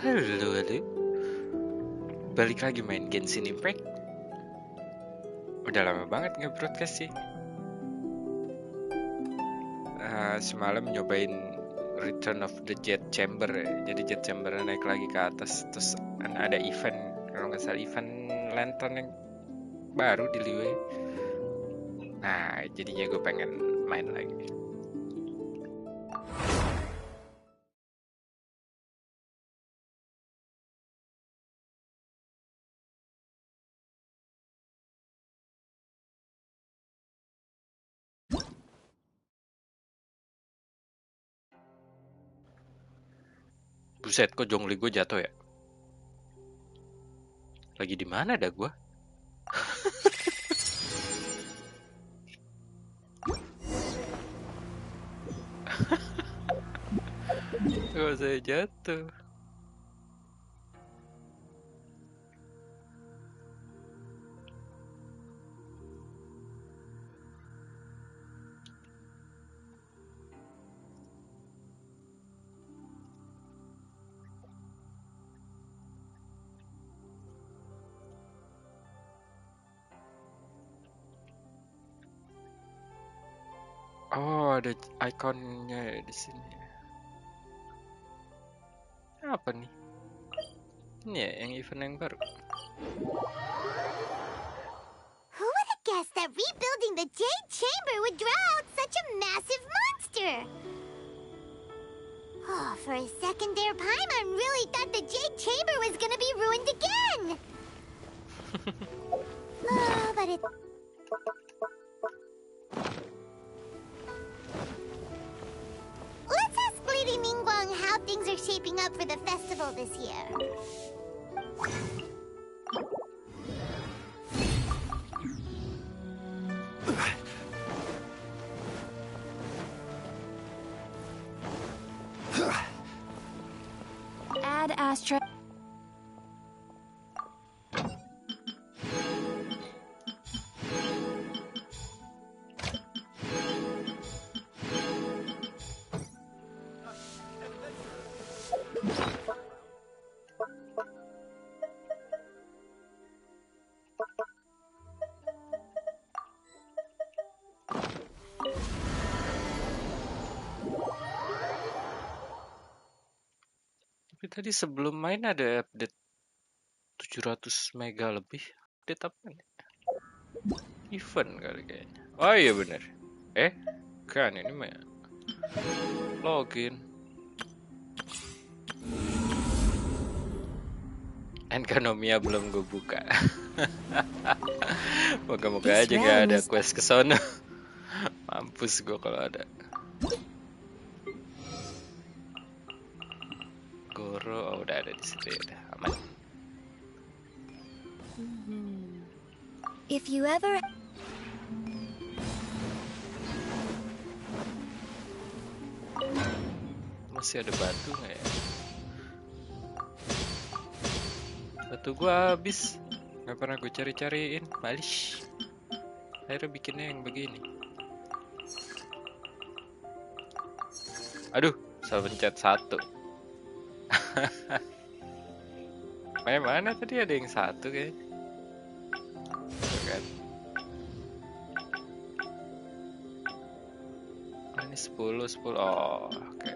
Halo. Balik lagi main Genshin Impact. Udah lama banget nge-broadcast sih. Semalam nyobain Return of the Jet Chamber ya. Jadi Jet Chamber naik lagi ke atas. Terus ada event, kalau nggak salah event lantern yang baru di Liwe. Nah, jadinya gue pengen main lagi. Buset, kok jongli gue jatuh ya? Lagi di mana dah gue? Kok saya jatuh? Oh, ada ikonnya di sini. Apa nih? Ini ya, yang event yang baru. Who would have guessed that rebuilding the Jade Chamber would draw out such a massive monster? Oh, for a second there, Paimon really thought the Jade Chamber was gonna be ruined again. Oh, but it... Let's ask Lady Ningguang how things are shaping up for the festival this year. Add Astra. Tapi tadi sebelum main ada update 700 mega lebih. Update apa nih? Event kali kayaknya. Oh iya bener. Kan ini mah login. Enkanomia belum gue buka. Moga-moga aja gak ada quest ke sono. Mampus gue kalau ada. Goro, udah ada di situ ya, udah aman. If you ever... Masih ada batu nggak ya? Batu gua habis, nggak pernah gue cari-cariin, malish. Akhirnya bikinnya yang begini. Aduh, salah pencet satu. Main mana tadi ada yang satu kayaknya. Kan. Ini 10. Oh, oke.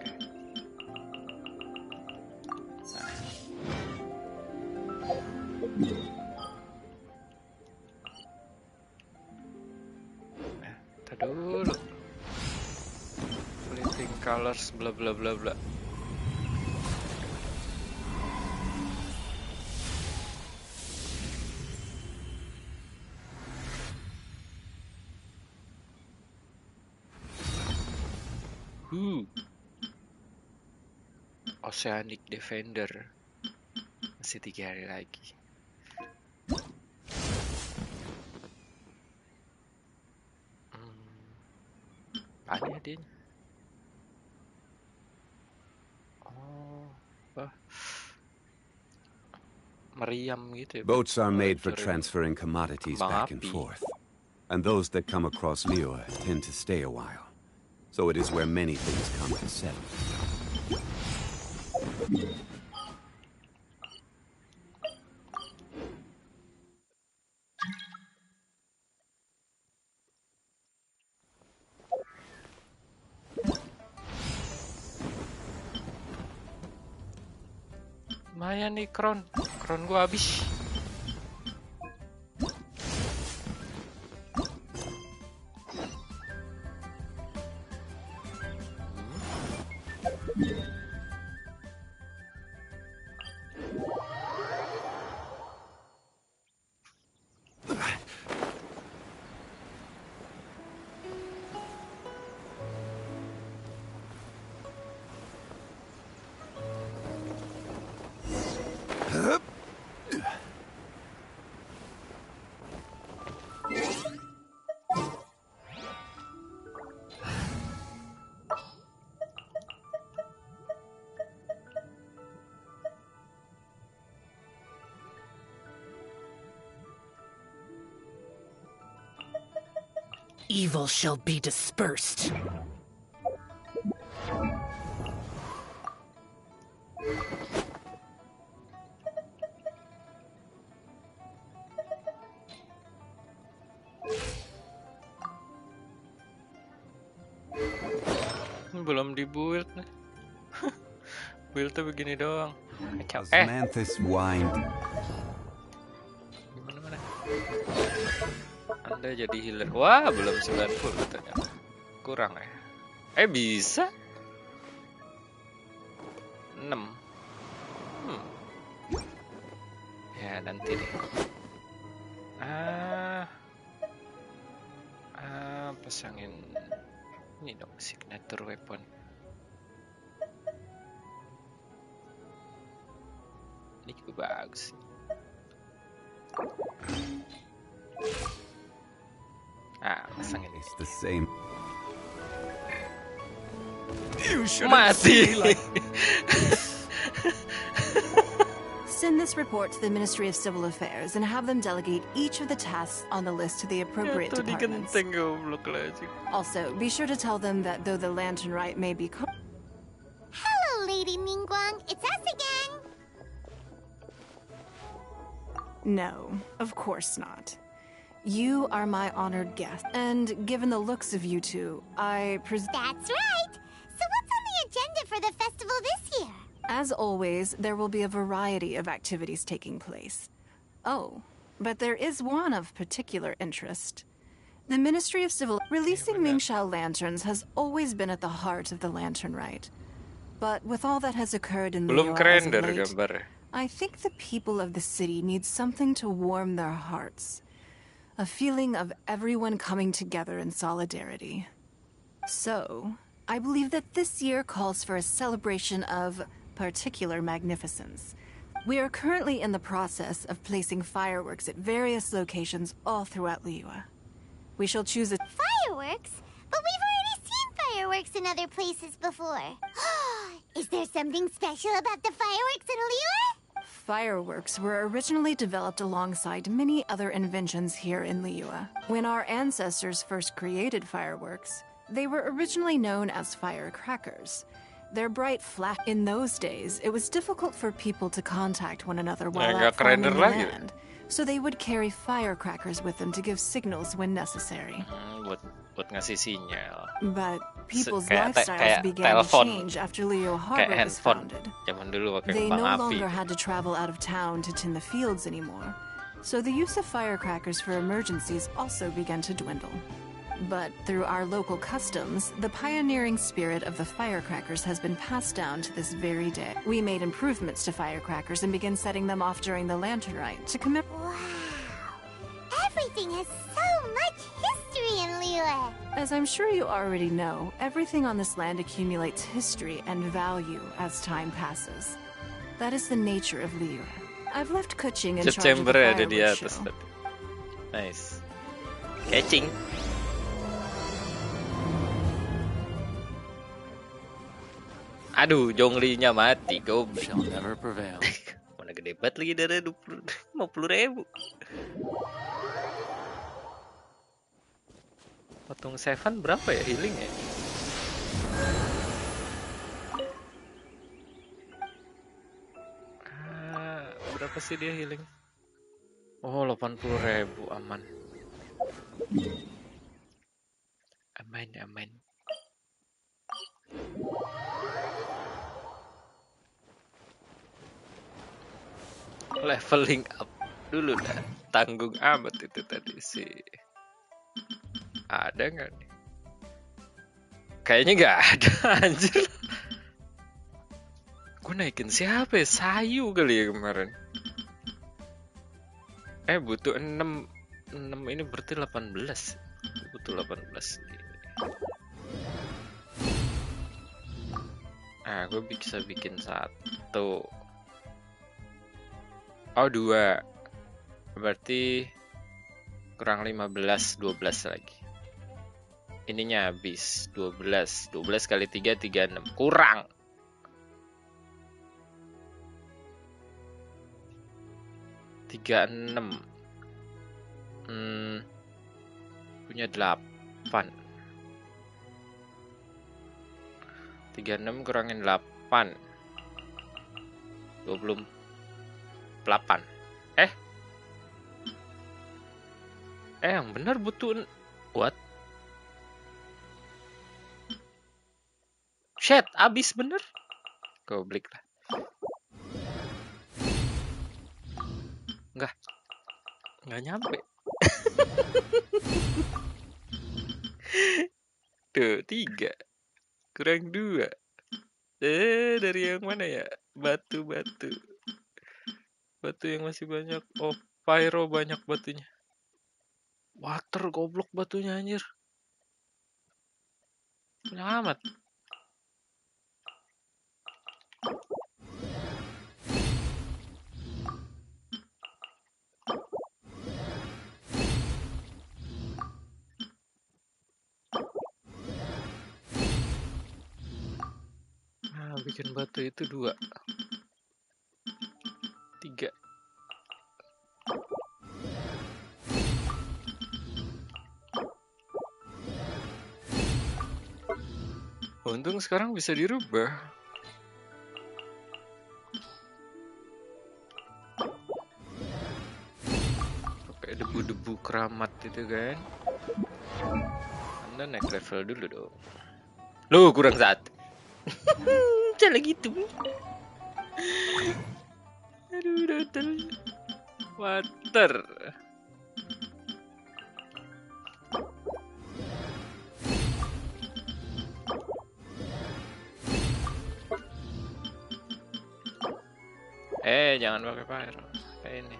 Nah, kita dulu. Fleeting colors bla bla bla bla. Oceanic Defender. Masih 3 hari lagi. Ada dia. Oh, apa? Meriam gitu ya. Boats are made for transferring commodities back and forth. And those that come across Liu tend to stay a while. So it is where many things come to settle. Lumayan nih crown gua habis. Evil shall be dispersed. Belum di build nih. Buildnya begini doang. Osmanthus whined. Mana? Anda jadi healer. Wah, belum 90 ternyata. Kurang ya. Bisa? 6. Ya, nanti deh. Pasangin ini dong, signature weapon. Ini juga bagus. Pasangin It's the same. Mati. Send this report to the Ministry of Civil Affairs and have them delegate each of the tasks on the list to the appropriate departments. Also, be sure to tell them that though the Lantern Rite may be... Hello, Lady Mingguang. It's us again. No, of course not. You are my honored guest, and given the looks of you two, That's right! So what's on the agenda for the festival this year? As always, there will be a variety of activities taking place. Oh, but there is one of particular interest. The Ministry of Civil... Releasing Mingxiao lanterns has always been at the heart of the Lantern Rite. But with all that has occurred in Liyue as of late, I think the people of the city need something to warm their hearts. A feeling of everyone coming together in solidarity. So, I believe that this year calls for a celebration of particular magnificence. We are currently in the process of placing fireworks at various locations all throughout Liyue. We shall choose a... Fireworks? But we've already seen fireworks in other places before. Is there something special about the fireworks in Liyue? Fireworks were originally developed alongside many other inventions here in Liyue. When our ancestors first created fireworks, they were originally known as firecrackers. Their bright flash. In those days, it was difficult for people to contact one another while out farming the land, so they would carry firecrackers with them to give signals when necessary. Buat ngasih sinyal. But people's lifestyles began to change after Liyue Harbor was founded. They no longer had to travel out of town to tend the fields anymore, so the use of firecrackers for emergencies also began to dwindle. But through our local customs, the pioneering spirit of the firecrackers has been passed down to this very day. We made improvements to firecrackers and began setting them off during the Lantern Rite to commemorate. Wow! Everything has so much history in Liyue! As I'm sure you already know, everything on this land accumulates history and value as time passes. That is the nature of Liyue. I've left Kuching in charge of the fireworks show. Nice. Catching. Aduh, Zhongli-nya mati, goblok. Shall never prevail. Mana gede banget lagi darah 50.000. Potong Seven berapa ya healing ya? Berapa sih dia healing? Oh, 80.000, aman. Aman. Leveling up dulu dah. Tanggung amat itu tadi sih. Ada nggak nih? Kayaknya nggak ada anjir. Gue naikin siapa ya? Sayu kali ya kemarin. Butuh 6 ini berarti 18. Butuh 18. Gue bisa bikin 1. Oh 2. Berarti kurang 15, 12 lagi. Ininya habis 12. 12 kali 3, 36. Kurang. Tiga 6. Punya 8. 36 kurangin 8. 28. Yang benar butuh what? Shit, abis bener. Goblok lah. Nggak nyampe. Tuh, 3 kurang 2. Dari yang mana ya? Batu yang masih banyak. Oh, pyro banyak batunya. Water goblok batunya anjir. Banyak amat. Bikin batu itu 2. 3. Untung sekarang bisa dirubah. Pakai debu-debu keramat itu kan. Anda naik level dulu dong. Loh, kurang 1. Jangan gitu. Aduh, total. Water. Jangan pakai pyro. Kayak ini.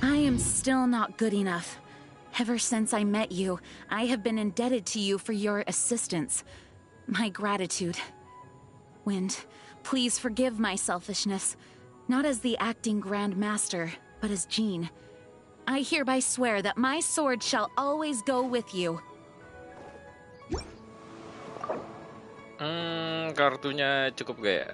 I am still not good enough. Ever since I met you, I have been indebted to you for your assistance. My gratitude. Wind, please forgive my selfishness. Not as the acting Grand Master, but as Jean. I hereby swear that my sword shall always go with you. Kartunya cukup gak ya?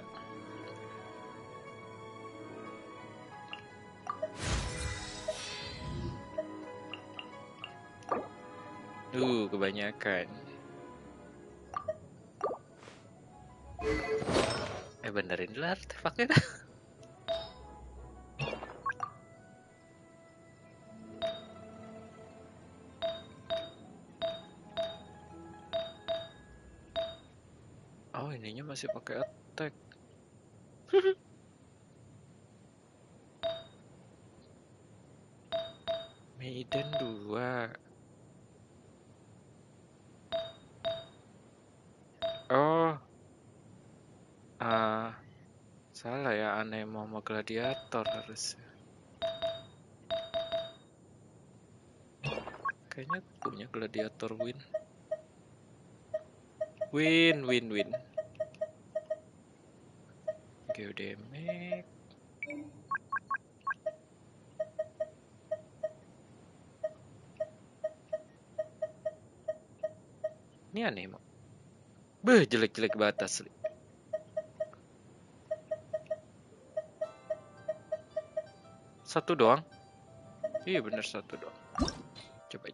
Kebanyakan. Benerin dulu artefaknya dah. Oh, ininya masih pakai attack. Maiden 2. Oh. Salah ya, Anemo sama Gladiator harusnya. Kayaknya punya Gladiator win. Win. Geodemek. Ini Anemo. Jelek-jelek batas. Satu doang? Iya bener, 1 doang. Coba.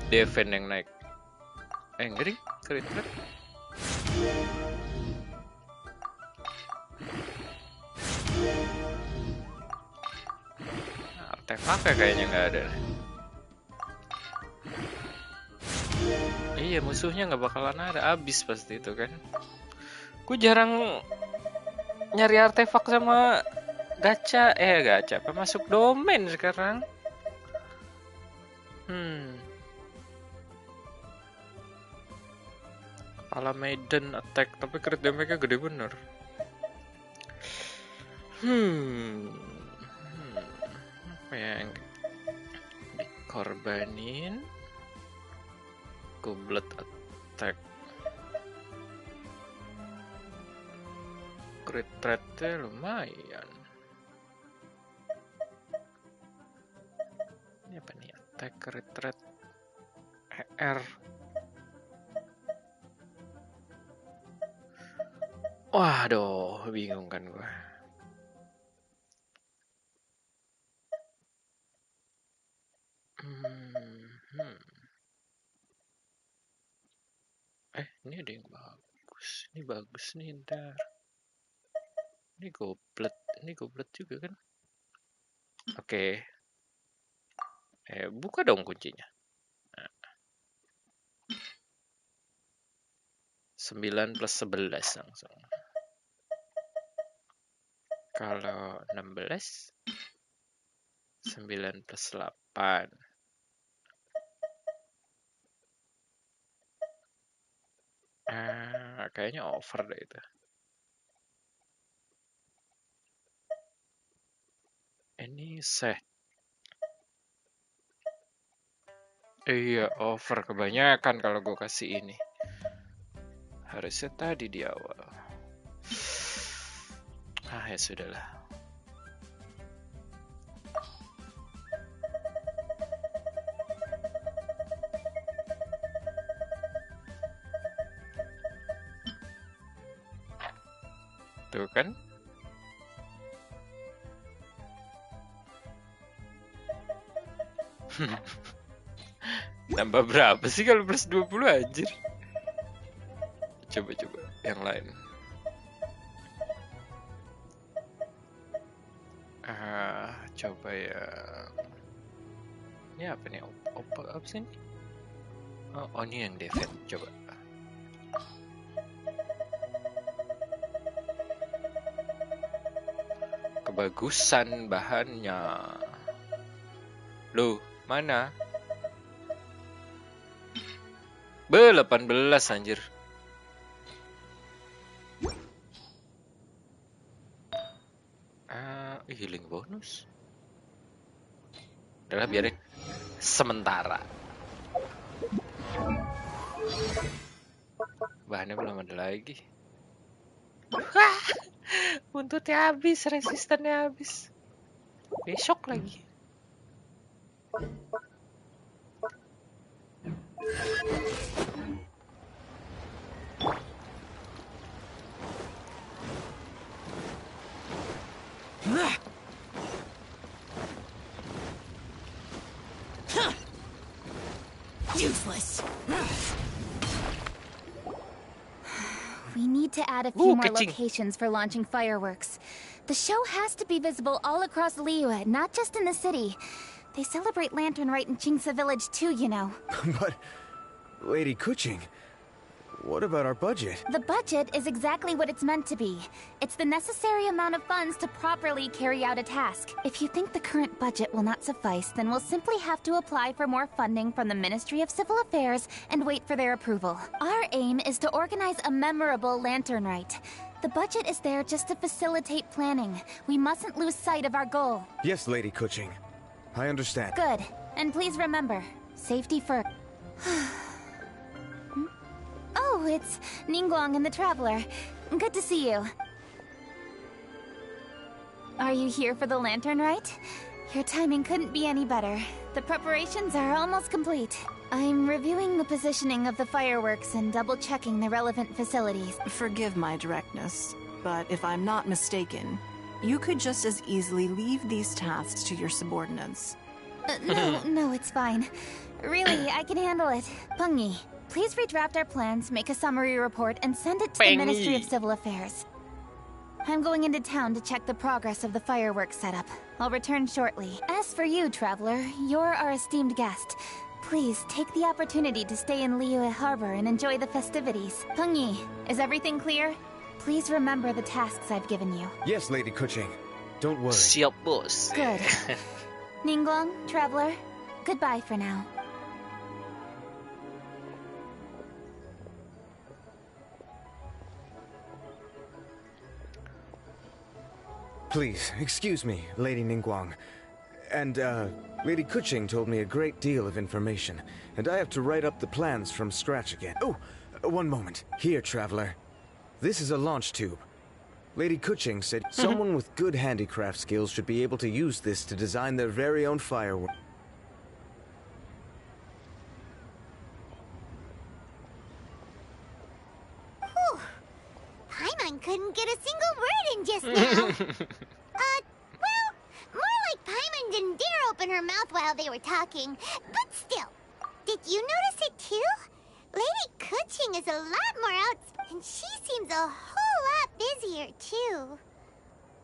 Defend yang naik. Enggak deh, keren. Artefaknya kayaknya nggak ada. Iya, musuhnya nggak bakalan ada, abis pasti itu kan. Gue jarang nyari artefak sama gacha, apa masuk domain sekarang. Kepala maiden attack, tapi crit damage-nya gede bener. Apa yang dikorbanin? Goblet attack. Crit rate-nya lumayan. Ini apa nih? Attack crit rate ER. Waduh, bingung kan gua. Ini ada yang bagus. Ini bagus nih, ntar. Ini goblet juga kan? Oke. Buka dong kuncinya. 9 plus 11 langsung. Kalau 16, 9 plus 8. Kayaknya over deh itu. Ini set. Iya, over kebanyakan kalau gue kasih ini. Harusnya tadi di awal. Ya sudahlah. Tuh kan? Nambah berapa sih kalau plus 20 anjir? Coba yang lain. Coba ya. Ini apa nih? Apa sih ini? Oh, ini yang defend. Coba. Kebagusan bahannya. Loh, mana? 18 anjir. Healing bonus. Udahlah biarin. Sementara. Bahannya belum ada lagi. Buntutnya habis, resistannya habis. Besok lagi. Useless. We need to add a few more locations for launching fireworks. The show has to be visible all across Liyue, not just in the city. They celebrate Lantern Rite in Jingsa Village too, you know. But, Lady Kuching, what about our budget? The budget is exactly what it's meant to be. It's the necessary amount of funds to properly carry out a task. If you think the current budget will not suffice, then we'll simply have to apply for more funding from the Ministry of Civil Affairs and wait for their approval. Our aim is to organize a memorable Lantern Rite. The budget is there just to facilitate planning. We mustn't lose sight of our goal. Yes, Lady Kuching. I understand. Good. And please remember, safety first. Oh, it's Ningguang and the Traveler. Good to see you. Are you here for the Lantern Rite? Your timing couldn't be any better. The preparations are almost complete. I'm reviewing the positioning of the fireworks and double-checking the relevant facilities. Forgive my directness, but if I'm not mistaken, you could just as easily leave these tasks to your subordinates. No, it's fine. Really, I can handle it. Pungi, Please redraft our plans, make a summary report, and send it to the Ministry of Civil Affairs. I'm going into town to check the progress of the fireworks setup. I'll return shortly. As for you, Traveler, you're our esteemed guest. Please take the opportunity to stay in Liyue Harbor and enjoy the festivities. Pengyi, is everything clear? Please remember the tasks I've given you. Yes, Lady Kuching. Don't worry. Siap, bos. Good. Ningguang, Traveler, goodbye for now. Please, excuse me, Lady Ningguang. And, Lady Kuching told me a great deal of information, and I have to write up the plans from scratch again. Oh, one moment. Here, Traveler. This is a launch tube. Lady Kuching said someone with good handicraft skills should be able to use this to design their very own fireworks. Paimon couldn't get a single word in just now. Well, more like Paimon didn't dare open her mouth while they were talking. But still, did you notice it too? Lady Kuching is a lot more outspoken, and she seems a whole lot busier too.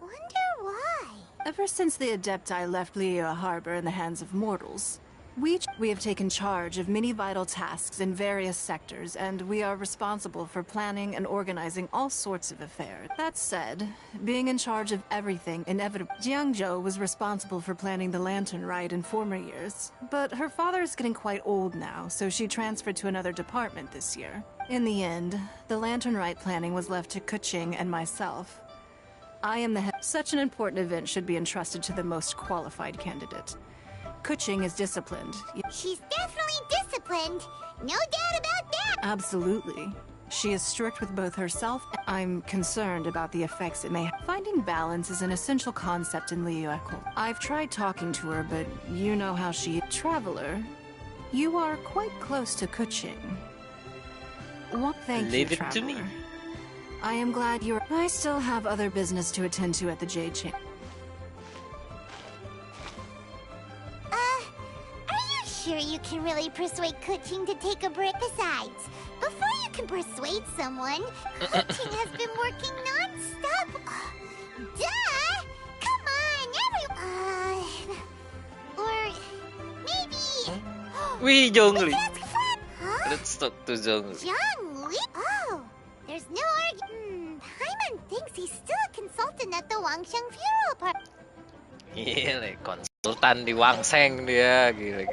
Wonder why? Ever since the Adepti left Liyue Harbor in the hands of mortals, we have taken charge of many vital tasks in various sectors, and we are responsible for planning and organizing all sorts of affairs. That said, being in charge of everything inevitably, Jiangzhou was responsible for planning the Lantern Rite in former years, but her father is getting quite old now, so she transferred to another department this year. In the end, the Lantern Rite planning was left to Kuching and myself. I am the head. Such an important event should be entrusted to the most qualified candidate. Kuching is disciplined. She's definitely disciplined. No doubt about that. Absolutely. She is strict with both herself. I'm concerned about the effects it may have. Finding balance is an essential concept in Liyue. I've tried talking to her, but you know how she... Traveler, you are quite close to Kuching. Well, thank Leave you, it to Traveler. me. I am glad you're... I still have other business to attend to at the Jade Chamber. Sure you can really persuade Kuching to take a break. Besides, before you can persuade someone, Kuching has been working non-stop. Duh! Come on, or maybe... Wih, Zhongli. Huh? Let's talk to Zhongli. Zhongli? Oh, there's no argument. Paimon thinks he's still a consultant at the Wangsheng funeral party. Gila, konsultan di Wangseng dia, gila.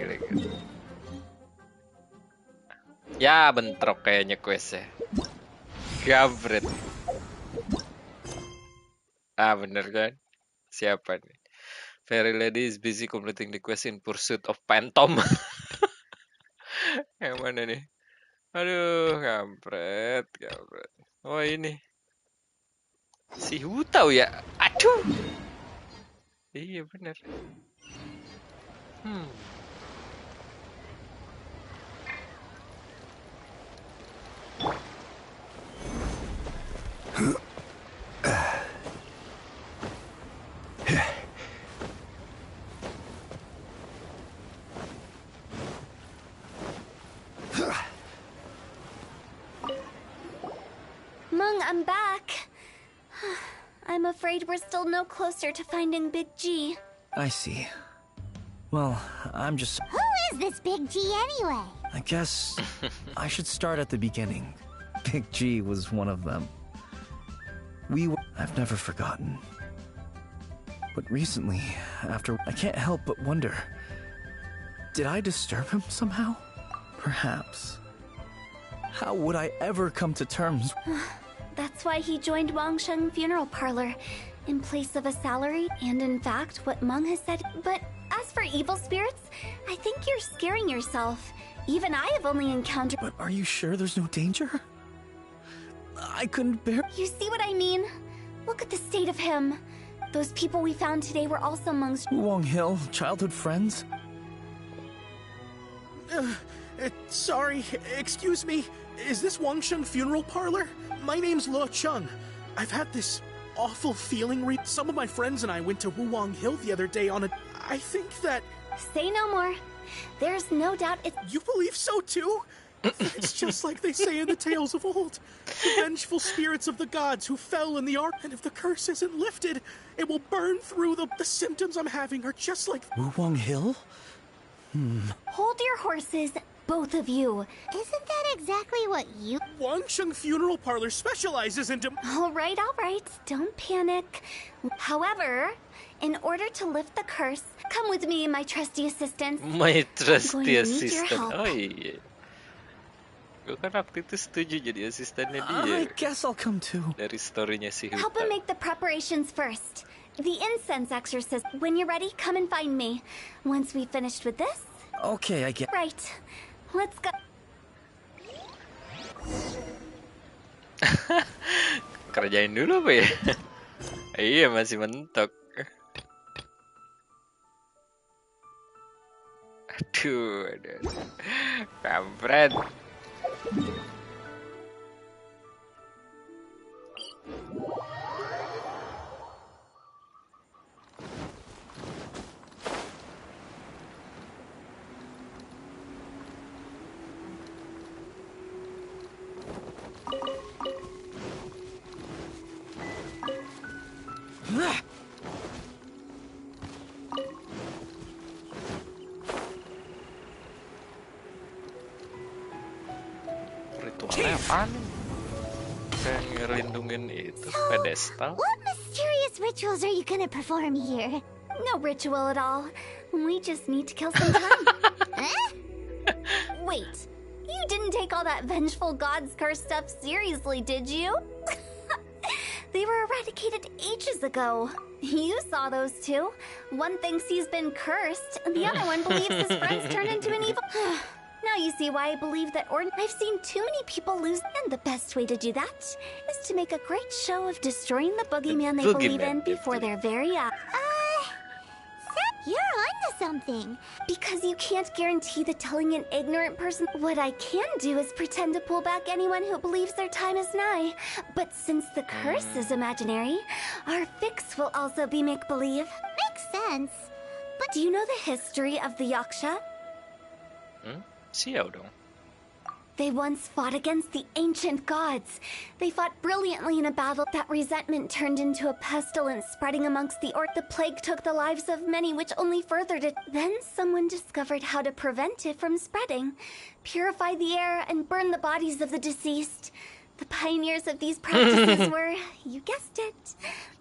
Ya, bentrok kayaknya questnya. Gabret. Ah, bener kan? Siapa nih? Fairy Lady is busy completing the quest in pursuit of Phantom. Yang mana nih? Aduh, gabret. Oh, ini. Si Hu tahu ya? Aduh. Iya bener. Mung, I'm back. I'm afraid we're still no closer to finding Big G. I see. Well, I'm just... Who is this Big G anyway? I guess I should start at the beginning. Big G was one of them. I've never forgotten. But recently, after... I can't help but wonder... Did I disturb him somehow? Perhaps. How would I ever come to terms... That's why he joined Wangsheng Funeral Parlor, in place of a salary, and in fact, what Meng has said. But as for evil spirits, I think you're scaring yourself. Even I have only encountered... But are you sure there's no danger? I couldn't bear... You see what I mean? Look at the state of him. Those people we found today were also Meng's... Wong Hill, childhood friends? Sorry, excuse me. Is this Wangsheng Funeral Parlor? My name's Luo Chung. I've had this awful feeling. Some of my friends and I went to Wuwang Hill the other day on a... I think that... Say no more. There's no doubt it's... You believe so too? It's just like they say in the tales of old. The vengeful spirits of the gods who fell in the ark. And if the curse isn't lifted, it will burn through the symptoms I'm having are just like... Wuwang Hill? Hold your horses, both of you. Isn't that exactly what you... Wangsheng Funeral Parlor specializes in... All right, don't panic. However, in order to lift the curse, come with me, my trusty assistants. My trusty I'm going to need your assistant. help. Oh iya. Gue kan waktu itu setuju jadi asistennya I dia. guess I'll come too. Dari storynya si Help him Huta. make the preparations first. The incense exorcism. When you're ready, come and find me. Once we've finished with this... Okay, I get... Right. Let's go. Kerjain dulu apa ya? Iya masih mentok. Aduh. Kampret. Ritualnya apaan nih? Kayak ngelindungin itu pedestal. What mysterious rituals are you gonna perform here? No ritual at all. We just need to kill some time. Huh? Wait, you didn't take all that vengeful god's curse stuff seriously, did you? They were eradicated ages ago. You saw those two. One thinks he's been cursed, and the other one believes his friends turned into an evil... Now you see why I believe that I've seen too many people lose, and the best way to do that is to make a great show of destroying the boogeyman they believe in before their very eyes. You're onto something. Because you can't guarantee that telling an ignorant person. What I can do is pretend to pull back anyone who believes their time is nigh. But since the curse is imaginary, our fix will also be make-believe. Makes sense. But do you know the history of the Yaksha? Siap dong. They once fought against the ancient gods. They fought brilliantly in a battle. That resentment turned into a pestilence spreading amongst the The plague took the lives of many, which only furthered it. Then someone discovered how to prevent it from spreading, purify the air, and burn the bodies of the deceased. The pioneers of these practices were, you guessed it,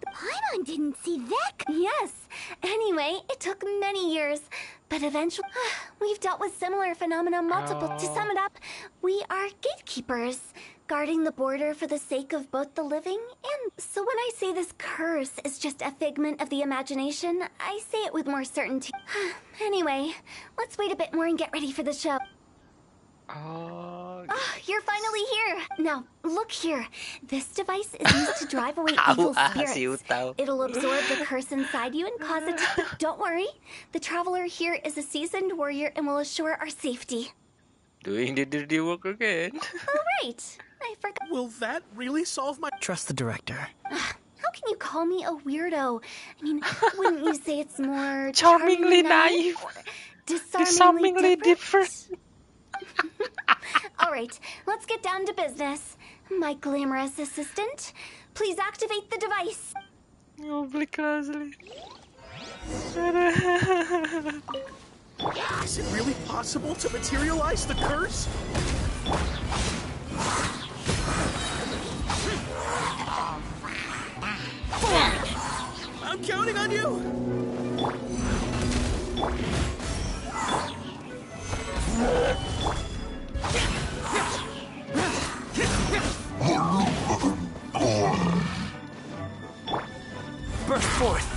Paimon didn't see that. yes. Anyway, it took many years. But eventually, we've dealt with similar phenomena multiple. To sum it up, we are gatekeepers, guarding the border for the sake of both the living and... So when I say this curse is just a figment of the imagination, I say it with more certainty. Anyway, let's wait a bit more and get ready for the show. Oh, You're finally here! Now, look here. This device is used to drive away evil spirits. It'll absorb the curse inside you and cause it to... Don't worry. The traveler here is a seasoned warrior and will assure our safety. doing the dirty work again. Oh, right. I forgot. Will that really solve my... Trust the director. How can you call me a weirdo? I mean, wouldn't you say it's more... Charmingly naive. or disarmingly different? All right, let's get down to business. My glamorous assistant, please activate the device. Obligatory. Is it really possible to materialize the curse? I'm counting on you! Burst forth.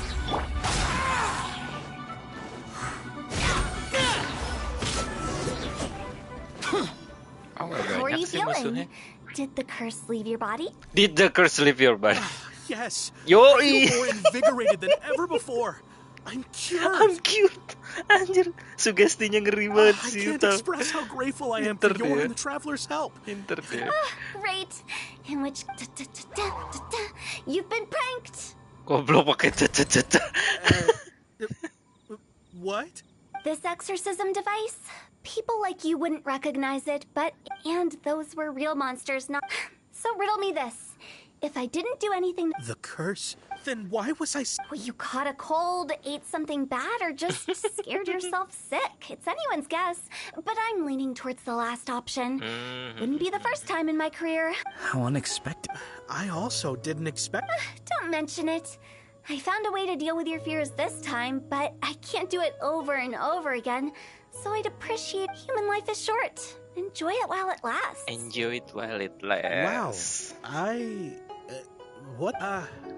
How are you feeling? Did the curse leave your body? Did the curse leave your body? Yes. Yo, I feel more invigorated than ever before. I'm cured. I'm cute. Anjir, sugestinya ngeri banget I sih can't itu. express how grateful I am for Pinter your dia. and the traveler's help. Pinter dia. Great. In which... You've been pranked. Goblok pakai caca-caca. What? This exorcism device, People like you wouldn't recognize it, and those were real monsters, not... So riddle me this. If I didn't do anything... The curse? Then why was I... Well, you caught a cold, ate something bad, or just scared yourself sick. It's anyone's guess. But I'm leaning towards the last option. Wouldn't be the first time in my career. How unexpected. I also didn't expect... Don't mention it. I found a way to deal with your fears this time, but I can't do it over and over again. So I'd appreciate human life is short. Enjoy it while it lasts. Enjoy it while it lasts. Wow.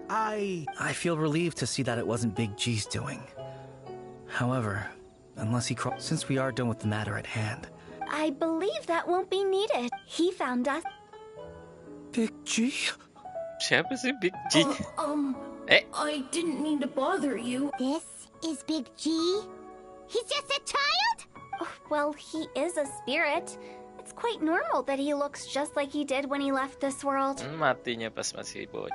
I feel relieved to see that it wasn't Big G's doing. However, unless he since we are done with the matter at hand. I believe that won't be needed. He found us. Big G? Siapa sih Big G? I didn't mean to bother you. This is Big G? He's just a child? Oh, well, he is a spirit. It's quite normal that he looks just like he did when he left this world. Matinya pas masih bocah.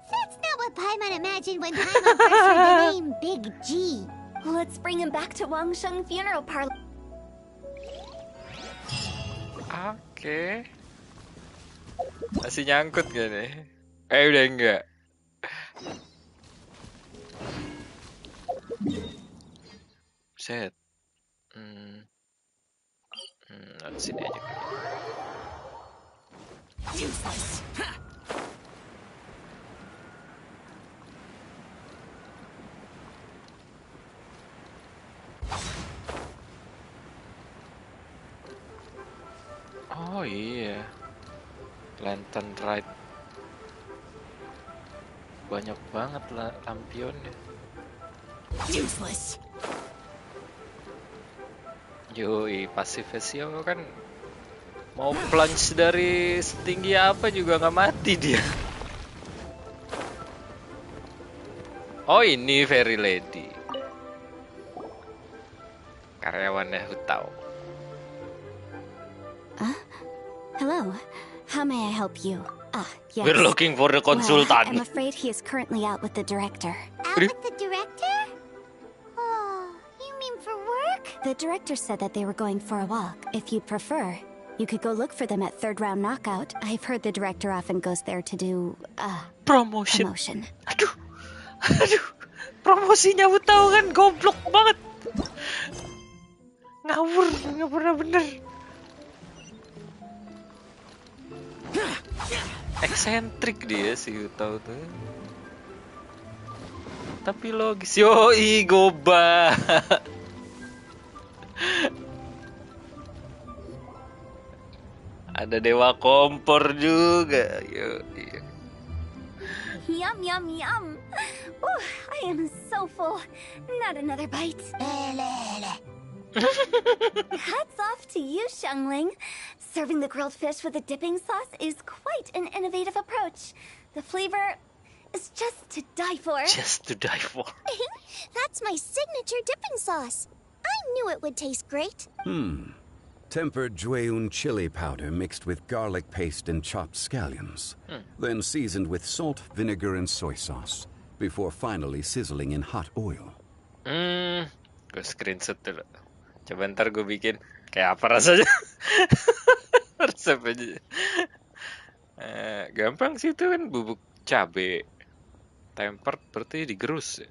That's not what Paimon imagined when Paimon first heard the name Big G. Let's bring him back to Wangsheng Funeral Parlor. Oke. Masih nyangkut gak nih? Udah enggak. Set. Sini aja. Oh iya, lantern ride banyak banget lah lampionnya. Useless. Yoi, pasif Ezio kan mau plunge dari setinggi apa juga nggak mati dia. Oh ini Fairy Lady, karyawannya Hutao. Hello. How may I help you? Yes. We're looking for the consultant. Well, I'm afraid he is currently out with the director. Out with the director? Oh, you mean for work? The director said that they were going for a walk. If you'd prefer, you could go look for them at third round knockout. I've heard the director often goes there to do, promotion. Aduh. Promosinya tahu kan goblok banget. Ngawur, nggak pernah bener. Eksentrik dia si Hutao tuh. Tapi logis. Yoi, goba. Ada dewa kompor juga. Yoi. Yum, yum, yum. I am so full. Not another bite. Hats off to you, Xiangling. Serving the grilled fish with a dipping sauce is quite an innovative approach. The flavor is just to die for. Just to die for. That's my signature dipping sauce. I knew it would taste great. Tempered Jueyun chili powder mixed with garlic paste and chopped scallions. Then seasoned with salt, vinegar, and soy sauce. Before finally sizzling in hot oil. Gue screenshot dulu. Coba ntar gue bikin. Kayak apa rasanya? Resep aja. Gampang sih itu kan bubuk cabe. Tempered berarti digerus ya.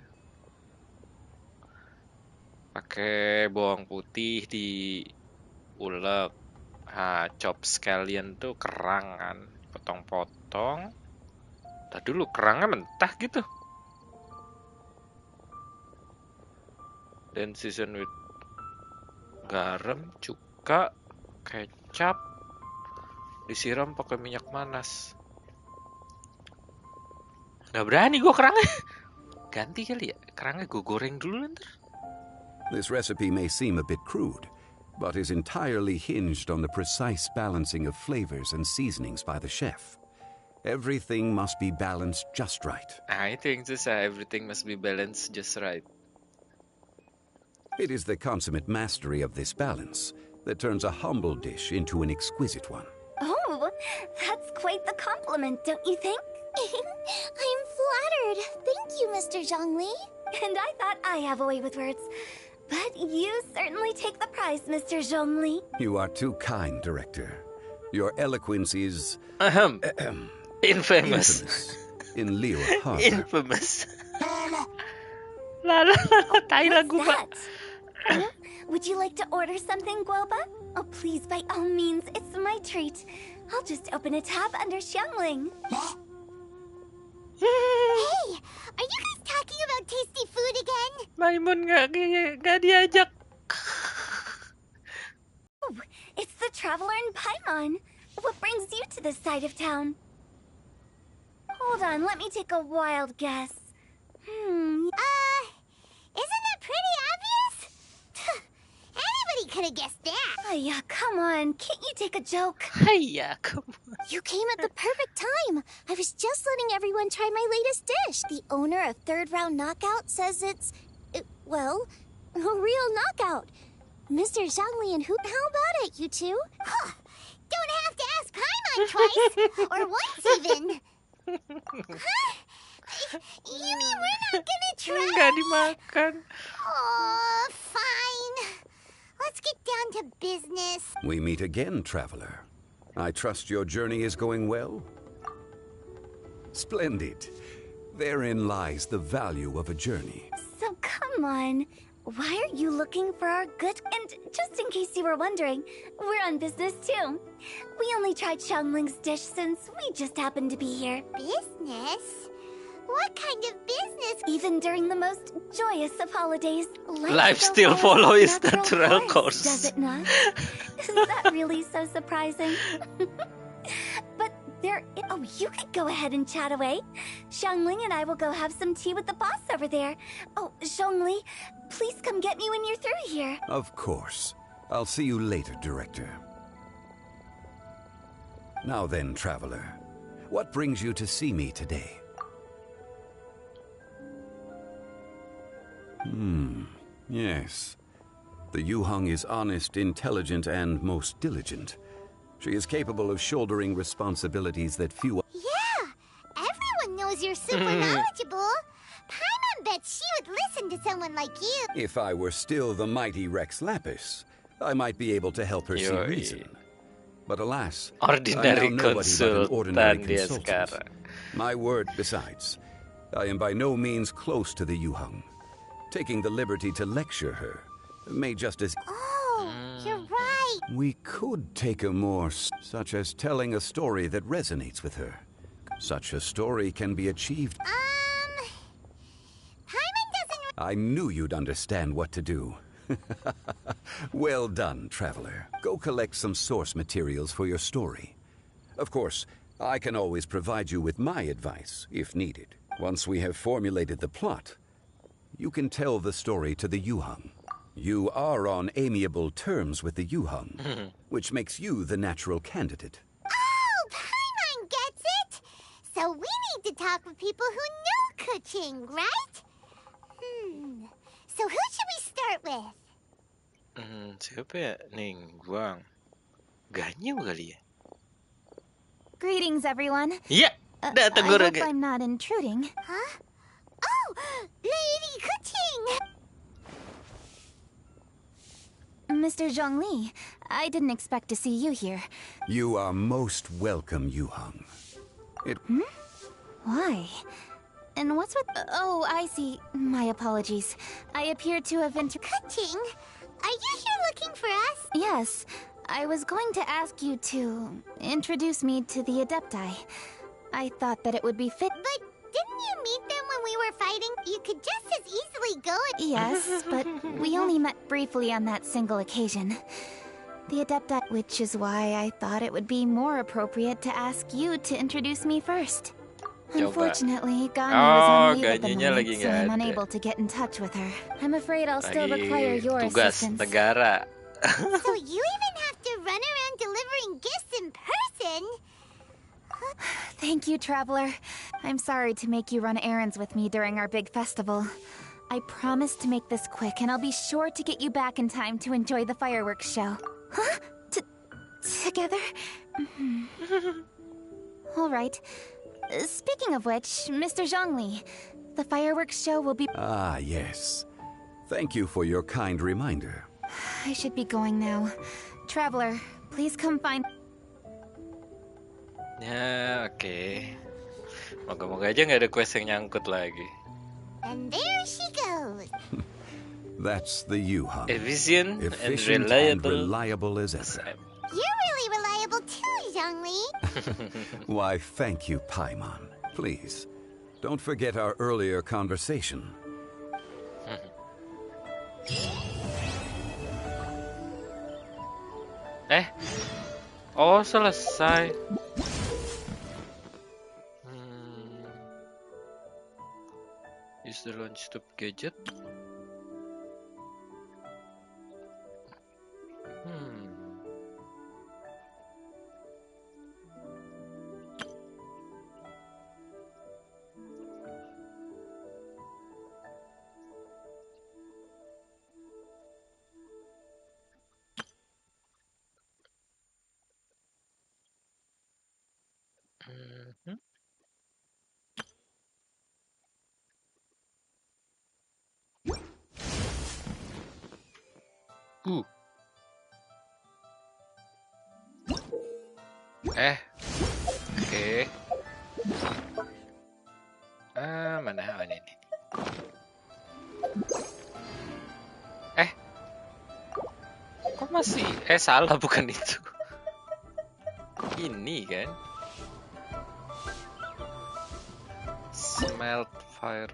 Pakai bawang putih diulek. Chop scallion tuh kerang kan. Potong-potong. Tadi dulu kerangnya mentah gitu. Dan season with garam, cuka, kecap, disiram pakai minyak panas. Gak berani gue kerangnya. Ganti kali ya, kerangnya gue goreng dulu ntar. This recipe may seem a bit crude, but is entirely hinged on the precise balancing of flavors and seasonings by the chef. Everything must be balanced just right. I think susah, everything must be balanced just right. It is the consummate mastery of this balance that turns a humble dish into an exquisite one. Oh, that's quite the compliment, don't you think? I'm flattered. Thank you, Mr. Zhongli. And I thought I have a way with words. But you certainly take the prize, Mr. Zhongli. You are too kind, Director. Your eloquence is Infamous. in Leo Harbor. Infamous. Lala, tayo lagu, Pak. Would you like to order something, Guoba? Oh, please, by all means, it's my treat. I'll just open a tab under Xiangling. Hey, are you guys talking about tasty food again? Maimun nggak diajak. Oh, it's the traveler in Paimon. What brings you to this side of town? Hold on, let me take a wild guess. Isn't it pretty obvious? Anybody could have guessed that. Oh, yeah, come on. Can't you take a joke? Hiya, come on. You came at the perfect time. I was just letting everyone try my latest dish. The owner of Third Round Knockout says it's, well, a real knockout. Mr. Zhongli and how about it, you two? Huh. Don't have to ask Paimon twice, or once even. Huh? You mean we're not gonna try? Nggak dimakan. Oh, fine. Let's get down to business. We meet again, traveler. I trust your journey is going well? Splendid. Therein lies the value of a journey. So come on. Why are you looking for our good? And just in case you were wondering, we're on business too. We only tried Xiangling's dish since we just happened to be here. Business? What kind of business? Even during the most joyous of holidays, Life still follows its natural course. Does it not? Is that really so surprising? But oh, you could go ahead and chat away. Xiangling and I will go have some tea with the boss over there. Oh, Zhongli, please come get me when you're through here. Of course. I'll see you later, Director. Now then, traveler, what brings you to see me today? Yes. The Yuheng is honest, intelligent, and most diligent. She is capable of shouldering responsibilities that few... Yeah! Everyone knows you're super knowledgeable. Paimon bets she would listen to someone like you. If I were still the mighty Rex Lapis, I might be able to help her see reason. But alas, Ordinary I'm now nobody but an ordinary konsultan dia consultant. sekarang. My word, besides, I am by no means close to the Yuheng. Taking the liberty to lecture her may just as... Oh, you're right. We could take a more such as telling a story that resonates with her. Such a story can be achieved... Paimon doesn't... I knew you'd understand what to do. Well done, traveler. Go collect some source materials for your story. Of course, I can always provide you with my advice, if needed. Once we have formulated the plot, you can tell the story to the Yuheng. You are on amiable terms with the Yuheng, which makes you the natural candidate. Oh, Paimon gets it! So we need to talk with people who know Kuching, right? So who should we start with? Siapa ya? Ningguang. Ganyu kali ya? Greetings, everyone. Iya, datang I gue hope I'm not intruding. Huh? Oh, Lady Kuching! Mr. Zhongli, I didn't expect to see you here. You are most welcome, Yuheng. Why? And what's with... Oh, I see. My apologies. I appear to have Kuching, are you here looking for us? Yes. I was going to ask you to introduce me to the Adepti. I thought that it would be fit... But didn't you meet them when we were fighting? You could just as easily go and... Yes, but we only met briefly on that single occasion. The Adepti... Which is why I thought it would be more appropriate to ask you to introduce me first. Unfortunately, Ganyu is on leave at the moment, so I'm unable to get in touch with her. I'm afraid I'll still require your assistance. Negara. So you even have to run around delivering gifts in person? Thank you, Traveler. I'm sorry to make you run errands with me during our big festival. I promise to make this quick, and I'll be sure to get you back in time to enjoy the fireworks show. Huh? Together? All right. Speaking of which, Mr. Zhongli, the fireworks show will be... Ah, yes. Thank you for your kind reminder. I should be going now. Traveler, please come find... Ya, oke. Moga-moga aja nggak ada quest yang nyangkut lagi. And there she goes. That's the U-Hung. Efficient and Efficient and reliable as ever. You're really reliable too, Zhongli. Why, thank you, Paimon. Please, don't forget our earlier conversation. Oh, selesai. Use the launch stop gadget. Oke. Mana ini? Kok masih? Salah, bukan itu. Ini kan? Smelt fire.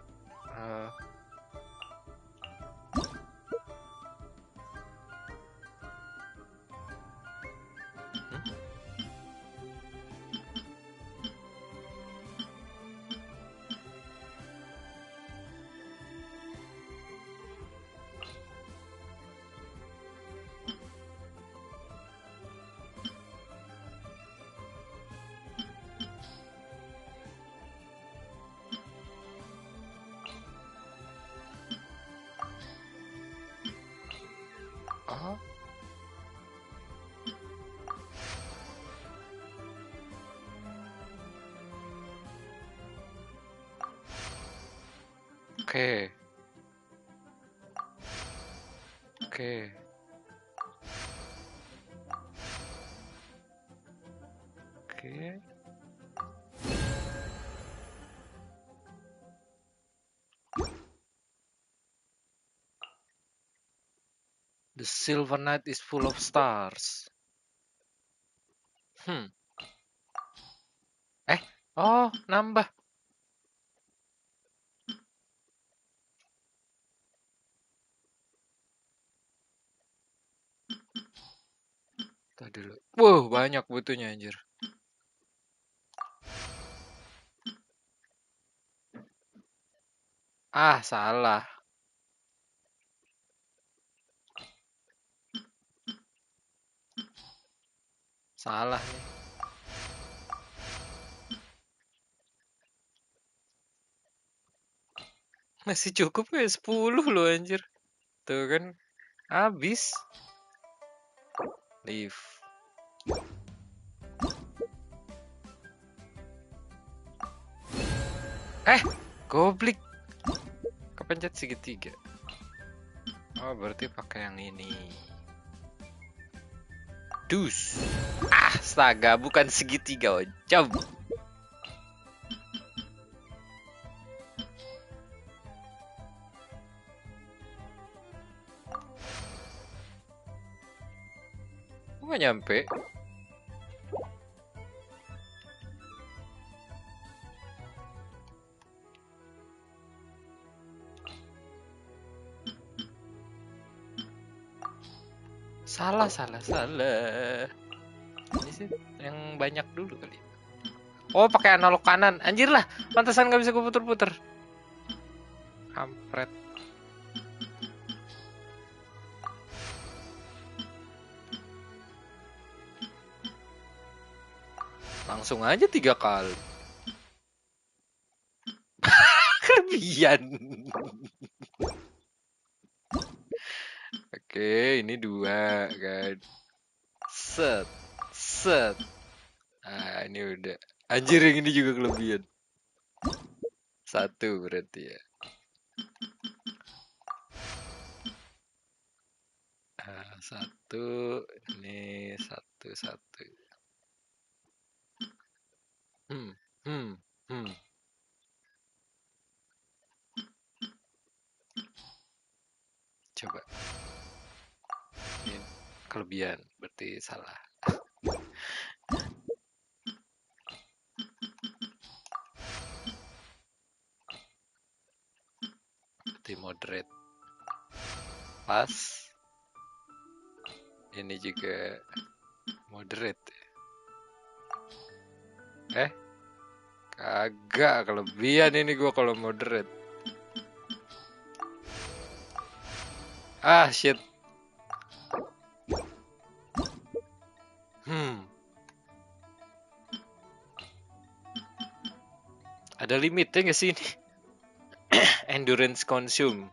Oke. The silver night is full of stars. Oh, nambah. Tadi dulu. Wow, banyak butuhnya anjir. Salah. Salah nih. Masih cukup ya 10 loh anjir. Tuh kan. Habis. Leave. Goblik. Kepencet segitiga. Oh, berarti pakai yang ini. Dus. Astaga, bukan segitiga, jauh. Nggak nyampe. Salah. Ini sih yang banyak dulu kali. Oh, pakai analog kanan. Anjir lah, pantesan nggak bisa gue puter-puter. Kampret. Langsung aja 3 kali. Kelebihan. Oke, ini 2 kan. Set. Ini udah. Anjir, yang ini juga kelebihan. 1 berarti ya. Satu, ini satu. Coba. Ini kelebihan, berarti salah. Berarti moderate. Pas. Ini juga moderate. Kagak, kelebihan ini gua kalau moderate. Ah, shit. Ada limitnya nggak sih ini? Endurance consume.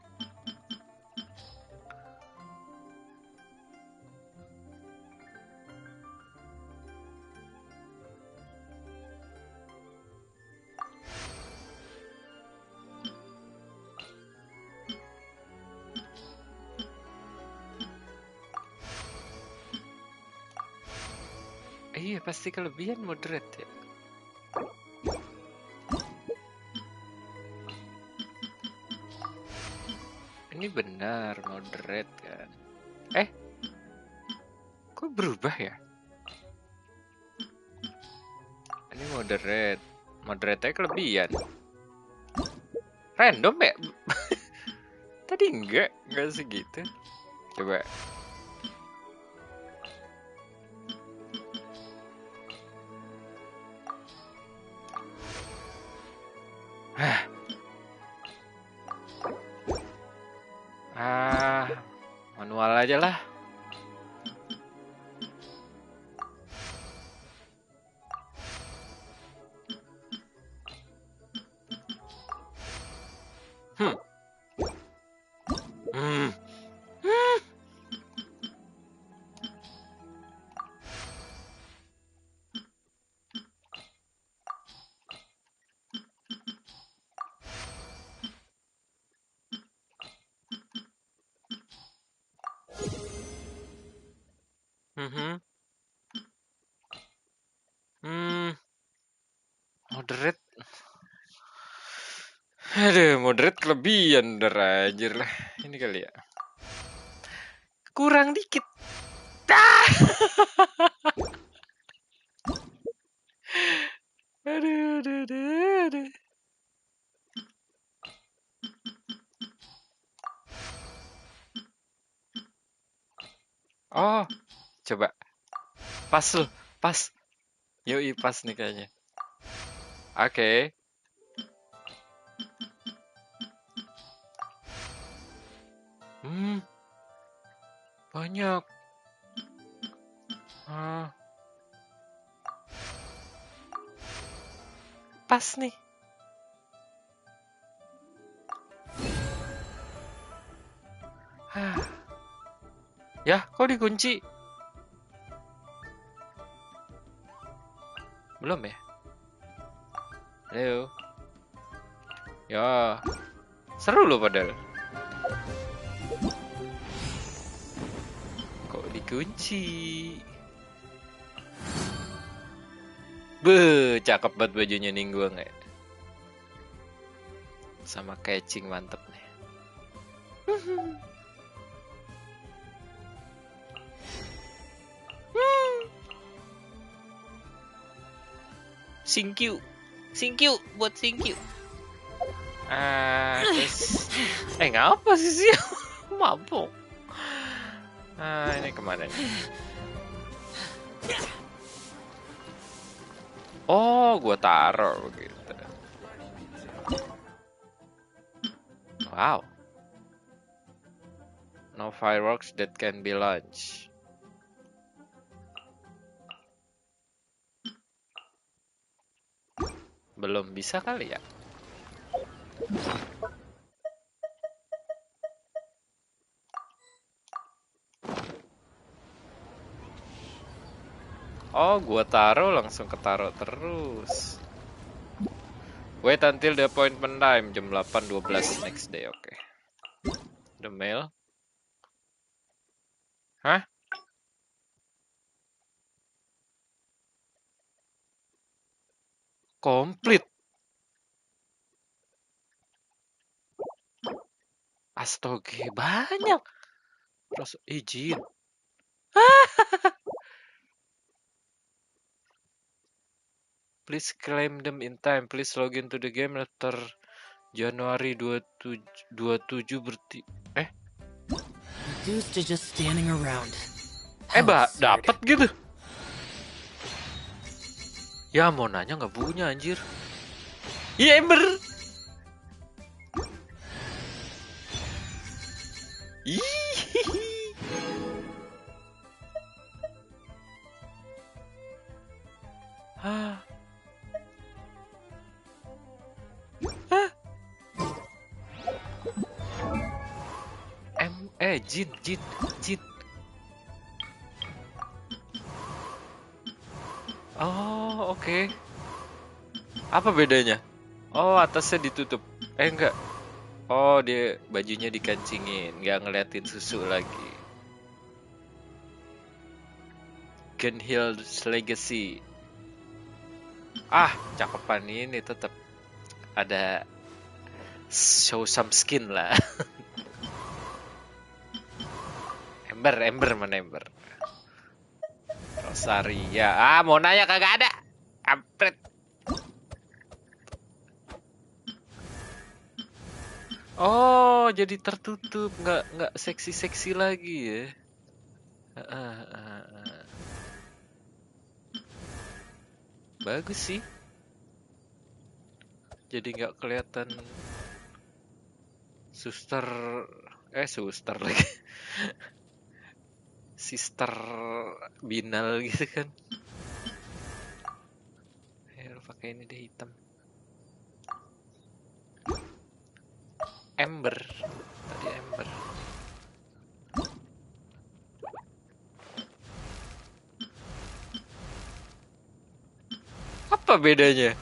Iya, pasti kelebihan moderate ya. Ini benar moderate kan? Kok berubah ya? Ini moderate. Moderate-nya kelebihan. Random ya? Tadi enggak segitu. Coba. Manual aja lah. Moderate. Aduh, moderate kelebihan udah rajir lah. Ini kali ya. Kurang dikit. Aduh. Oh, coba. Pas lu, pas. Yoi, pas nih kayaknya. Oke. Banyak. Pas nih. Ya, kok dikunci? Belum ya? Halo. Ya. Seru loh padahal. Kok dikunci? Cakep banget bajunya Ningguang ya. Sama catching mantep nih. Thank you buat thank you. Terus ngapa sih mabuk? Ini kemana nih? Oh, gua taruh begitu. Wow. No fireworks that can be launched. Belum bisa kali ya? Oh, gua taruh langsung ketaruh terus. Wait until the appointment time jam 8.12 next day, oke. The mail. Hah? Komplit. Astaga, banyak. Terus izin. Please claim them in time. Please log into the game after Januari 27 berarti. Dudes are just standing around. Dapat gitu. Ya mau nanya nggak punya anjir. Iya Ember. Hah. Jin. Oh, oke. Apa bedanya? Oh, atasnya ditutup. Enggak. Oh, dia bajunya dikancingin, nggak ngeliatin susu lagi. Genhild's Legacy. Cakepan ini tetap ada show some skin lah. Ember mana Ember? Rosaria. Mau nanya kagak ada. Kampret. Oh, jadi tertutup, nggak seksi lagi ya. Bagus sih. Jadi nggak kelihatan suster lagi. Sister binal gitu kan. Ayo pakai ini deh hitam. Ember. Tadi Ember. Apa bedanya?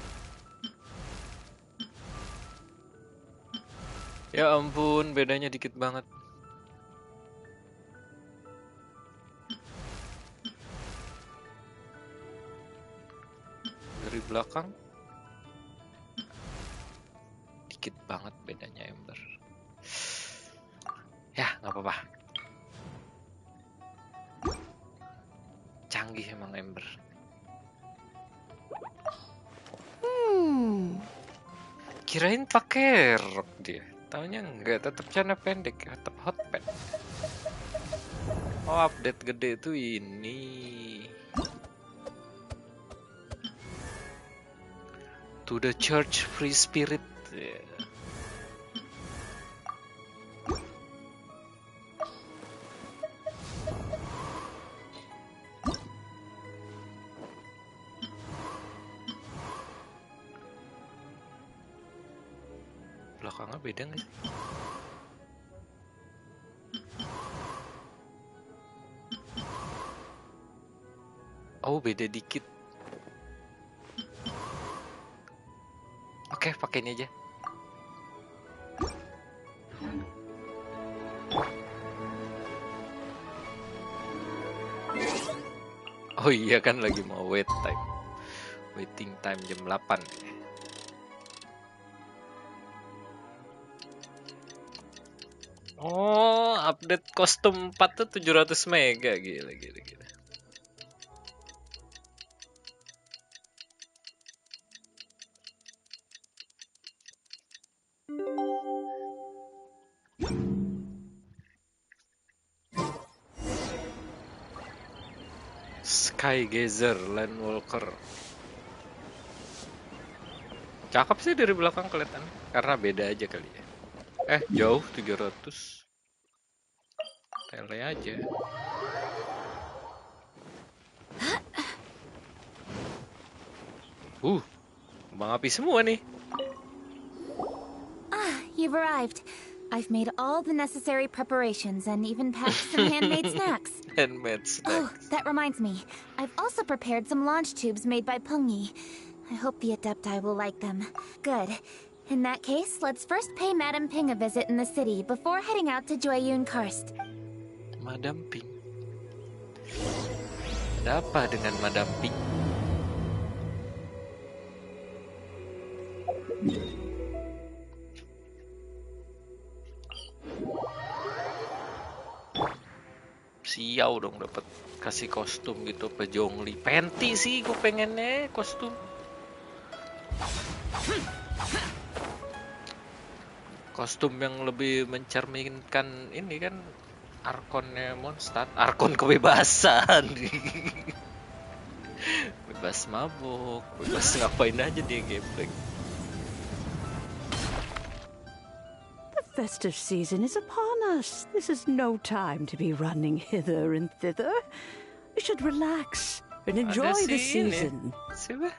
Ya ampun, bedanya dikit banget. Dari belakang dikit banget bedanya Ember. Ya, nggak apa-apa. Canggih emang Ember. Kirain pakai rok dia. Taunya enggak, tetap celana pendek, tetap hot pants. Oh, update gede itu ini. To the church free spirit. Yeah. Belakangnya beda nggak sih? Oh, beda dikit. Oke, pakai ini aja. Oh iya kan lagi mau waiting time jam 8. Oh, update kostum 4 tuh 700 mega, gila. Sky Gazer, Landwalker. Cakep sih dari belakang kelihatan, karena beda aja kali ya. Jauh 300. Tele aja. Kembang api semua nih. You've arrived. I've made all the necessary preparations and even packed some handmade snacks. Handmade snacks. Oh, that reminds me. I've also prepared some launch tubes made by Pungi. I hope the Adepti will like them. Good. In that case, let's first pay Madame Ping a visit in the city before heading out to Jueyun Karst. Madame Ping? Ada apa dengan Madam Pink? Siau dong dapat kasih kostum gitu apa Jongli. Panty sih gue pengennya kostum. Kostum yang lebih mencerminkan ini kan Arkonnya Mondstadt, Arkon kebebasan. Bebas mabuk, bebas ngapain aja dia gameplay. The festive season is upon us. This is no time to be running hither and thither. You should relax and enjoy the season. Siapa?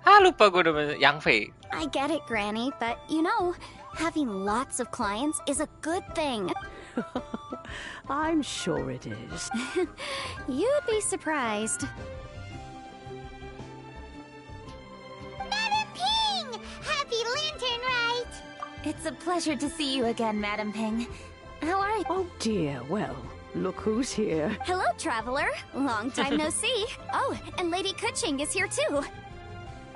Ah, lupa gue udah Yang Fei. I get it, Granny, but you know, having lots of clients is a good thing. I'm sure it is. You'd be surprised. Madam Ping! Happy Lantern Rite! It's a pleasure to see you again, Madam Ping. How are you? Oh dear, well, look who's here. Hello, traveler. Long time no see. Oh, and Lady Kuching is here too.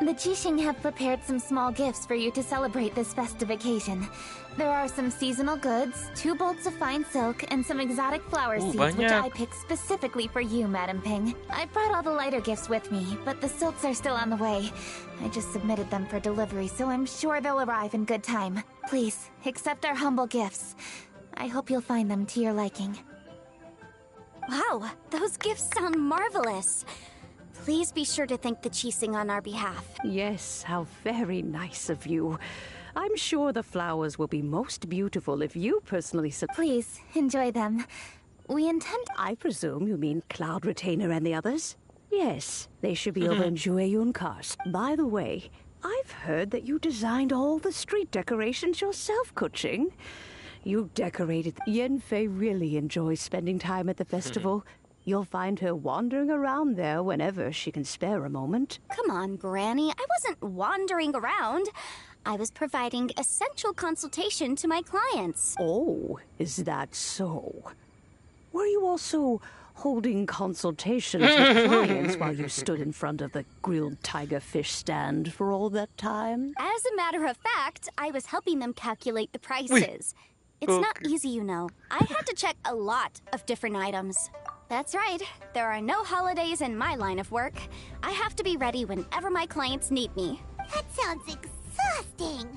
The Jixing have prepared some small gifts for you to celebrate this festive occasion. There are some seasonal goods, 2 bolts of fine silk, and some exotic flower seeds, which I picked specifically for you, Madam Ping. I brought all the lighter gifts with me, but the silks are still on the way. I just submitted them for delivery, so I'm sure they'll arrive in good time. Please, accept our humble gifts. I hope you'll find them to your liking. Wow, those gifts sound marvelous. Please be sure to thank the Jixing on our behalf. Yes, how very nice of you. I'm sure the flowers will be most beautiful if you personally Please, enjoy them. We intend... I presume you mean Cloud Retainer and the others? Yes, they should be over in Jueyun Karst. By the way, I've heard that you designed all the street decorations yourself, Kuching. You decorated... Yanfei really enjoys spending time at the festival. You'll find her wandering around there whenever she can spare a moment. Come on, Granny. I wasn't wandering around. I was providing essential consultation to my clients. Oh, is that so? Were you also holding consultations with clients while you stood in front of the grilled tiger fish stand for all that time? As a matter of fact, I was helping them calculate the prices. It's not easy, you know. I had to check a lot of different items. That's right. There are no holidays in my line of work. I have to be ready whenever my clients need me. That sounds exhausting.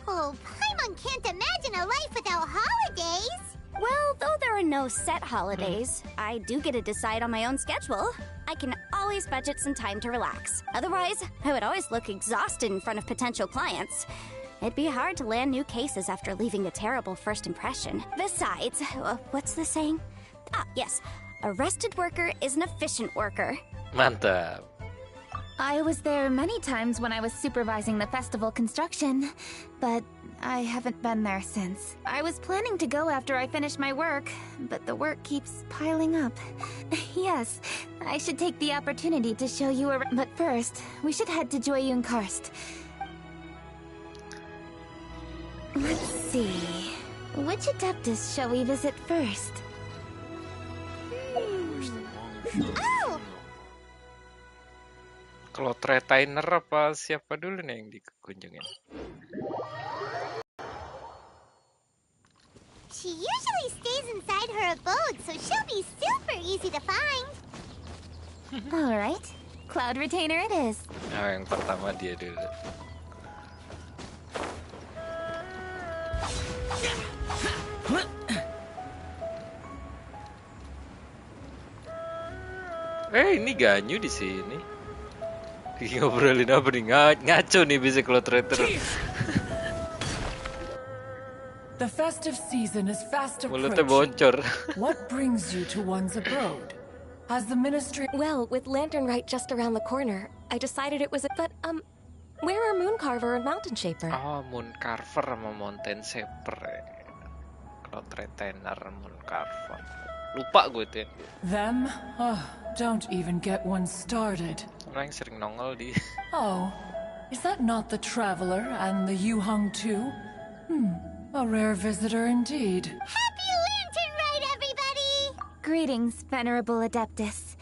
Oh, Paimon can't imagine a life without holidays. Well, though there are no set holidays, I do get to decide on my own schedule. I can always budget some time to relax. Otherwise, I would always look exhausted in front of potential clients. It'd be hard to land new cases after leaving a terrible first impression. Besides, what's the saying? Ah, yes. A rested worker is an efficient worker. Mantap. I was there many times when I was supervising the festival construction, but I haven't been there since. I was planning to go after I finished my work, but the work keeps piling up. Yes, I should take the opportunity to show you around. But first, we should head to Jueyun Karst. Let's see. Which Adeptus shall we visit first? Oh! Kalau Retainer apa siapa dulu nih yang dikunjungin? She usually stays inside her abode, so she'll be super easy to find. All right, Cloud Retainer it is. Oh, yang pertama dia dulu. Ini Ganyu di sini. Ngobrolin apa nih? Ngaco nih bisa kalau Trader. The festive season is fast Mulutnya approaching. bocor. What brings you to one's abode? Has the ministry... Well, with Lantern Rite just around the corner, I decided it was a... But, where are Moon Carver and Mountain Shaper? Oh, Moon Carver sama Mountain Shaper. Kalau Retainer, Moon Carver. Lupa gue tuh. Them? Oh, don't even get one started. Orang yang sering nongol di... Oh, is that not the Traveler and the Yuhang too? A rare visitor indeed. Happy Lantern Rite, everybody! Greetings, Venerable Adeptus.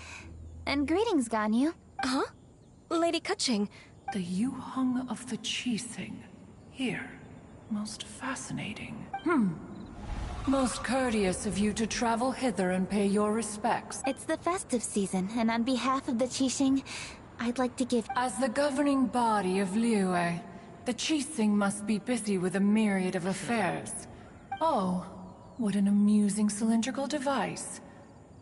And greetings, Ganyu. Huh? Lady Kuching. The Yuhang of the Qixing. Here. Most fascinating. Most courteous of you to travel hither and pay your respects. It's the festive season, and on behalf of the Qixing, I'd like to give... As the governing body of Liyue, the Qixing must be busy with a myriad of affairs. Oh, what an amusing cylindrical device.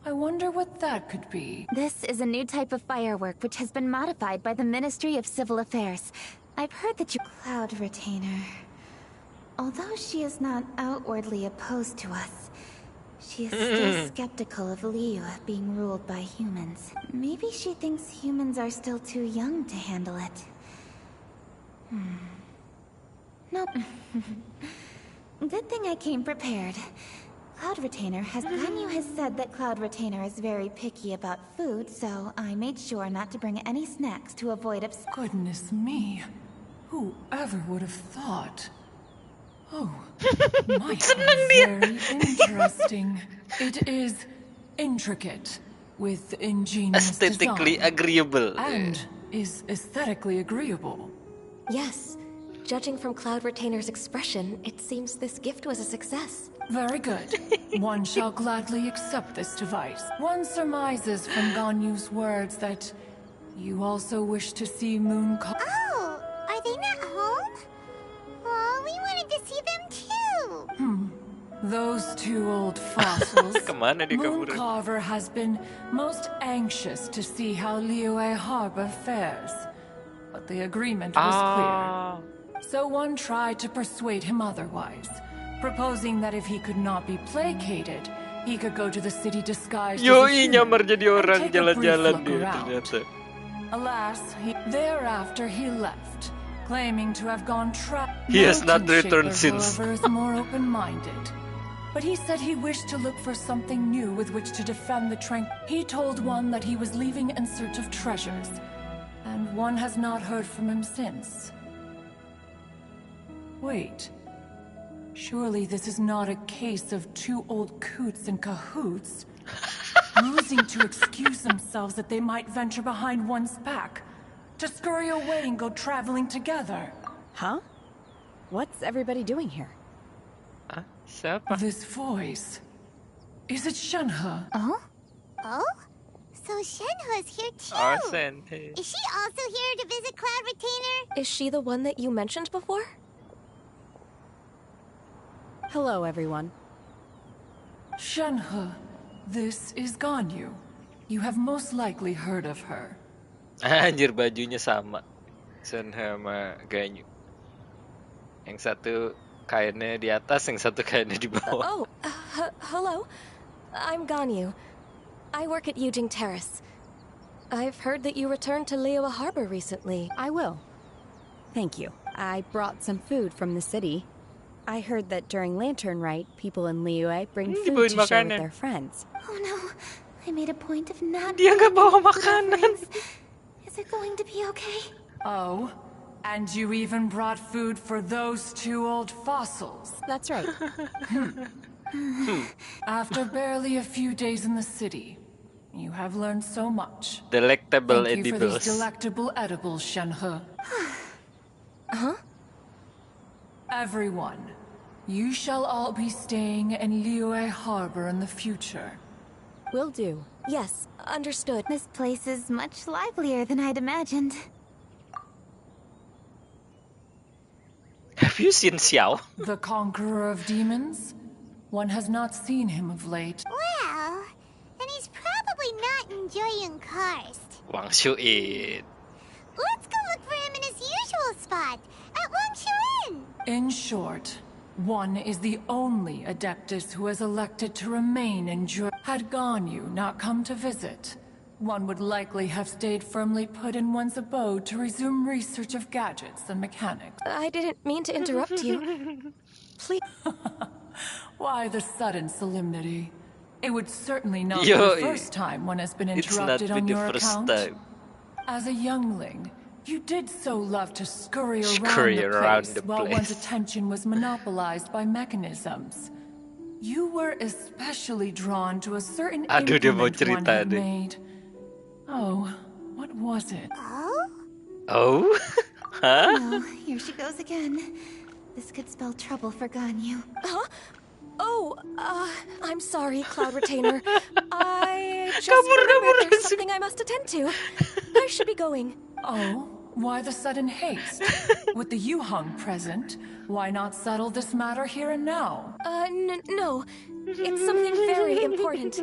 I wonder what that could be. This is a new type of firework which has been modified by the Ministry of Civil Affairs. I've heard that you... Cloud Retainer. Although she is not outwardly opposed to us, she is still skeptical of Liyue being ruled by humans. Maybe she thinks humans are still too young to handle it. Nope. Good thing I came prepared. Cloud Retainer has... Ganyu has said that Cloud Retainer is very picky about food, so I made sure not to bring any snacks to avoid Goodness me. Whoever would have thought? Oh, my, very interesting. It is intricate, with ingenious Aesthetically design, agreeable. and is aesthetically agreeable. Yes. Judging from Cloud Retainer's expression, it seems this gift was a success. Very good. One shall gladly accept this device. One surmises from Ganyu's words that you also wish to see Oh, are they not home? Oh, we wanted to see them too. Those two old fossils. Kemana dia kabur? Mooncarver has been most anxious to see how Liyue Harbor fares. But the agreement was clear. So one tried to persuade him otherwise, proposing that if he could not be placated, he could go to the city disguised as a human nyamar jadi orang and take a brief jalan-jalan look dia around. ternyata. Alas, thereafter he left, claiming to have gone He has not returned since. However, is more open-minded. But he said he wished to look for something new with which to defend the He told one that he was leaving in search of treasures, and one has not heard from him since. Wait. Surely this is not a case of two old coots in cahoots, rusing to excuse themselves that they might venture behind one's back, to scurry away and go traveling together. Huh? What's everybody doing here? Siapa? This voice. Is it Shenhe? Oh? Oh? So Shenhe's here too. Oh, Shenhe. Is she also here to visit Cloud Retainer? Is she the one that you mentioned before? Hello, everyone. Shenhe, this is Ganyu. You have most likely heard of her. Anjir, bajunya sama. Shenhe sama Ganyu. Yang satu kainnya di atas, yang satu kainnya di bawah. Hello. I'm Ganyu. I work at Yujing Terrace. I've heard that you returned to Liyue Harbor recently. I will. Thank you. I brought some food from the city. I heard that during Lantern Rite, people in Liyue bring food to share with their friends. Oh no, I made a point of not... Dia nggak bawa makanan. Is it going to be okay? Oh, and you even brought food for those two old fossils. That's right. After barely a few days in the city, you have learned so much. Delectable Thank you for edibles. these delectable edibles, Shenhe. Huh? Everyone, you shall all be staying in Liyue Harbor in the future. Will do. Yes, understood. This place is much livelier than I'd imagined. Have you seen Xiao? The conqueror of demons? One has not seen him of late. Well, then he's probably not enjoying Karst. Wang Shuin. Let's go look for him in his usual spot, at Wangshu Inn. In short, one is the only Adeptus who has elected to remain in Had Ganyu not come to visit, one would likely have stayed firmly put in one's abode to resume research of gadgets and mechanics. I didn't mean to interrupt you. Please. Why the sudden solemnity? It would certainly not be Yo, the first time one has been It's not interrupted been on the your first account. time. As a youngling, you did so love to Scurry around the while place. one's attention was monopolized by mechanisms. You were especially drawn to a certain Aduh, dia mau implement one cerita had deh. made. Oh, what was it? Oh? Huh? No, here she goes again. This could spell trouble for Ganyu. Huh? Oh, I'm sorry, Cloud Retainer. I just Kabur, remembered there's something I must attend to. I should be going. Oh, why the sudden haste? With the Yuhang present, why not settle this matter here and now? No. It's something very important.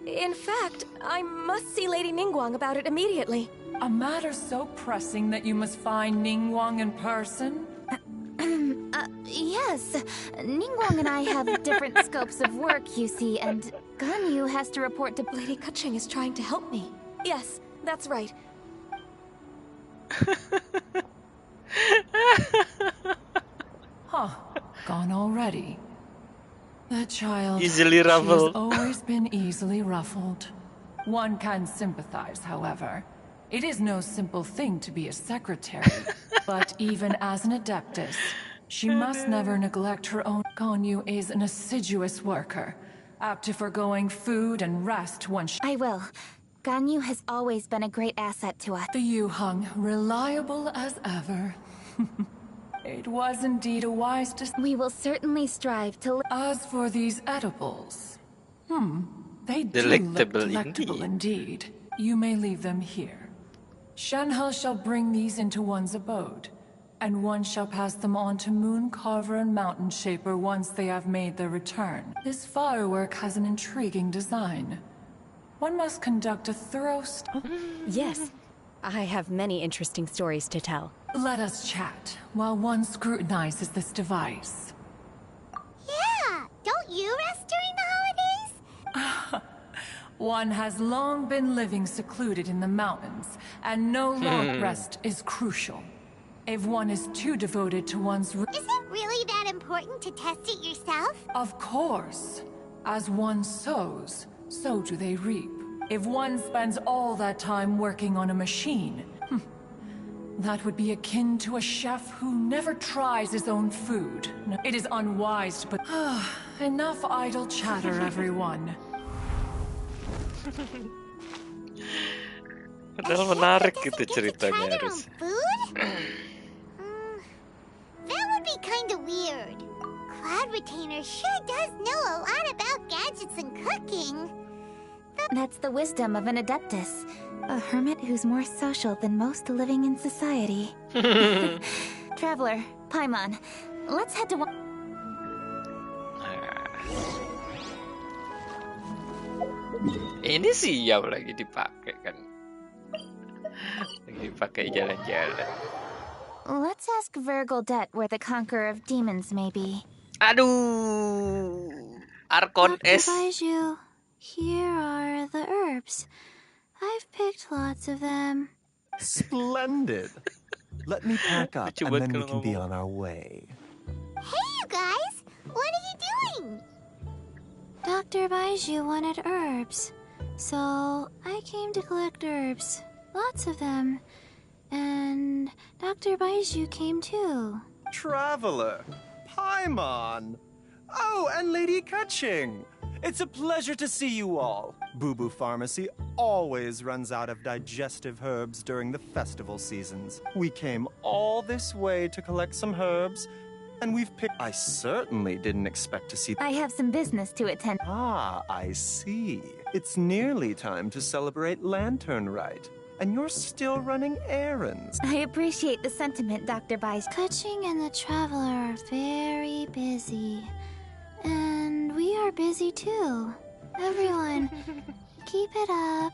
In fact, I must see Lady Ningguang about it immediately. A matter so pressing that you must find Ningguang in person? Yes. Ningguang and I have different scopes of work, you see, and Ganyu has to report to... Lady Kuching is trying to help me. Yes, that's right. Huh, gone already. The child, Easily she has ruffled. always been easily ruffled. One can sympathize, however. It is no simple thing to be a secretary, but even as an adeptus, she must never neglect her own. Ganyu is an assiduous worker, apt to forgoing food and rest when she... I will. Ganyu has always been a great asset to us. The Yuhang, reliable as ever. It was indeed a wise decision. We will certainly strive to... As for these edibles, they Delectable do look delectable indeed. You may leave them here. Shenhe shall bring these into one's abode, and one shall pass them on to Moon Carver and Mountain Shaper once they have made their return. This firework has an intriguing design. One must conduct a thorough Yes, I have many interesting stories to tell. Let us chat while one scrutinizes this device. Yeah, don't you rest during the holidays? One has long been living secluded in the mountains, and no long rest is crucial. If one is too devoted to one's... Is it really that important to test it yourself? Of course. As one sows, so do they reap. If one spends all that time working on a machine, that would be akin to a chef who never tries his own food. It is unwise to put... Enough idle chatter, everyone. Padahal menarik gitu ceritanya harus. Food? That would be kinda weird. Cloud Retainer sure does know a lot about gadgets and cooking. That's the wisdom of an adeptus. A hermit who's more social than most living in society. Traveler, Paimon, let's head to one... Ini siap lagi dipakai kan. Lagi dipakai jalan-jalan. Let's ask Vergoldet where the conqueror of demons may be. Aduh. Arkon S. Baiju, here are the herbs. I've picked lots of them. Splendid. Let me pack up and then we can be on our way. Hey, you guys! What are you doing? Dr. Baiju wanted herbs, so I came to collect herbs. Lots of them. And Dr. Baiju came too. Traveler, Paimon. Oh, and Lady Kuching. It's a pleasure to see you all. Boo Boo Pharmacy always runs out of digestive herbs during the festival seasons. We came all this way to collect some herbs, and we've picked... I certainly didn't expect to see... I have some business to attend. Ah, I see. It's nearly time to celebrate Lantern Rite, and you're still running errands. I appreciate the sentiment, Dr. Baiju. Kuching and the Traveler are very busy. And we are busy too. Everyone, keep it up.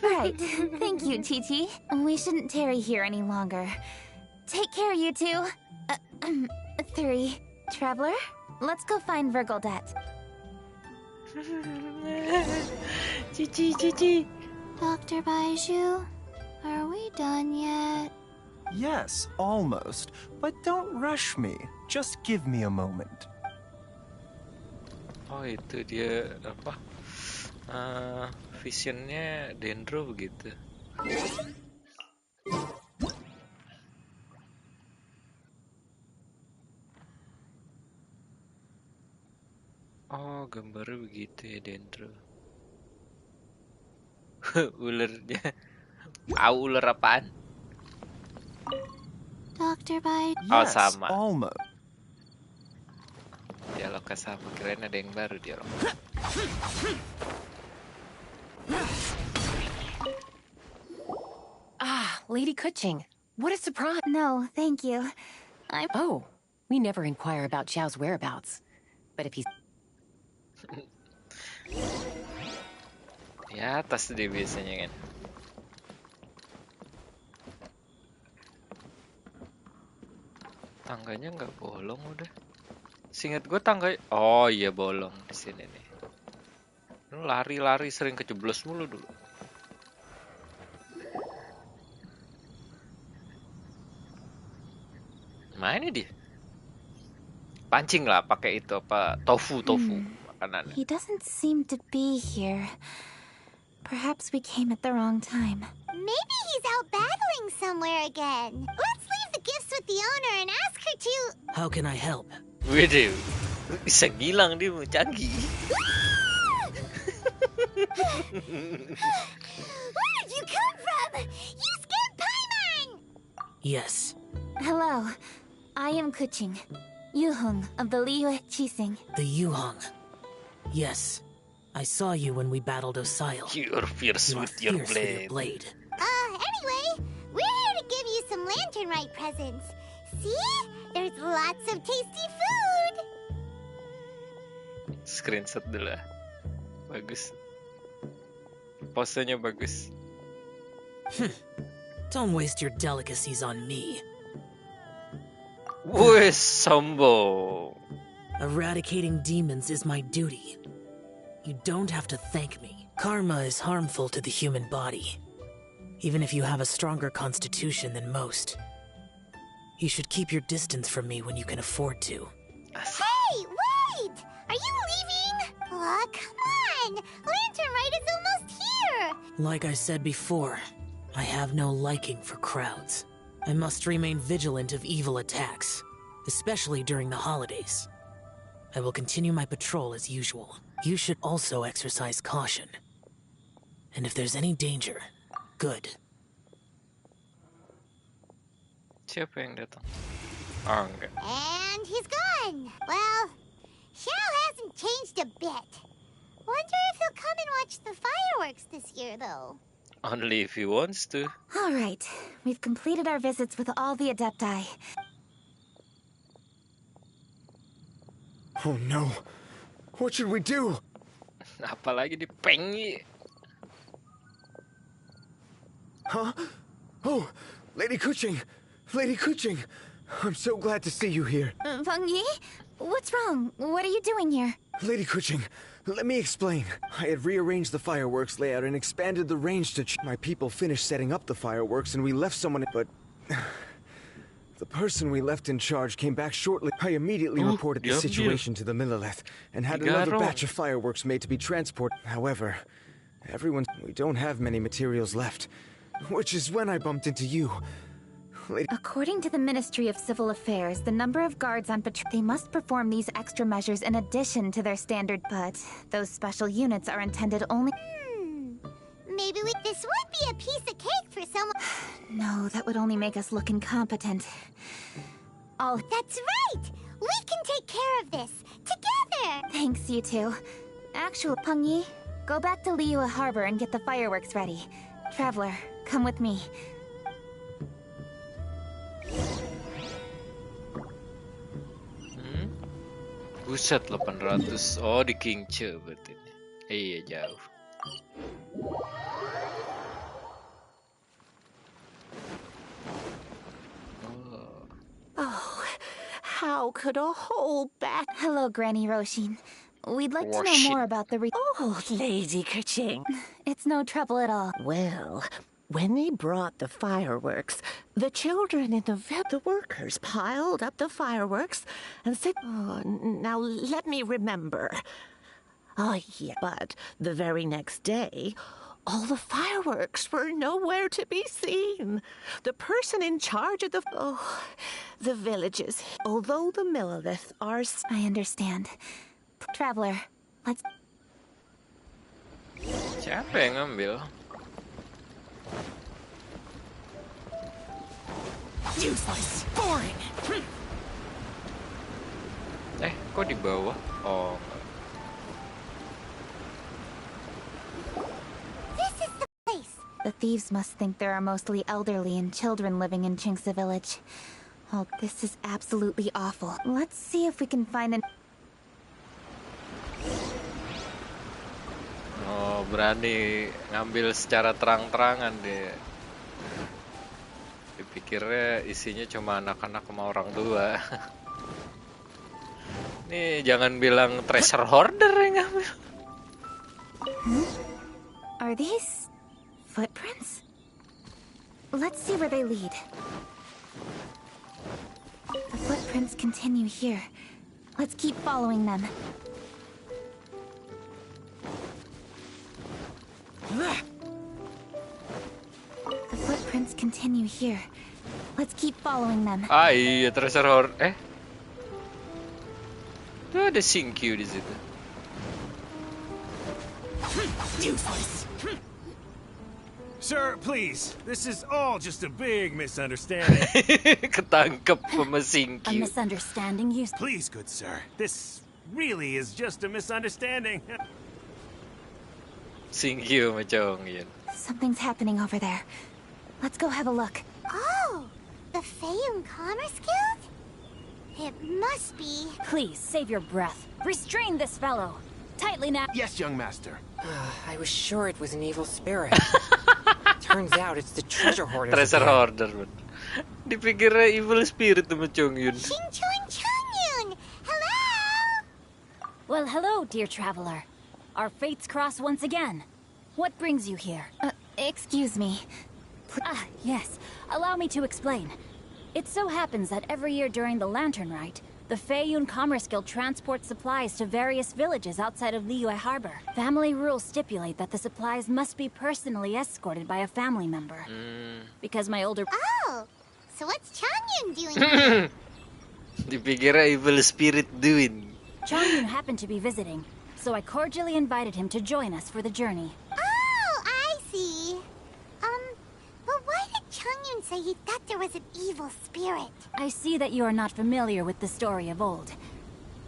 Right. Thank you, Chi-Chi. We shouldn't tarry here any longer. Take care, you two. 3. Traveler, let's go find Vergoldet. Chi-Chi. Dr. Baiju, are we done yet? Yes, almost. But don't rush me. Just give me a moment. Oh, itu dia apa? Visionnya Dendro begitu. Oh, gambarnya begitu ya, Dendro. Ulernya. Ular apaan? Dr. Bite. Oh, sama. Almost. Dialognya sama. Kirain ada yang baru dialog. Lady Kuching, what a surprise. No, thank you. Oh, we never inquire about Xiao's whereabouts. But if he's... Ya, atas dia biasanya kan. Tangganya nggak bolong udah. Seingat gue tangga... Oh iya bolong di sini nih. Lari-lari sering kejeblos mulu dulu. Mana dia? Pancing lah pakai itu apa tofu makanan. He doesn't seem to be here. Perhaps we came at the wrong time. Maybe he's out battling somewhere again. Let's leave the gifts with the owner and ask her to... How can I help? Waduh, bisa ngilang dia canggih. Where did you come from? You scared Paimon! Yes. Hello, I am Kuching, Yuhong of the Liyue Chising. The Yuhong. Yes. I saw you when we battled Osile. You're fierce with your blade. Anyway, we're here to give you some Lantern-Rite presents. See? There's lots of tasty food! Screenshot dulu lah. Bagus. Posenya bagus. Don't waste your delicacies on me. Wes, sombong. Eradicating demons is my duty. You don't have to thank me. Karma is harmful to the human body, even if you have a stronger constitution than most. You should keep your distance from me when you can afford to. Hey, wait! Are you leaving? Oh, come on! Lantern-Rite is almost here! Like I said before, I have no liking for crowds. I must remain vigilant of evil attacks, especially during the holidays. I will continue my patrol as usual. You should also exercise caution. And if there's any danger, good. Siapa yang datang? Oh, enggak. And he's gone. Well, Xiao hasn't changed a bit. Wonder if he'll come and watch the fireworks this year, though. Only if he wants to. All right, we've completed our visits with all the Adepti. Oh no. What should we do? Apalagi dipengi. Huh? Oh, Lady Kuching! Lady Kuching! I'm so glad to see you here. Feng Yi? What's wrong? What are you doing here? Lady Kuching, let me explain. I had rearranged the fireworks layout and expanded the range to... My people finished setting up the fireworks and we left someone... But... The person we left in charge came back shortly. I immediately reported the situation to the Millelith and had another batch of fireworks made to be transported. However, we don't have many materials left, which is when I bumped into you. According to the Ministry of Civil Affairs, the number of guards on patrol... They must perform these extra measures in addition to their standard... But those special units are intended only... Maybe this would be a piece of cake for someone... No, that would only make us look incompetent. That's right! We can take care of this, together! Thanks, you two. Actually, Peng Yi, go back to Liyue Harbor and get the fireworks ready. Traveler, come with me. Buset 800. Oh, di Kingce berarti. Iya, jauh. Oh, how could a whole bat... Hello, Granny Roshin. We'd like to know more about the Oh, Lady Kuching. It's no trouble at all. Well, when they brought the fireworks, the children in the workers piled up the fireworks and said... Oh, now let me remember. Oh, yeah, but the very next day... All the fireworks were nowhere to be seen. The person in charge of the villages, although the Millelith are... I understand. Traveler, let's... Siapa yang ngambil? Useless, boring. Kok di bawah? Oh. This is the place. The thieves must think there are mostly elderly and children living in Chingsa village. Oh, this is absolutely awful. Let's see if we can find an... Oh, berani ngambil secara terang-terangan dia. Dipikirnya isinya cuma anak-anak sama orang tua. Nih, jangan bilang treasure hoarder yang ngambil. Are these footprints? Let's see where they lead. The footprints continue here. Let's keep following them. The footprints continue here. Let's keep following them. Ah iya, treasure hoarder. Tuh ada Sinkyu di situ. Useless. Sir, please. This is all just a big misunderstanding. Ketangkep sama Sinkyu. A misunderstanding, you... Please, good sir. This really is just a misunderstanding. Sinkyu sama Chongyun. Something's happening over there. Let's go have a look. Oh, the Feiyun Commerce Guild? It must be. Please, save your breath. Restrain this fellow. Tightly now. Yes, young master. I was sure it was an evil spirit. Turns out it's the treasure hoarder. Treasure hoarder. Dipikirnya evil spirit sama Chongyun. Chongyun! Hello! Well, hello, dear traveler. Our fates cross once again. What brings you here? Excuse me. Yes. Allow me to explain. It so happens that every year during the Lantern Rite, the Feiyun Commerce Guild transports supplies to various villages outside of Liyue Harbor. Family rules stipulate that the supplies must be personally escorted by a family member. Because my older... Oh, so what's Chongyun doing here? Dipikirnya evil spirit doing. Chongyun happened to be visiting, so I cordially invited him to join us for the journey. Oh, I see. But why did Chongyun say he thought there was an evil spirit? I see that you are not familiar with the story of old.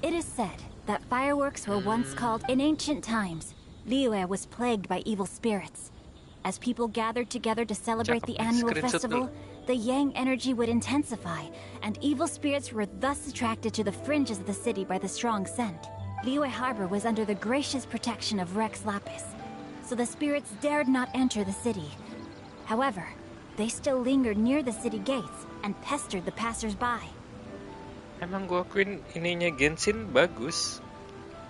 It is said that fireworks were once called... In ancient times, Liyue was plagued by evil spirits. As people gathered together to celebrate the annual festival, the yang energy would intensify, and evil spirits were thus attracted to the fringes of the city by the strong scent. Liyue Harbor was under the gracious protection of Rex Lapis, so the spirits dared not enter the city. However, they still lingered near the city gates and pestered the passers-by. Emang gua akuin ininya Genshin bagus.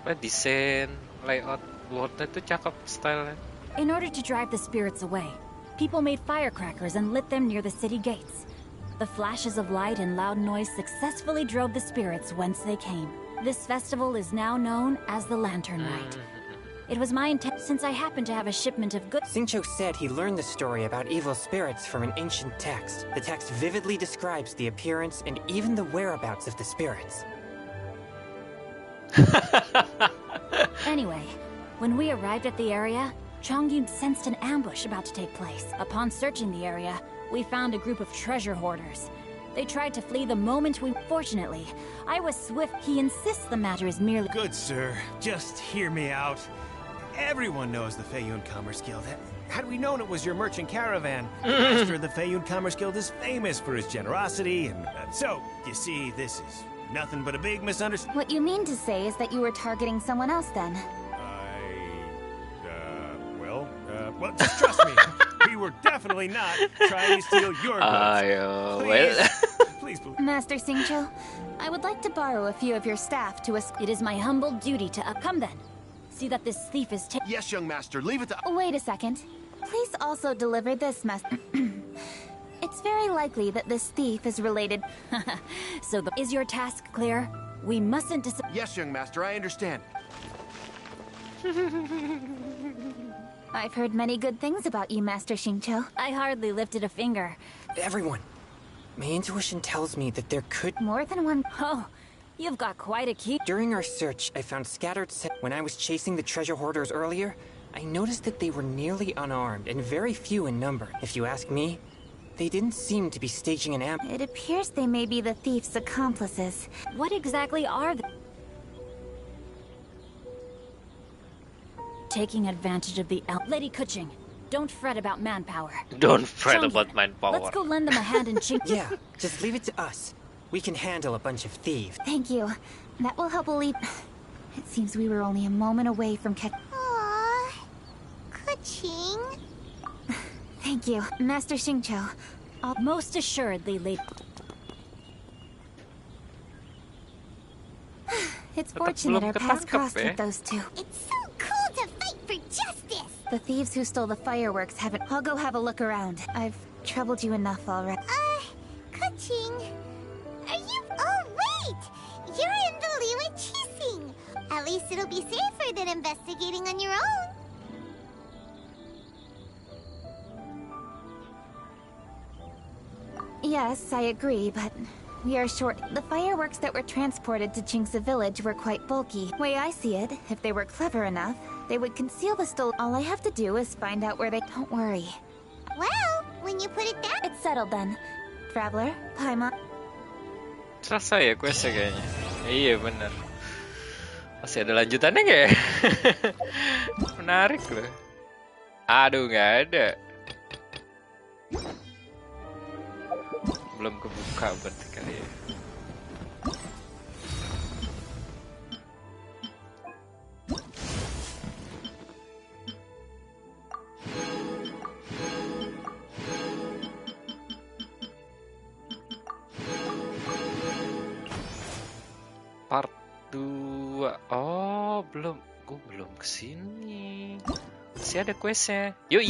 Desain, layout, worldnya tuh cakep stylenya. In order to drive the spirits away, people made firecrackers and lit them near the city gates. The flashes of light and loud noise successfully drove the spirits whence they came. This festival is now known as the Lantern Rite. It was my intent, since I happened to have a shipment of goods. Xingqiu said he learned the story about evil spirits from an ancient text. The text vividly describes the appearance and even the whereabouts of the spirits. Anyway, when we arrived at the area, Chongyun sensed an ambush about to take place. Upon searching the area, we found a group of treasure hoarders. They tried to flee the moment we... Fortunately, I was swift. He insists the matter is merely... Good sir, just hear me out. Everyone knows the Feiyun Commerce Guild. Had we known it was your merchant caravan, the master of the Feiyun Commerce Guild is famous for his generosity, and so, you see, this is nothing but a big misunderstanding. What you mean to say is that you were targeting someone else then? Well, just trust me. We were definitely not trying to steal your goods. Please. Master Xingqiu, I would like to borrow a few of your staff to It is my humble duty to... Come then. See that this thief is taken. Yes, young master, leave it to... Wait a second. Please also deliver this message. It's very likely that this thief is related... So is your task clear? We mustn't Yes, young master, I understand. I've heard many good things about you, Master Xingqiu. I hardly lifted a finger. Everyone, my intuition tells me that there could... More than one... Oh, You've got quite a key. During our search, I found scattered When I was chasing the treasure hoarders earlier, I noticed that they were nearly unarmed and very few in number. If you ask me, they didn't seem to be staging an ambush. It appears they may be the thief's accomplices. What exactly are they? Taking advantage of the Lady Kuching, don't fret about manpower. Don't fret Chang'e, about manpower. Let's go lend them a hand in Ching. Yeah, just leave it to us. We can handle a bunch of thieves. Thank you. That will help alleviate. It seems we were only a moment away from Aww. Kuching. Thank you, Master Xingqiu. Most assuredly, lady. It's fortunate our paths crossed with those two. It's so cool to fight for justice. The thieves who stole the fireworks haven't. I'll go have a look around. I've troubled you enough already. Kuching. Are you? Oh, wait! You're in the Liwa Chising. At least it'll be safer than investigating on your own. Yes, I agree, but we are short. The fireworks that were transported to Qingsa village were quite bulky. Way I see it, if they were clever enough, they would conceal the stole. All I have to do is find out where they. Don't worry. Well, when you put it down. It's settled then. Traveler, Paimon. Selesai ya questnya kayaknya. Iya bener. Masih ada lanjutannya nggak ya? Menarik loh. Aduh nggak ada. Belum kebuka berarti kali ya. Part 2. Oh, belum. Gue belum kesini. Masih ada questnya. Yoi.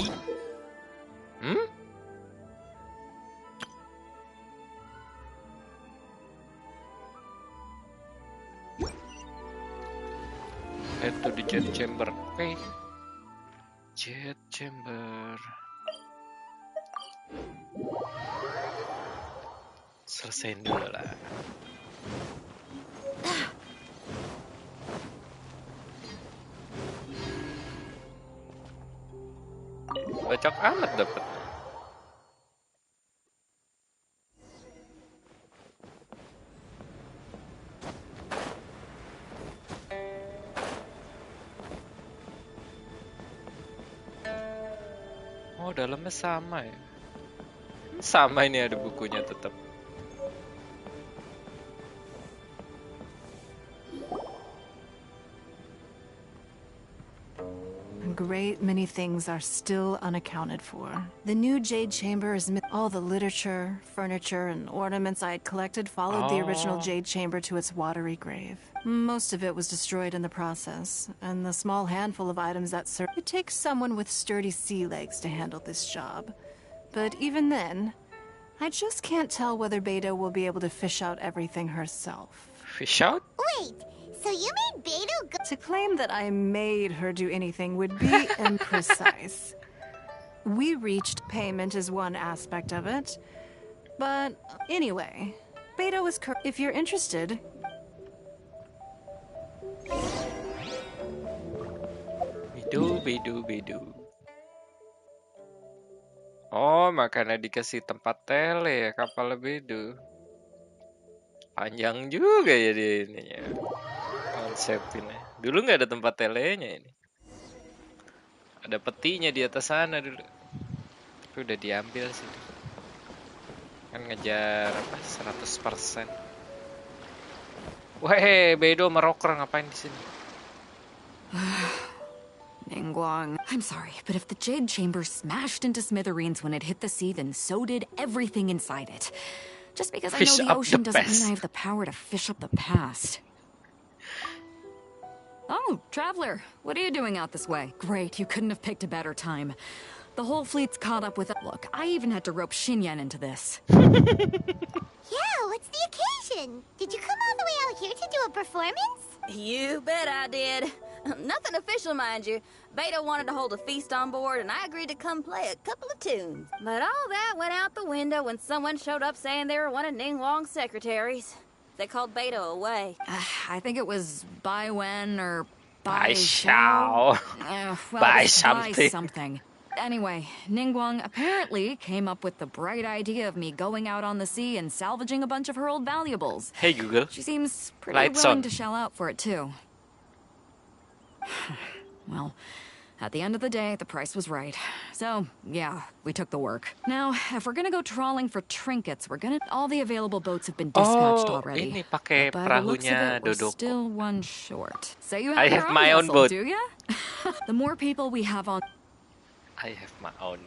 Head to the jet chamber. Oke. Jet chamber. Selesain dulu lah. Bacok amat dapet. Oh, dalamnya sama ya. Sama ini ada bukunya tetap. A great many things are still unaccounted for. The new Jade Chamber is all the literature, furniture, and ornaments I had collected followed the original Jade Chamber to its watery grave. Most of it was destroyed in the process, and the small handful of items that serve. It takes someone with sturdy sea legs to handle this job. But even then, I just can't tell whether Beidou will be able to fish out everything herself. Fish out? Wait, so you made Beidou go. To claim that I made her do anything would be imprecise. We reached payment as one aspect of it. But anyway, Beidou is if you're interested. Bedu. Oh, makanya dikasih tempat tele ya kapal Bedu. Panjang juga ya di ininya. Konsepnya. Dulu nggak ada tempat telenya ini. Ada petinya di atas sana dulu. Tapi udah diambil sih. Kan ngejar apa 100%. Wah, Bedo meroker ngapain di sini? Ningguang. I'm sorry, but if the Jade Chamber smashed into smithereens when it hit the sea, then so did everything inside it. Just because I know the ocean doesn't mean I have the power to fish up the past. Oh, Traveler, what are you doing out this way? Great, you couldn't have picked a better time. The whole fleet's caught up with it. Look, I even had to rope Xinyan into this. Yeah, what's the occasion? Did you come all the way out here to do a performance? You bet I did. Nothing official, mind you. Beidou wanted to hold a feast on board, and I agreed to come play a couple of tunes. But all that went out the window when someone showed up saying they were one of Ningguang's secretaries. They called Beto away. I think it was Bai Wen or Bai Bai Xiao. Well, Bai it was something. Bai something. Anyway, Ningguang apparently came up with the bright idea of me going out on the sea and salvaging a bunch of her old valuables. Hey Google. She seems pretty Lights willing on. to shell out for it too. Well, at the end of the day, the price was right. So, yeah, we took the work. Now, if we're gonna go trawling for trinkets, all the available boats have been dispatched already. Ini pakai But by the looks of perahunya it, we're Dodoko. still one short. So you I have your have my own vessel, boat. do ya? The more people we have on... I have my own.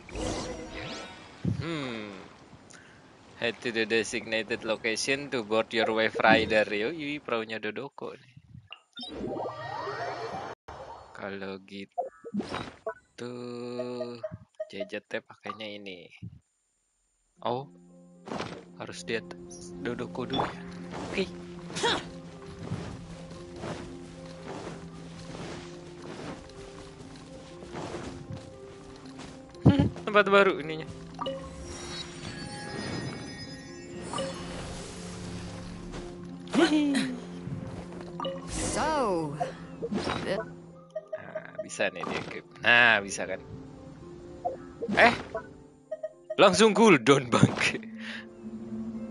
Head to the designated location to board your wave rider. Yoi, perahunya Dodoko nih. Kalau gitu, JJT pakainya ini. Oh, harus di atas Dodoko dulu ya. Oke. Tempat baru ininya. So... Bisa nih dia keep. Nah, bisa kan. Langsung cooldown bangke.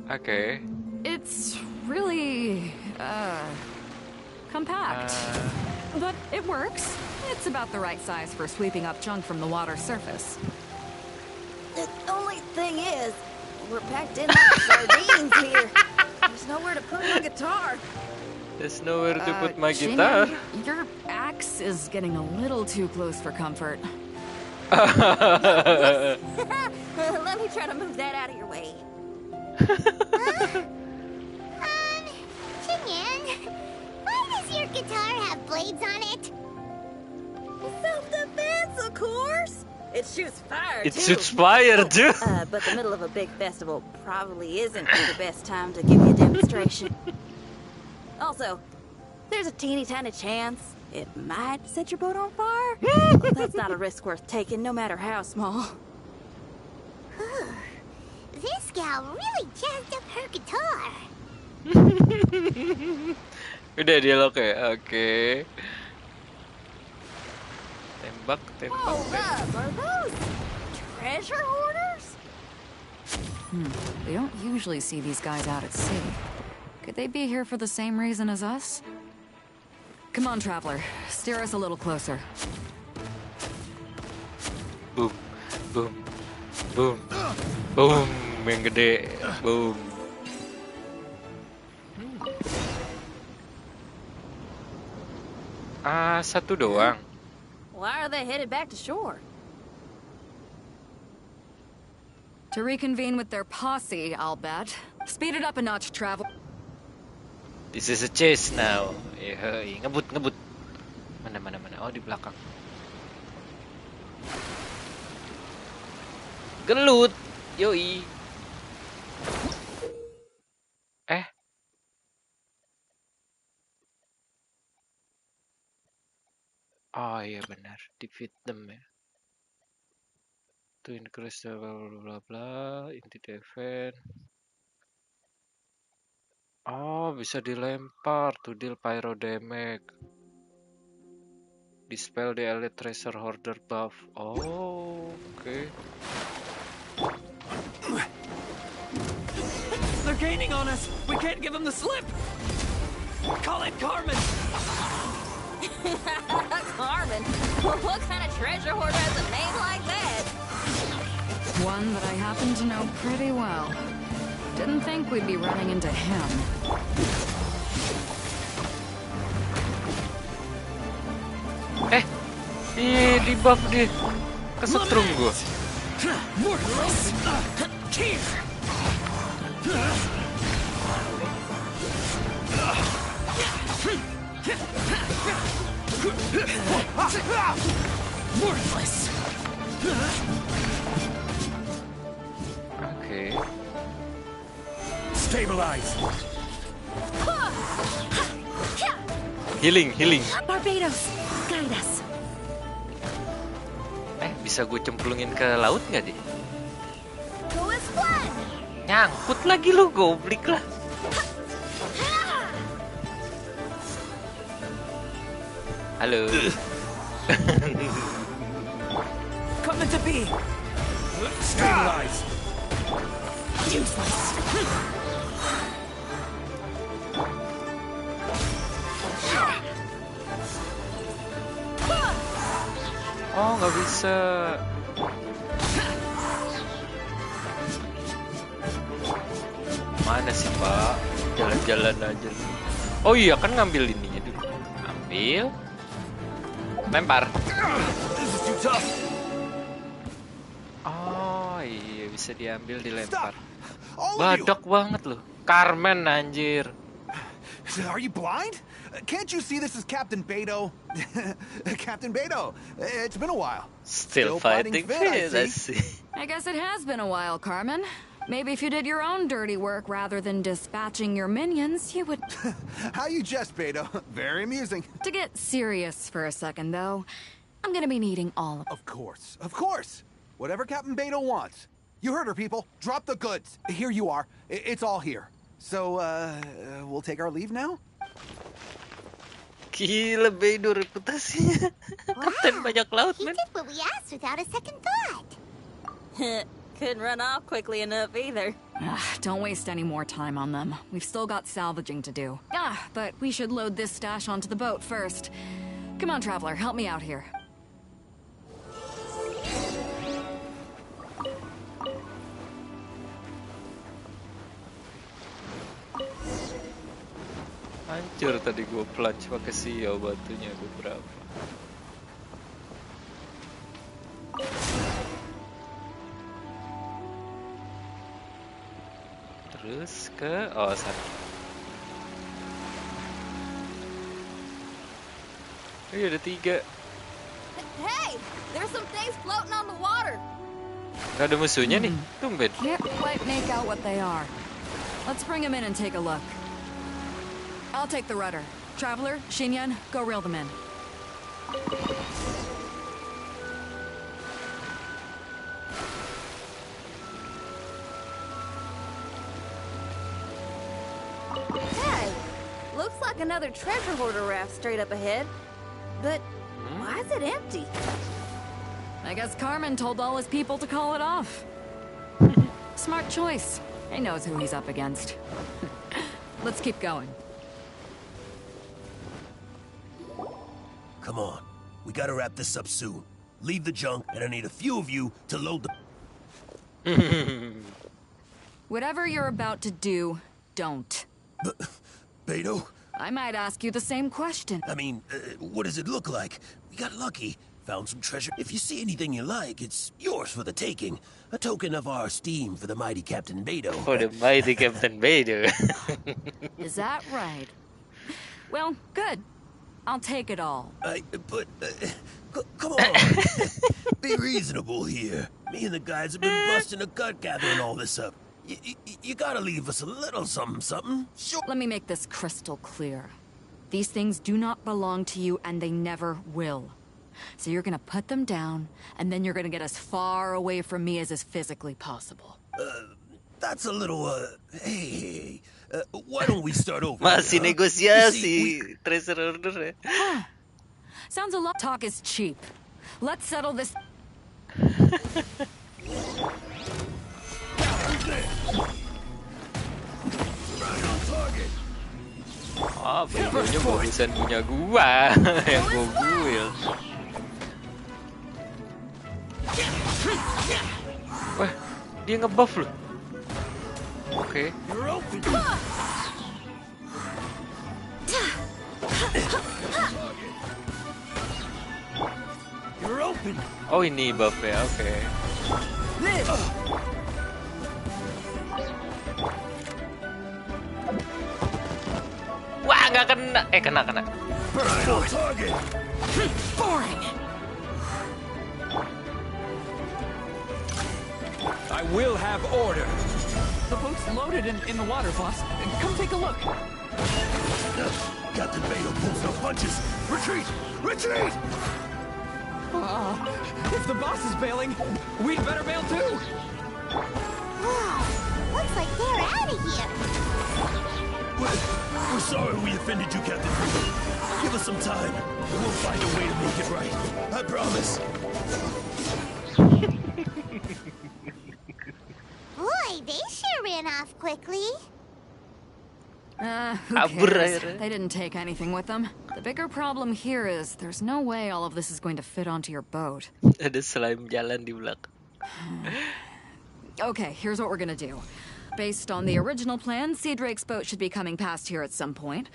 Oke. It's really, compact. But it works. It's about the right size for sweeping up junk from the water's surface. The only thing is, we're packed in like sardines here. There's nowhere to put my guitar. There's nowhere to put my Shin, guitar. Your axe is getting a little too close for comfort. Let me try to move that out of your way. Xinyan, why does your guitar have blades on it? Self-defense, of course. It shoots fire, It too. shoots fire, too. But the middle of a big festival probably isn't the best time to give you a demonstration. Also, there's a teeny tiny chance it might set your boat on fire. Well, that's not a risk worth taking, no matter how small. This gal really jazzed up her guitar. Udah dialog ya, oke. Tembak. Hold up, are those treasure hoarders? We don't usually see these guys out at sea. Could they be here for the same reason as us? Come on, traveler. Steer us a little closer. Boom, boom, boom, boom, yang gede, boom. Satu doang. Why are they headed back to shore? To reconvene with their posse, I'll bet. Speed it up a notch, travel. This is a chase now. Ngebut. Mana. Oh, di belakang. Gelut. Yoi. Oh iya benar. Defeat them ya. To increase the bla bla inti defense. Oh, bisa dilempar to deal pyro damage. Dispel the elite treasure hoarder buff. Oh, okay. They're gaining on us. We can't give them the slip. Call it Carmen. Carmen? Well, what kind of treasure hoarder has a name like that? One that I happen to know pretty well. Didn't think we'd be running into him. Di buff dia. Kesetrum gua. Worthless. Okay. Stabilize. Healing. Barbados, guide us. Bisa gue cemplungin ke laut nggak deh? Go is flat. Nyangkut lagi lu, goblik lah. Halo. Coming to be. Stabilize. Useless. Oh, nggak bisa. Mana sih, Pak? Jalan-jalan aja. Oh iya, kan ngambil ininya dulu. Ambil. Lempar. Oh iya, bisa diambil, dilempar. Badak banget loh. Carmen anjir. Are you blind? Can't you see this is Captain Beto? Captain Beto, it's been a while. Still fighting fit, I see. I guess it has been a while, Carmen. Maybe if you did your own dirty work rather than dispatching your minions, you would... How you jest, Beto. Very amusing. To get serious for a second, though, I'm gonna be needing all of... Of course, of course. Whatever Captain Beto wants. You heard her, people. Drop the goods. Here you are. It's all here. So, we'll take our leave now? Gila, Beto reputasinya. Kapten bajak laut, He man. did what we asked without a second thought. Couldn't run off quickly enough either. Don't waste any more time on them. We've still got salvaging to do. But we should load this stash onto the boat first. Come on, Traveler, help me out here. Hancur tadi gue plunge pakai siau batunya beberapa. Terus ke sana. Iya ada 3. Hey, there's some things floating on the water. Gak ada musuhnya nih, tumben. Can't quite make out what they are. Let's bring them in and take a look. I'll take the rudder. Traveler, Xinyan, go reel them in. Hey, looks like another treasure hoarder raft straight up ahead. But why is it empty? I guess Carmen told all his people to call it off. Smart choice. He knows who he's up against. Let's keep going. Come on. We gotta wrap this up soon. Leave the junk, and I need a few of you to load the... Whatever you're about to do, don't. Beto? I might ask you the same question. I mean, what does it look like? We got lucky. Found some treasure. If you see anything you like, it's yours for the taking. A token of our esteem for the mighty Captain Beto. For the mighty Captain Beto. Is that right? Well, good. I'll take it all. Come on. Be reasonable here. Me and the guys have been busting a gut gathering all this up. You gotta leave us a little something. Sure. Let me make this crystal clear. These things do not belong to you, and they never will. So you're gonna put them down, and then you're gonna get as far away from me as is physically possible. That's a little, hey, why don't we start over? Masih negosiasi treasure order ya. Sounds a lot. Talk is cheap. Let's settle this. Ah, videonya bagusan punya gua yang gua build. Wah, dia ngebuff loh. Oke. Oh ini buff ya, oke. Wah nggak kena, kena. Boring. I will have order. The boat's loaded in the water, boss. Come take a look. Captain Beto pulls no punches. Retreat! Retreat! If the boss is bailing, we'd better bail too. Wow, looks like they're out of here. We're sorry we offended you, Captain Beto. Give us some time, and we'll find a way to make it right. I promise. Boy, they sure ran off quickly. Who cares? They didn't take anything with them. The bigger problem here is there's no way all of this is going to fit onto your boat. Ada slime jalan di belakang. Okay, here's what we're gonna do. Based on the original plan, Sea Drake's boat should be coming past here at some point.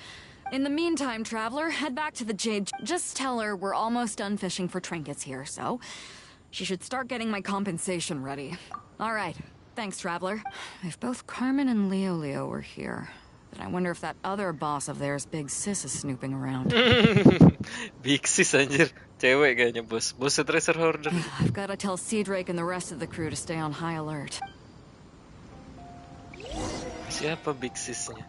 In the meantime, Traveler, head back to the Jade. Just tell her we're almost done fishing for trinkets here, so she should start getting my compensation ready. All right, thanks, Traveler. If both Carmen and Leo were here, then I wonder if that other boss of theirs, Big Sis, is snooping around. Big Sis anjir, cewek kayaknya bos. Bos treasure hoarder. I've got to tell Sea Drake and the rest of the crew to stay on high alert. Siapa Big Sisnya?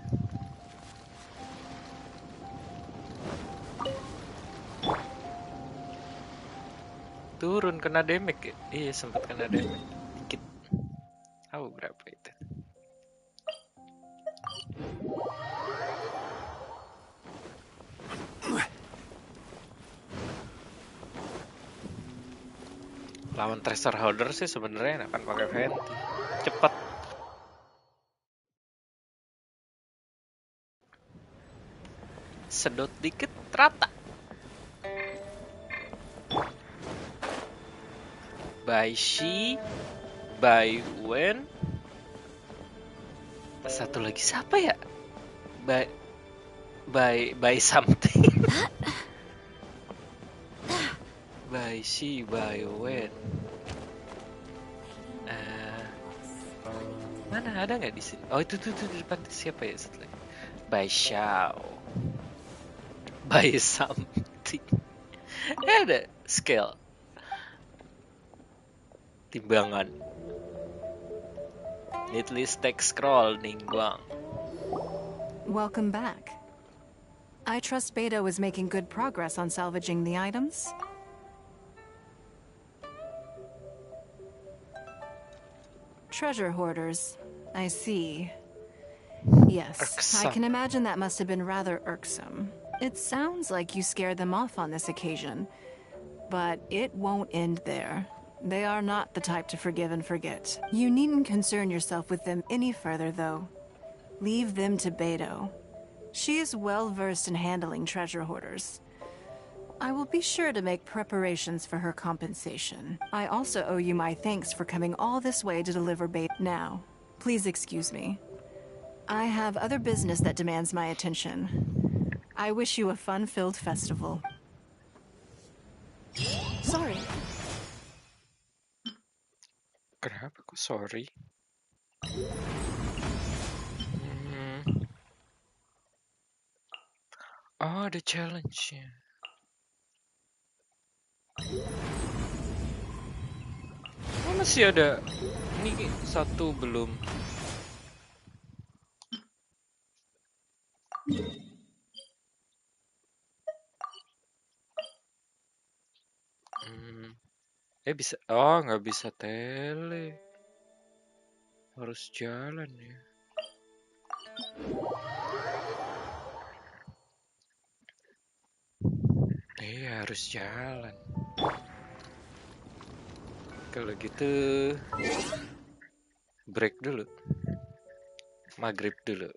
Turun kena damage ya? Iya sempat kena damage dikit. Tahu berapa itu? Lawan treasure holder sih sebenarnya akan pakai Venti. Cepat. Sedot dikit rata. By she, by when. Satu lagi siapa ya? By something. By she, by when. Mana ada nggak di sini? Oh itu tuh di depan siapa ya satu lagi? By Xiao. By something. Ada scale. Timbangan. Neatly stack scroll Ningguang. Welcome back. I trust Beto is making good progress on salvaging the items. Treasure hoarders. I see. Yes, I can imagine that must have been rather irksome. It sounds like you scared them off on this occasion, but it won't end there. They are not the type to forgive and forget. You needn't concern yourself with them any further, though. Leave them to Beto. She is well versed in handling treasure hoarders. I will be sure to make preparations for her compensation. I also owe you my thanks for coming all this way to deliver Beto. Now, please excuse me. I have other business that demands my attention. I wish you a fun-filled festival. Sorry. Kenapa kok sorry? Oh, ada challenge-nya. Oh, masih ada. Ini satu belum. Bisa. Oh, nggak bisa tele. Harus jalan ya. Iya, harus jalan. Kalau gitu break dulu. Maghrib dulu.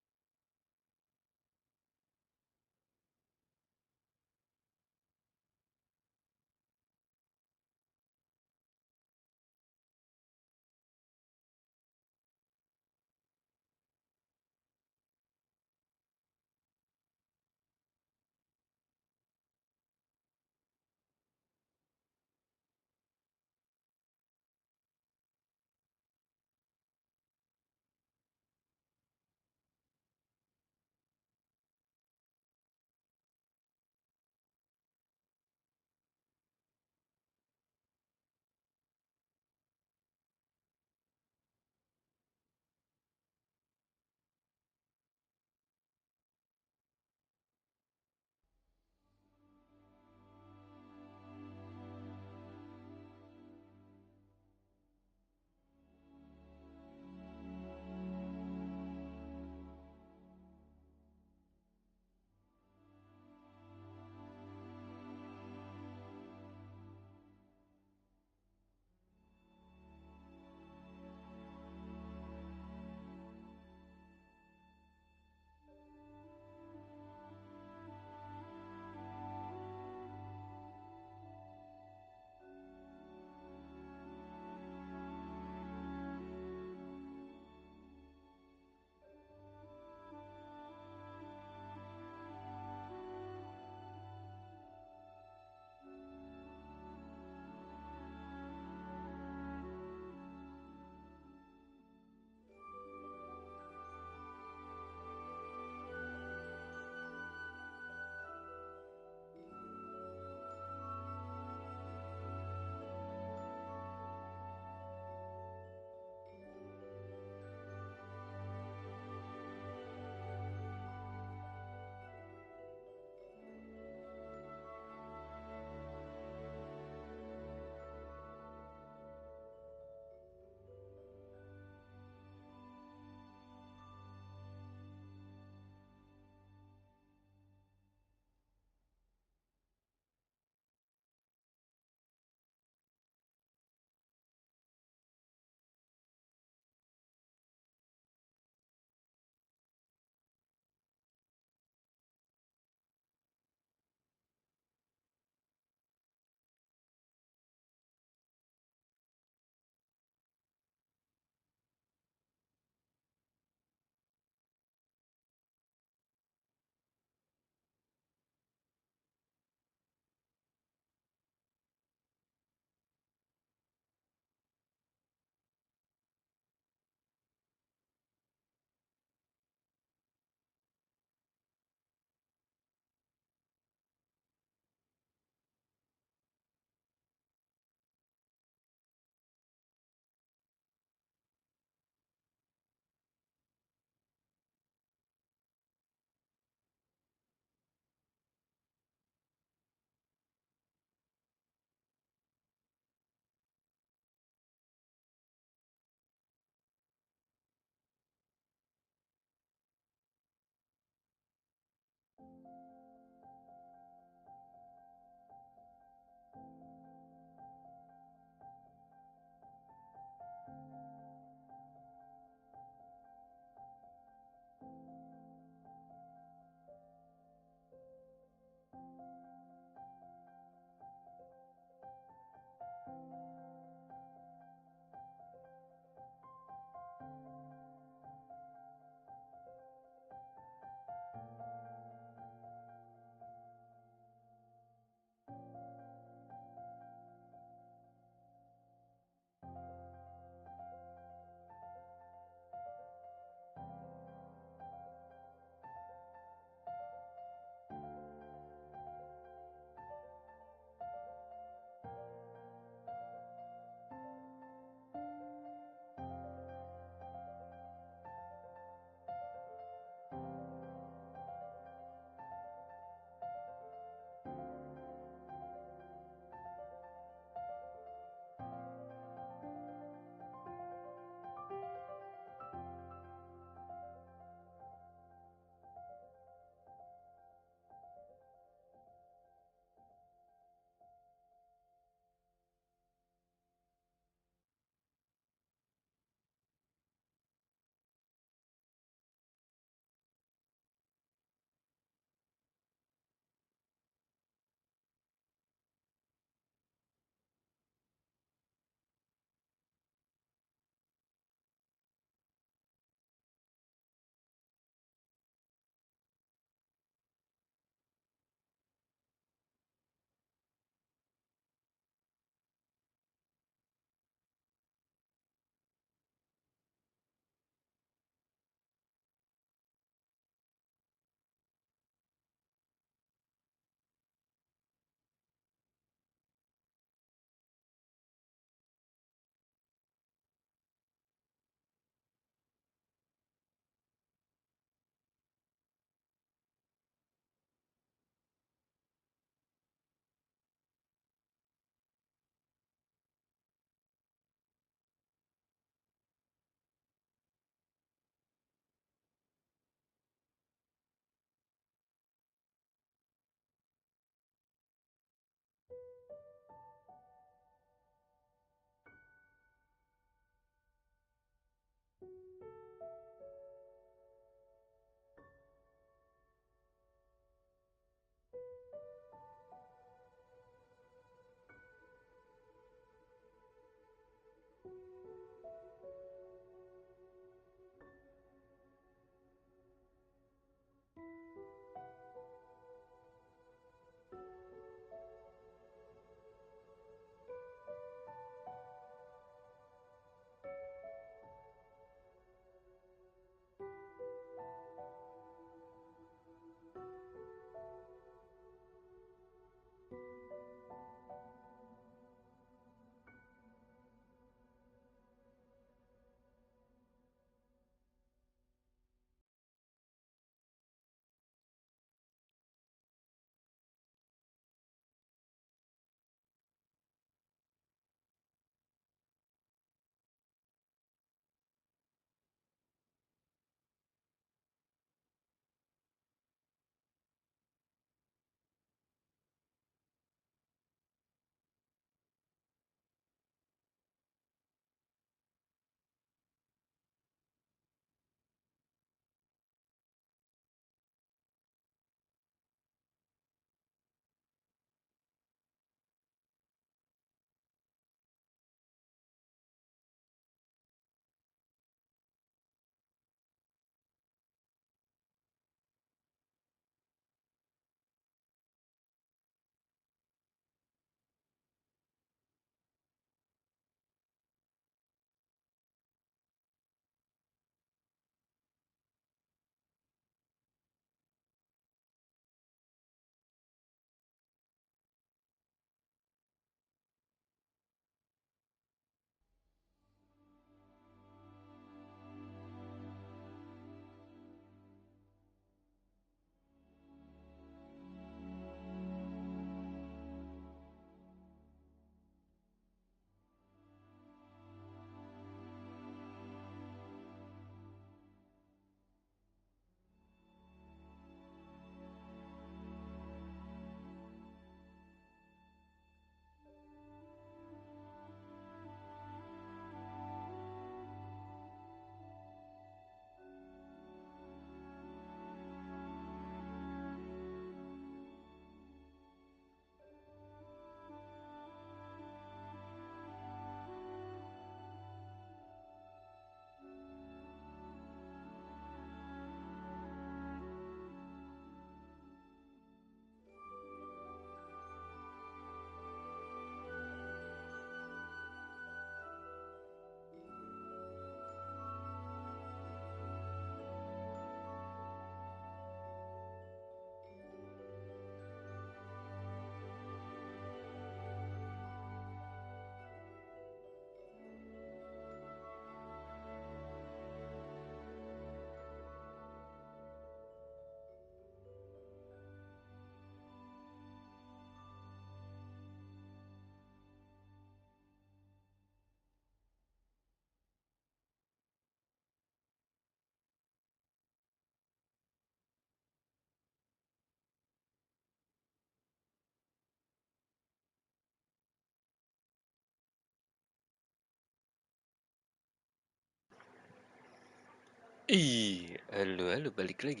Halo, balik lagi.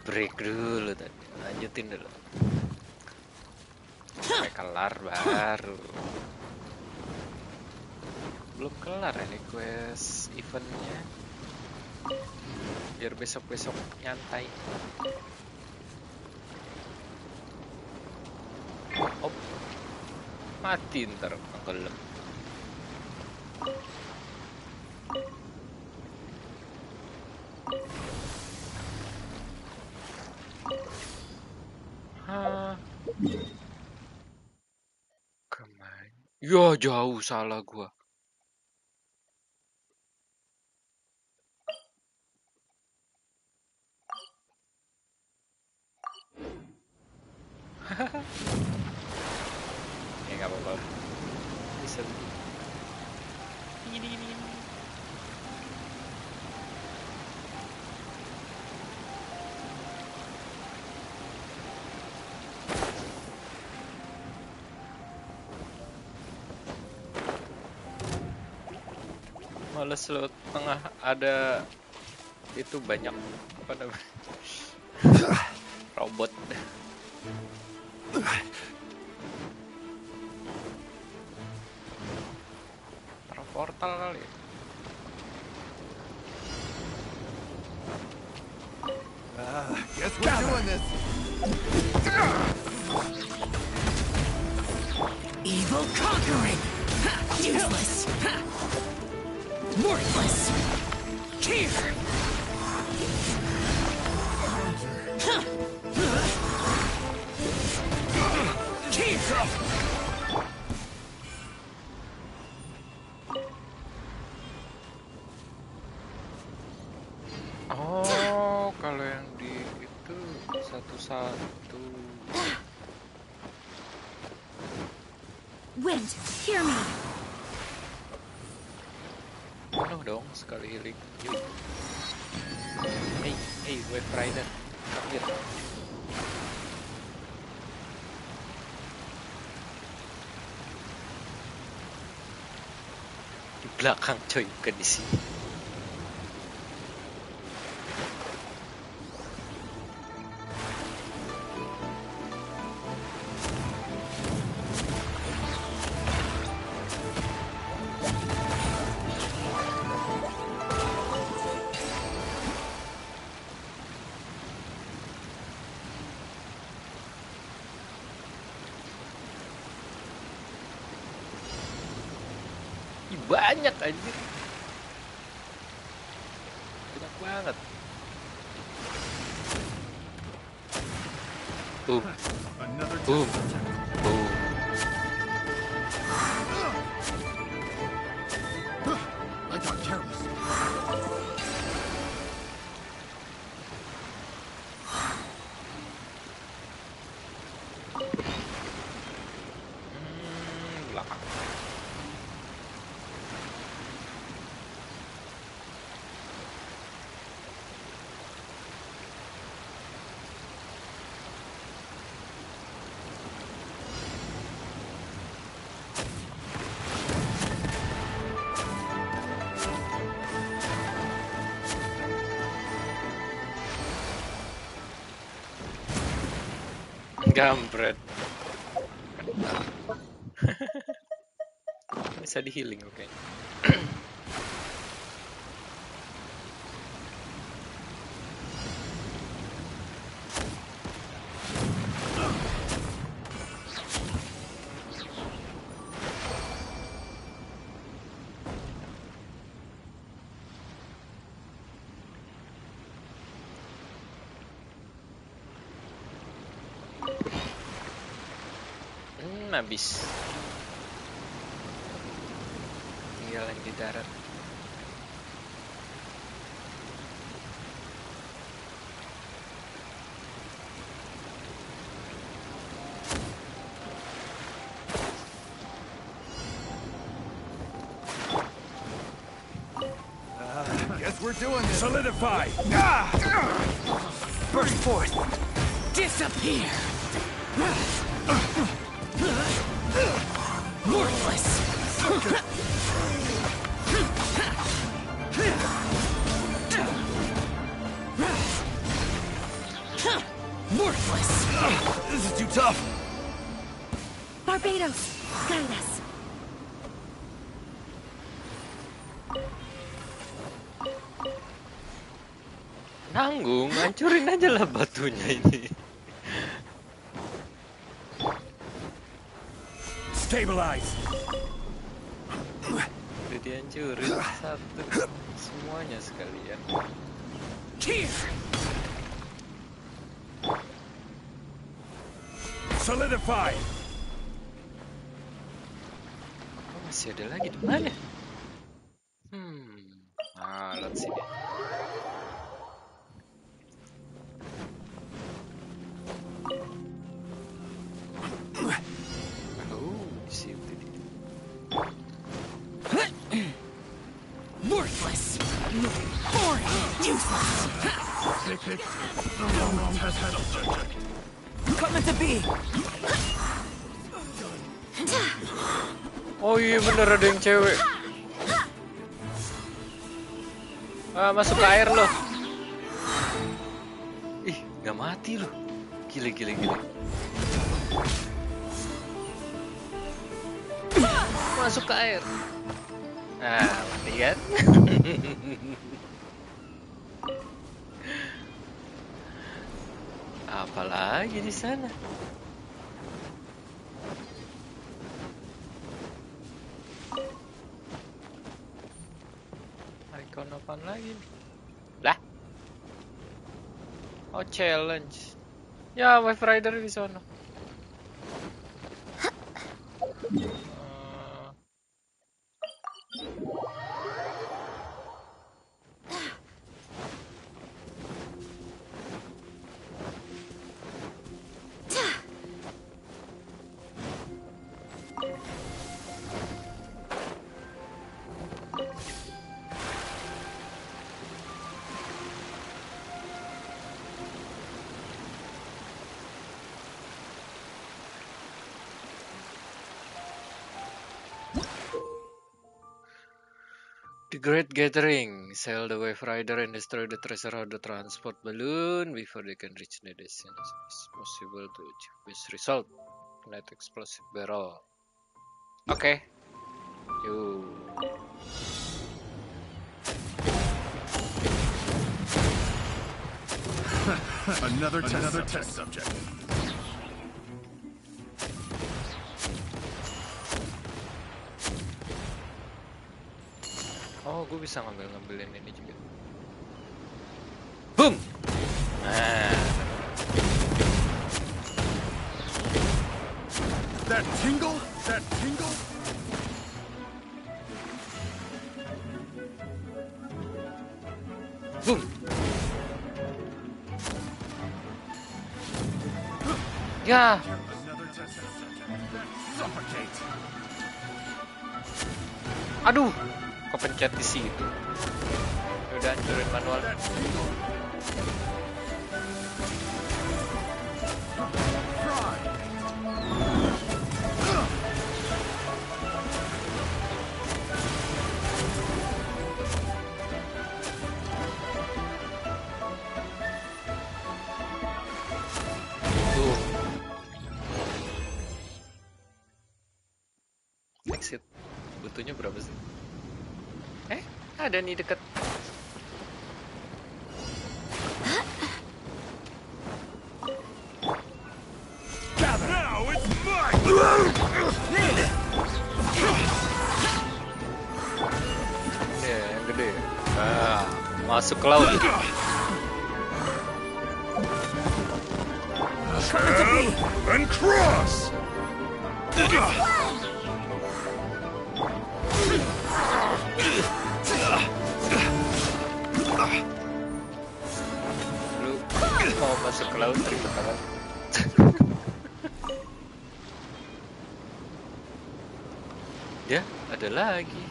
Break dulu tadi, lanjutin dulu. Sampai kelar baru. Belum kelar ini quest eventnya. Biar besok-besok nyantai. Op. Mati ntar tenggelam. Kemana? Ya jauh, salah gua. Ya nggak apa-apa lah. Bisa begini. Ini. Males lo, tengah ada itu banyak apa namanya robot. Taruh portal kali. Guess we're doing this. Evil conquering! Useless! Worthless! Here! Oh, kalau yang di itu satu-satu. Wind, hear me. Penuh dong sekali healing. Yuk. Hey, Wave Rider. Come here. Di belakang coy, bukan di sini. Banyak anjir. Banyak banget. Boom. Boom. Boom. I got careless. Belakang. Gampret. Bisa di healing, oke. Habis. Tinggal yang di darat. Guess we're doing this. Solidify. Burst forth! Disappear! Worthless! Worthless. This is too tough. Barbados, guide us. Nanggung, hancurin aja lah batunya ini. Stabilize. Udah dihancurin satu, semuanya sekalian. Solidify. Oh, masih ada lagi di mana? Nah, lihat sini. Oh, di situ dia. Worthless. Boring. Useless. Coming to be. Oh iya bener ada yang cewek. Masuk ke air loh. Ih, nggak mati loh. Gile. Masuk ke air. Nah, mati kan? Apalagi di sana? Icon apa lagi nih? Lah? Oh, challenge. Ya, Wave Rider di sana. The Great Gathering. Sail the Wave Rider and destroy the treasure of the transport balloon before they can reach the destination. It's possible to achieve best result. Light explosive barrel. Okay. You. Another test subject. Oh, gue bisa ngambilin ini juga. Boom. Nah. That tingle. Boom. Ya. Aduh, kepencet di situ. Udah hancurin manual. Exit. Butuhnya berapa sih? Ada nih deket. Now it's mine. Ini yang gede. Masuk ke laut. And cross. Lu mau masuk ke laut terima tangan. Ya, ada lagi.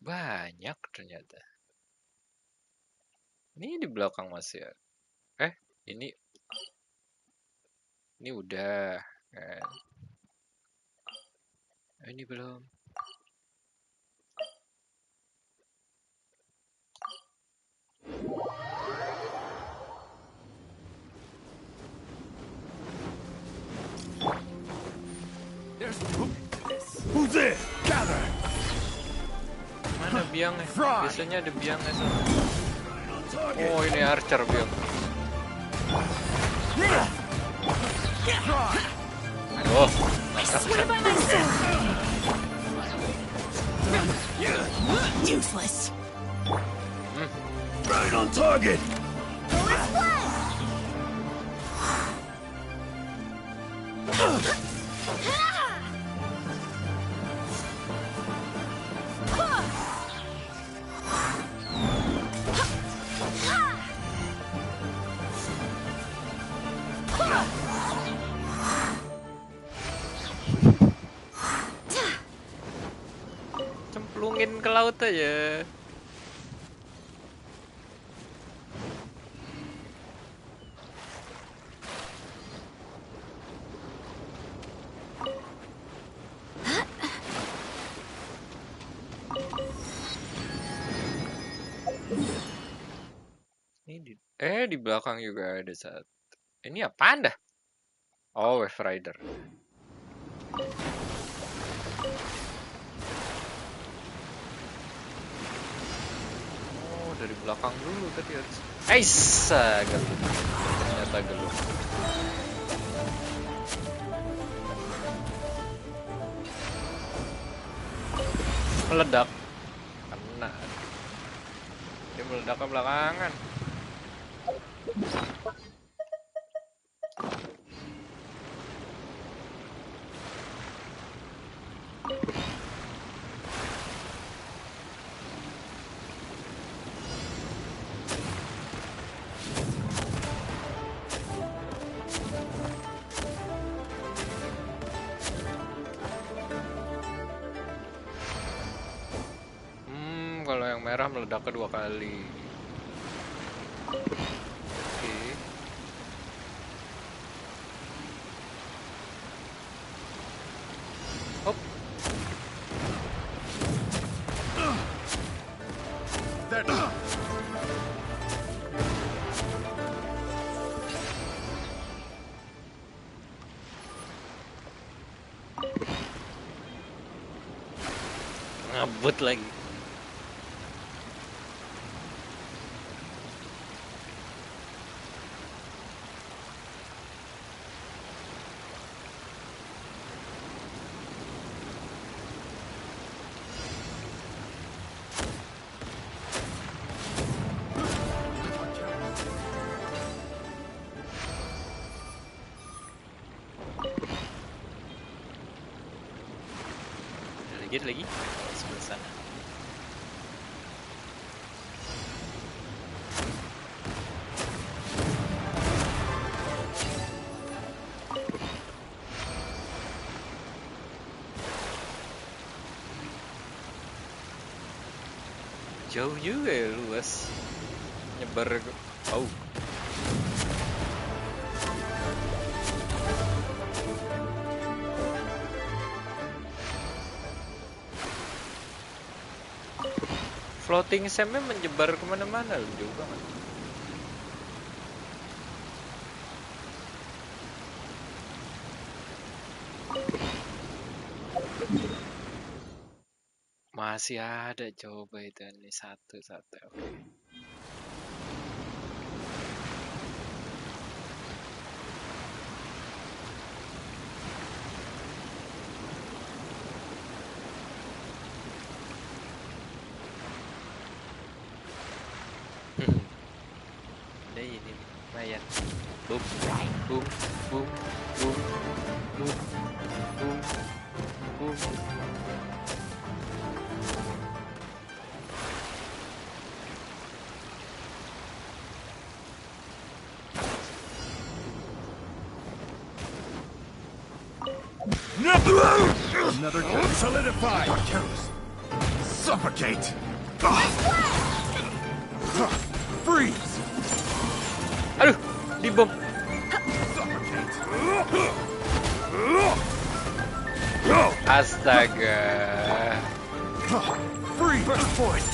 Banyak ternyata. Ini di belakang masih ya. Ini udah. Ini belum. Who's in? Gather. Mana biangnya? Biasanya ada biangnya sana. Oh, ini archer biang. Oh, useless. Right on target. Cemplungin ke laut aja. Di belakang juga ada satu. Ini apaan dah? Oh, Wave Rider. Oh, dari belakang dulu tadi harus. Aisa, gelut. Ternyata gelut. Meledak. Kena. Dia meledak ke belakangan. Kalau yang merah meledak kedua kali. Oke. Hop. Ngabut lagi. Dikit lagi sebelah sana. Jauh juga ya, luas. Nyebar. Oh. Floating Sam-nya menyebar kemana-mana loh, jauh banget. Masih ada, coba itu nih satu-satu. Oke. Ini lumayan. Boom, boom, boom, boom, boom, boom, boom. Another solidify. Suffocate. Freeze. Aduh, dibom. Astaga. Free first point.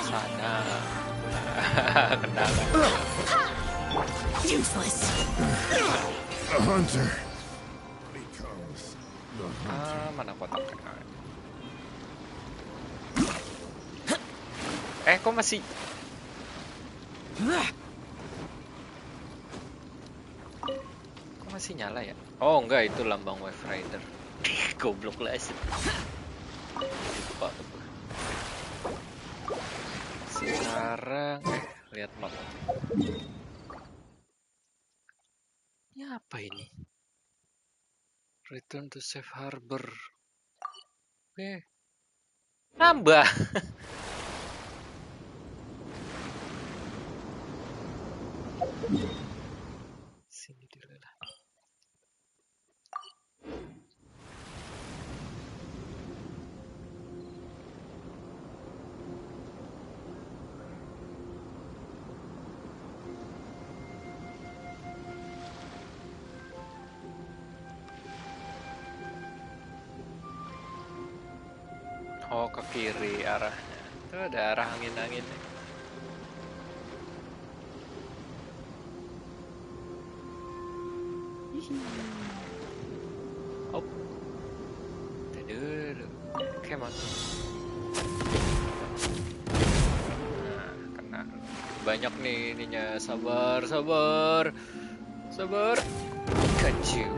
Sana. Kendala. senseless. A hunter becomes the hunter. Mana kotaknya? Kok masih? Kok masih nyala ya? Oh enggak, itu lambang Wave Rider. Goblok lah sih. Lupa. Sekarang lihat map. Ini apa ini? Return to safe harbor. Oke. Nambah. Sini dulu lah. Oh, ke kiri arahnya. Itu ada arah angin-anginnya. Oh. Aduh. Oke, masuk. Nah, kena. Banyak nih ininya. Sabar. Kacau.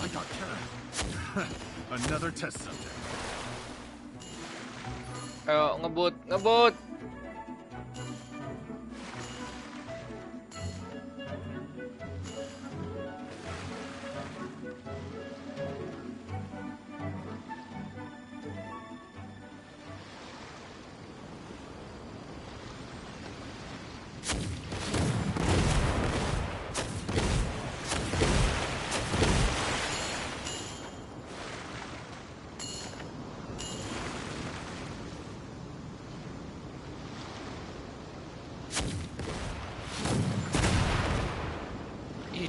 I got carried. Another test subject. Ayo, ngebut.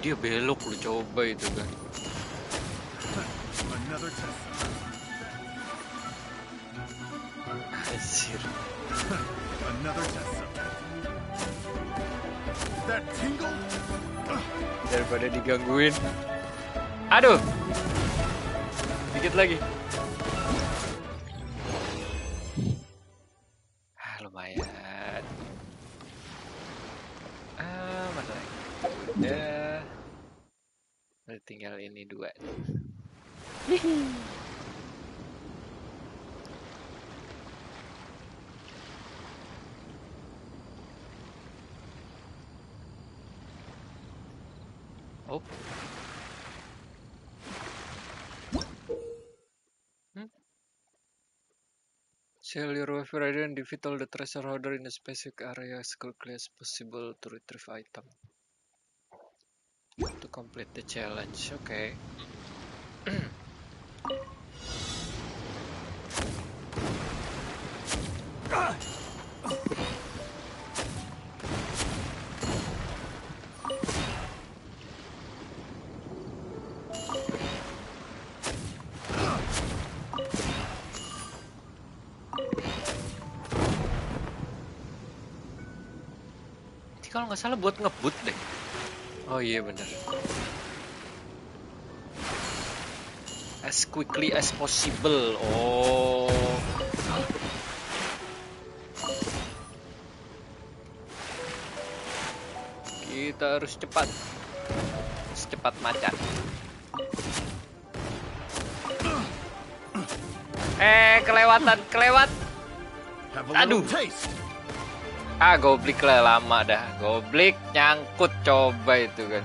Dia belok, lu coba itu kan. Another test. Anjir. Another test subject. That tingle. Daripada digangguin. Aduh. Dikit lagi. Lumayan. Mana lagi? Udah. Tinggal ini 2. Oh. Sail your wave rider and defeat all the treasure hoarder in a specific area as quickly as possible to retrieve item. To complete the challenge, okay. Ini kalau nggak salah buat ngebut deh. Oh iya bener. As quickly as possible. Oh. Kita harus cepat. Secepat macan. Kelewat. Aduh. Goblik lah, lama dah. Goblik nyangkut, coba itu kan.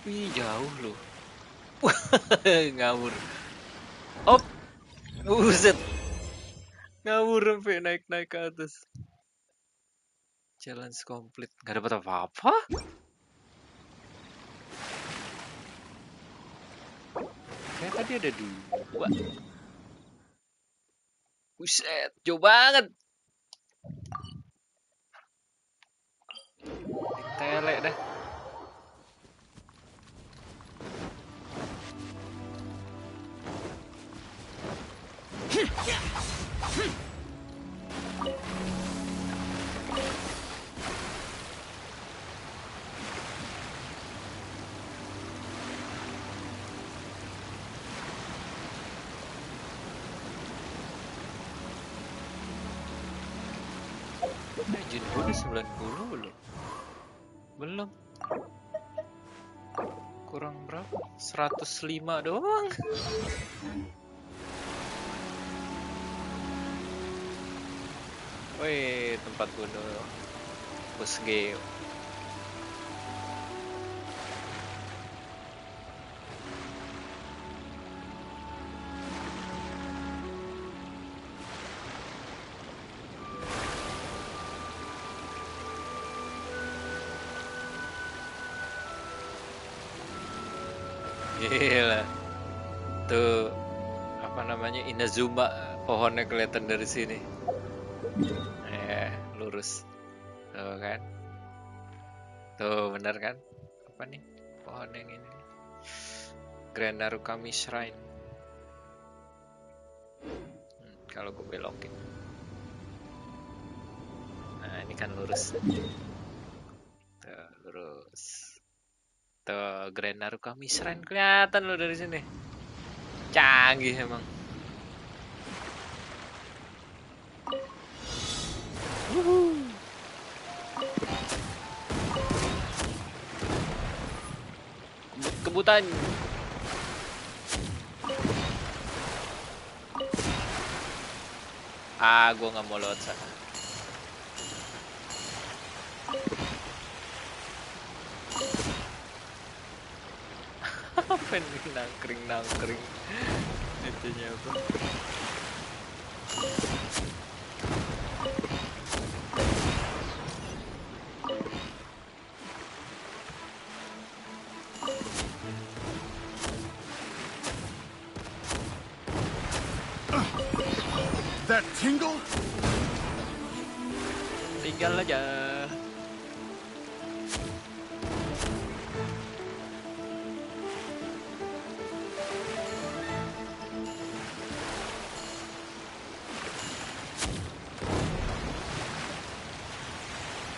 Wih, jauh loh. Ngawur. Op. Buset. Ngawur sampai naik-naik ke atas. Challenge complete. Gak dapat apa-apa. Kayak tadi ada 2. Buset, jauh banget. Tele dah. Jin gue udah 90 belum? Belum. Kurang berapa? 105 doang. Wih, tempat bunuh bos game. Gila. Tuh apa namanya, Inazuma, pohonnya kelihatan dari sini. Lurus. Tuh kan. Tuh bener kan? Apa nih? Pohon yang ini. Grand Narukami Shrine. Kalau gue belokin. Nah, ini kan lurus. Tuh, lurus. Tuh, Grand Narukami Shrine kelihatan loh dari sini. Canggih emang. Kebutan. Gue nggak mau lewat sana. Apa ini, nangkring itunya apa? That tingle? Tinggal aja.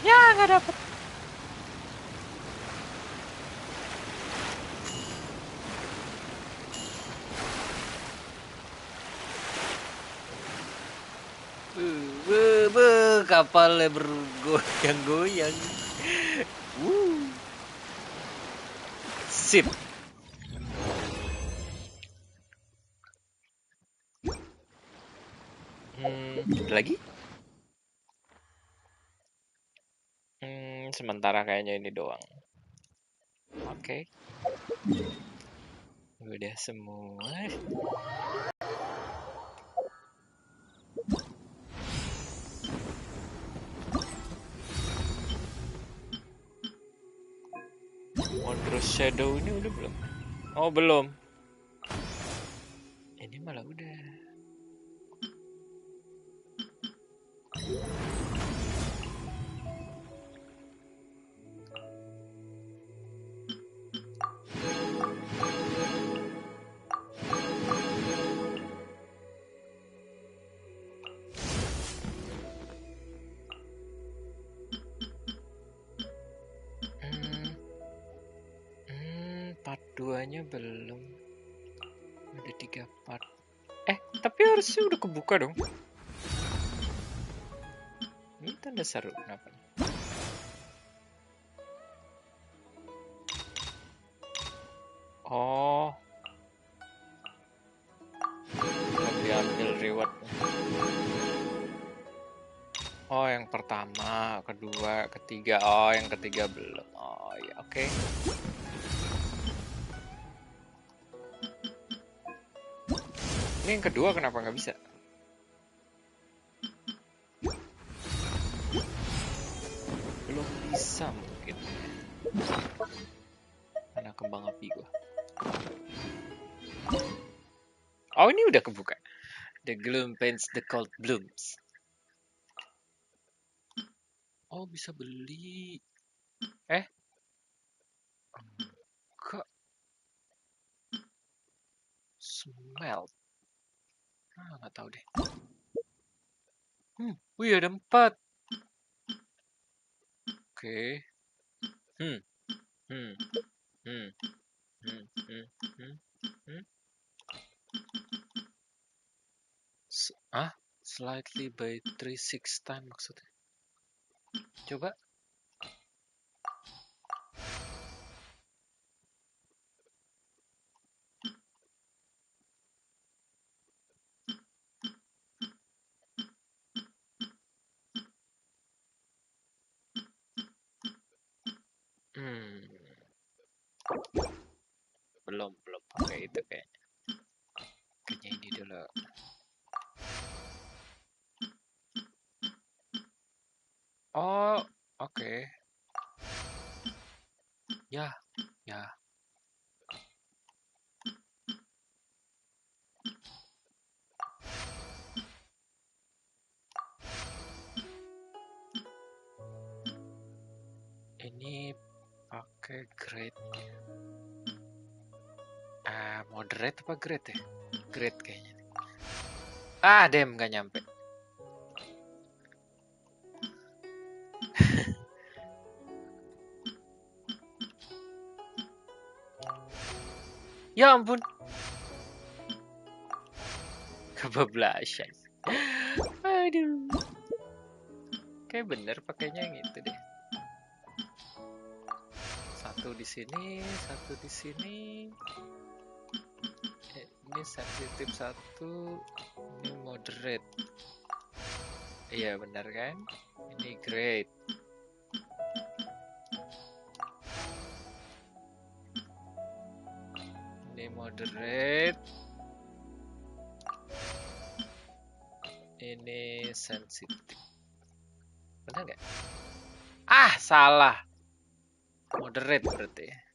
Ya, nggak dapet. Kapalnya bergoyang-goyang. Sip. Lagi? Sementara kayaknya ini doang. Oke. Udah semua. Wondrous Shadow ini udah belum? Oh, belum. Ini malah udah. Part 2-nya belum. Ada 3 part. Tapi harusnya udah kebuka dong. Ini tanda seru kenapa? Oh. Diambil rewardnya. Oh, yang pertama, kedua, ketiga. Oh, yang ketiga belum. Oh, ya, oke. Ini yang kedua kenapa nggak bisa? Oh, ini udah kebuka. The gloom paints the cold blooms. Oh, bisa beli. Enggak. Smelt. Nggak tahu deh. Wih, ada 4. Oke. Hmm. Hmm. Hmm. Hmm. Hmm. Hmm. Hmm. Slightly by 3/6 time maksudnya. Coba. Belum pakai itu kayaknya. Kayaknya ini dulu. Oh, oke. Ya. Ini pakai grade. Moderate apa grade ya? Grade kayaknya. Dem nggak nyampe. Ya ampun. Kebablasan. Aduh. Kayak bener pakainya yang itu deh. Satu di sini, satu di sini. Ini sensitif 1, ini moderate. Iya benar kan? Ini great. Ini moderate. Ini sensitif. Benar nggak? Salah. Moderate berarti.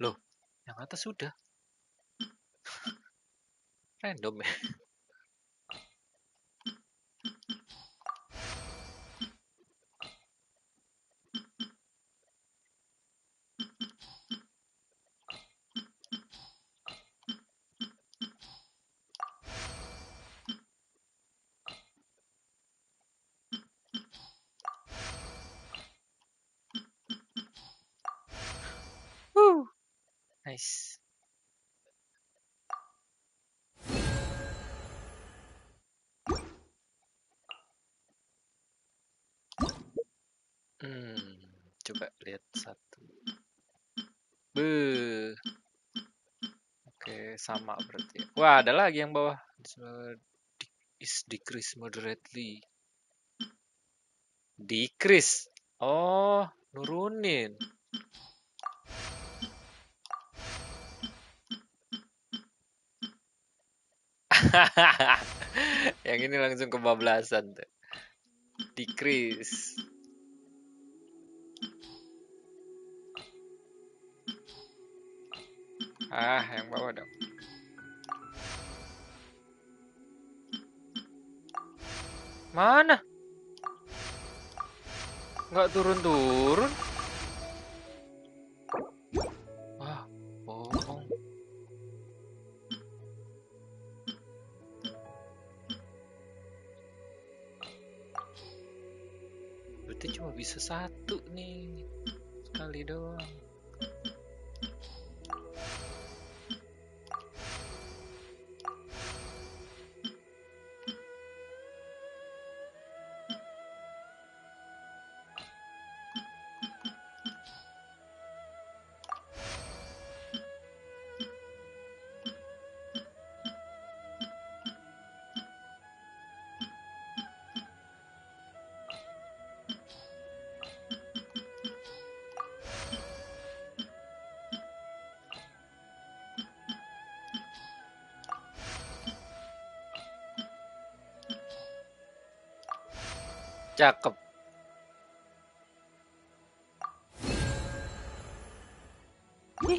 Loh, yang atas sudah. Random ya. Nice. Coba lihat 1. Oke, sama berarti. Wah, ada lagi yang bawah. Is decrease moderately. Decrease. Oh, nurunin. Yang ini langsung kebablasan tuh. Decrease. Yang bawah dong. Mana? Nggak turun-turun. Bohong. Berarti cuma bisa 1 nih. Sekali doang. Cakep. Oh,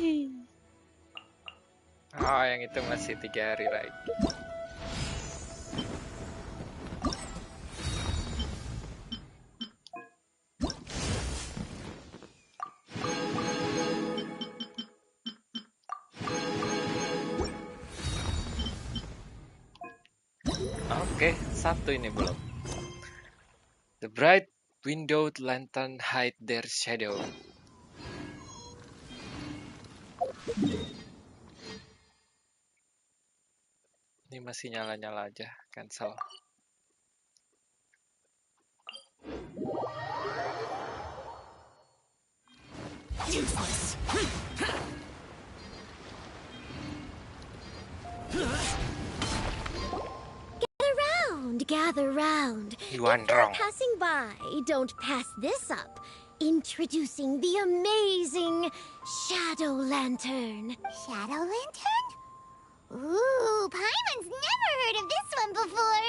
yang itu masih 3 hari lagi. Oke, satu ini belum. The bright windowed lantern hide their shadow. Ini masih nyala-nyala aja, cancel. Useless. Gather round. If you're passing by, don't pass this up. Introducing the amazing Shadow Lantern. Shadow Lantern? Ooh, Paimon's never heard of this one before.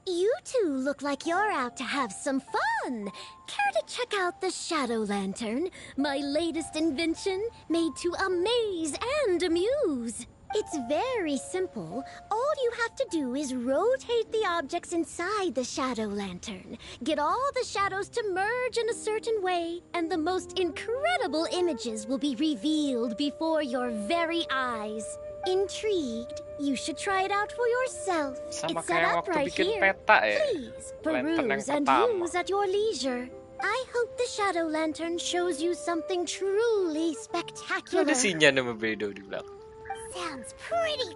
You two look like you're out to have some fun. Care to check out the Shadow Lantern, my latest invention, made to amaze and amuse? It's very simple. All you have to do is rotate the objects inside the Shadow Lantern, get all the shadows to merge in a certain way, and the most incredible images will be revealed before your very eyes. Intrigued? You should try it out for yourself. Sama It's set kayak up waktu right bikin here. peta ya. Please, Lantern yang peruse and pertama. use at your leisure. I hope the Shadow Lantern shows you something truly spectacular. Ada sinyal nama Bedo di belakang. Sounds pretty.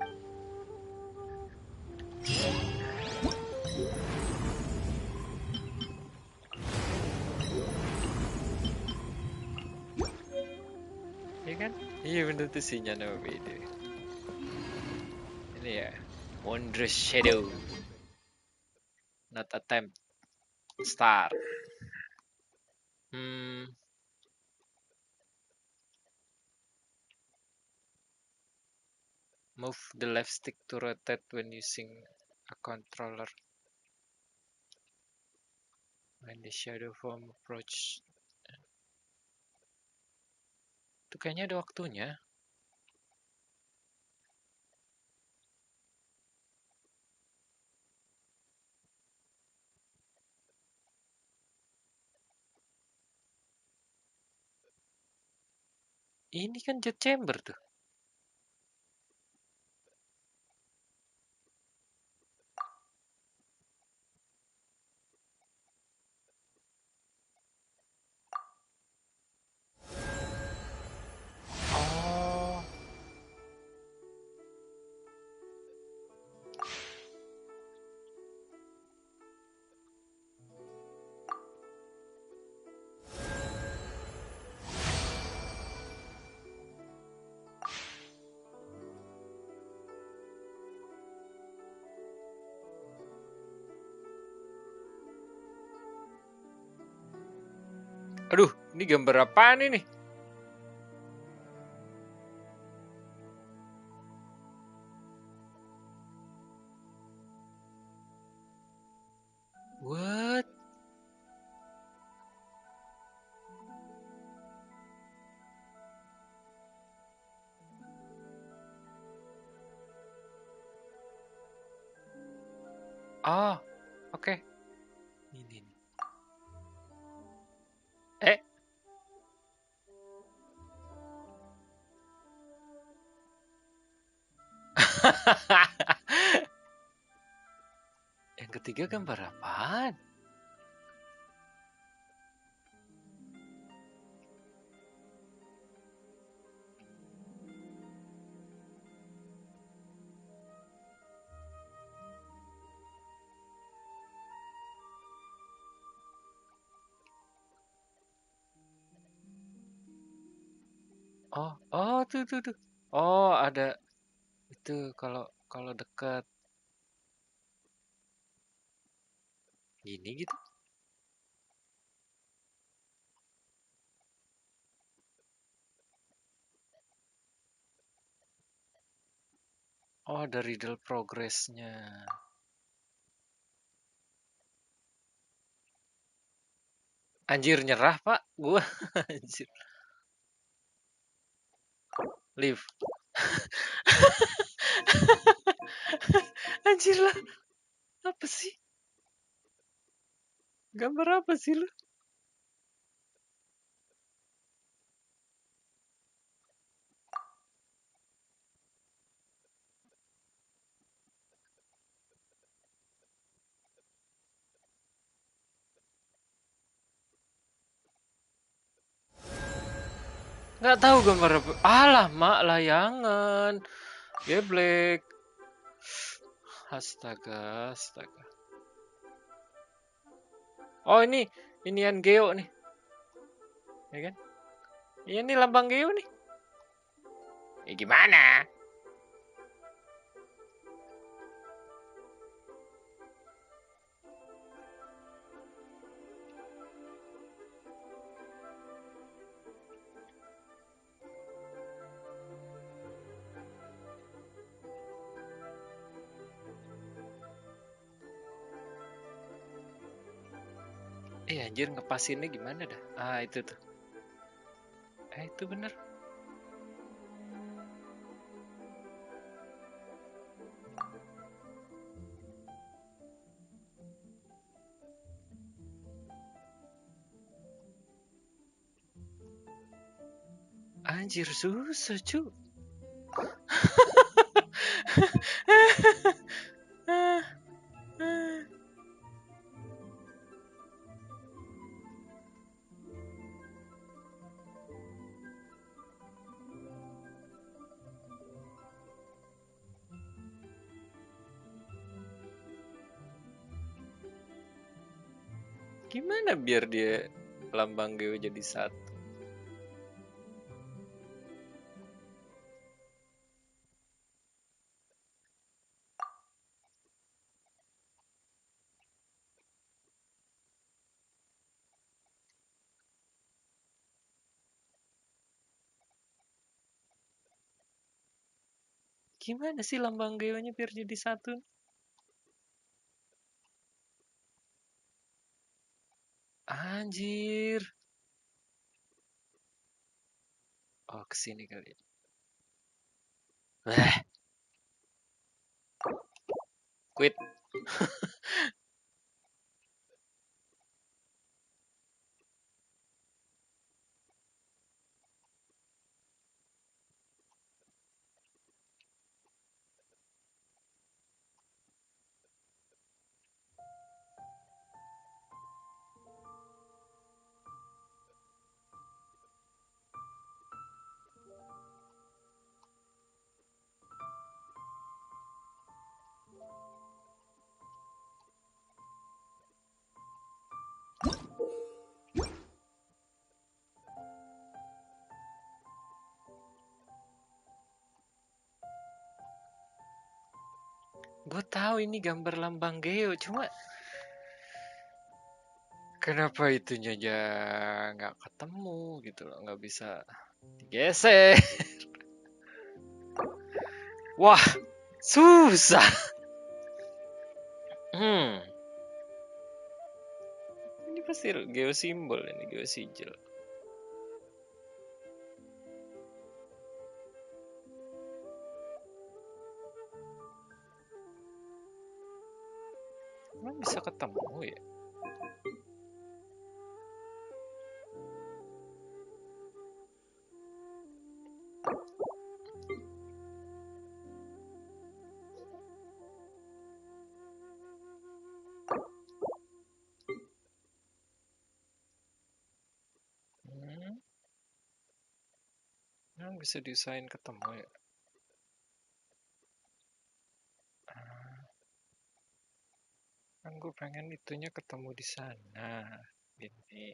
Iya kan? Iya bener tuh sinyal nama Bedo. Ini ya, Wondrous Shadow. Not attempt. Start. Move the left stick to rotate when using a controller. When the shadow form approach. Itu kayaknya ada waktunya. Ini kan jet chamber tuh. Oh. Aduh, ini gambar apaan ini? What? Oh, oke. Ini. Yang ketiga gambar apaan? Oh, tuh. Oh, ada itu kalau dekat gini gitu. Oh, ada riddle progressnya. Anjir nyerah, Pak. Gua anjir. Live. Anjir lah. Apa sih? Gambar apa sih lu? Nggak tahu gambar apa. Alah, mak layangan. Geblek. Astaga, astaga. Oh, inian Geo nih. Ya kan? Iya nih lambang Geo nih. Gimana? Anjir ngepasinnya gimana dah? Ah, itu tuh. Itu bener. Anjir susah cu. Gimana biar dia lambang Geo jadi satu? Gimana sih lambang Geo-nya biar jadi satu? Anjir. Oh, kesini kali. Quit. Gue tahu ini gambar lambang Geo, cuma kenapa itunya aja nggak ketemu gitu loh, nggak bisa digeser. Wah, susah. Ini pasti Geo simbol ini, Geo sigil. Emang bisa ketemu ya? Emang bisa diusahain ketemu ya? Kan gue pengen itunya ketemu di sana. Gini.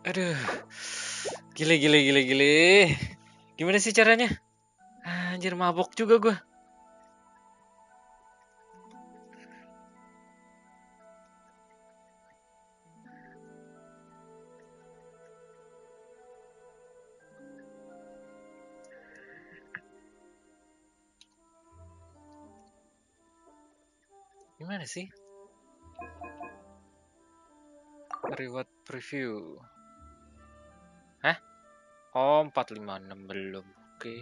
Aduh. Gile. Gimana sih caranya? Anjir, mabok juga gua. Gimana sih? Reward preview. Hah? Oh, 456 belum. Oke.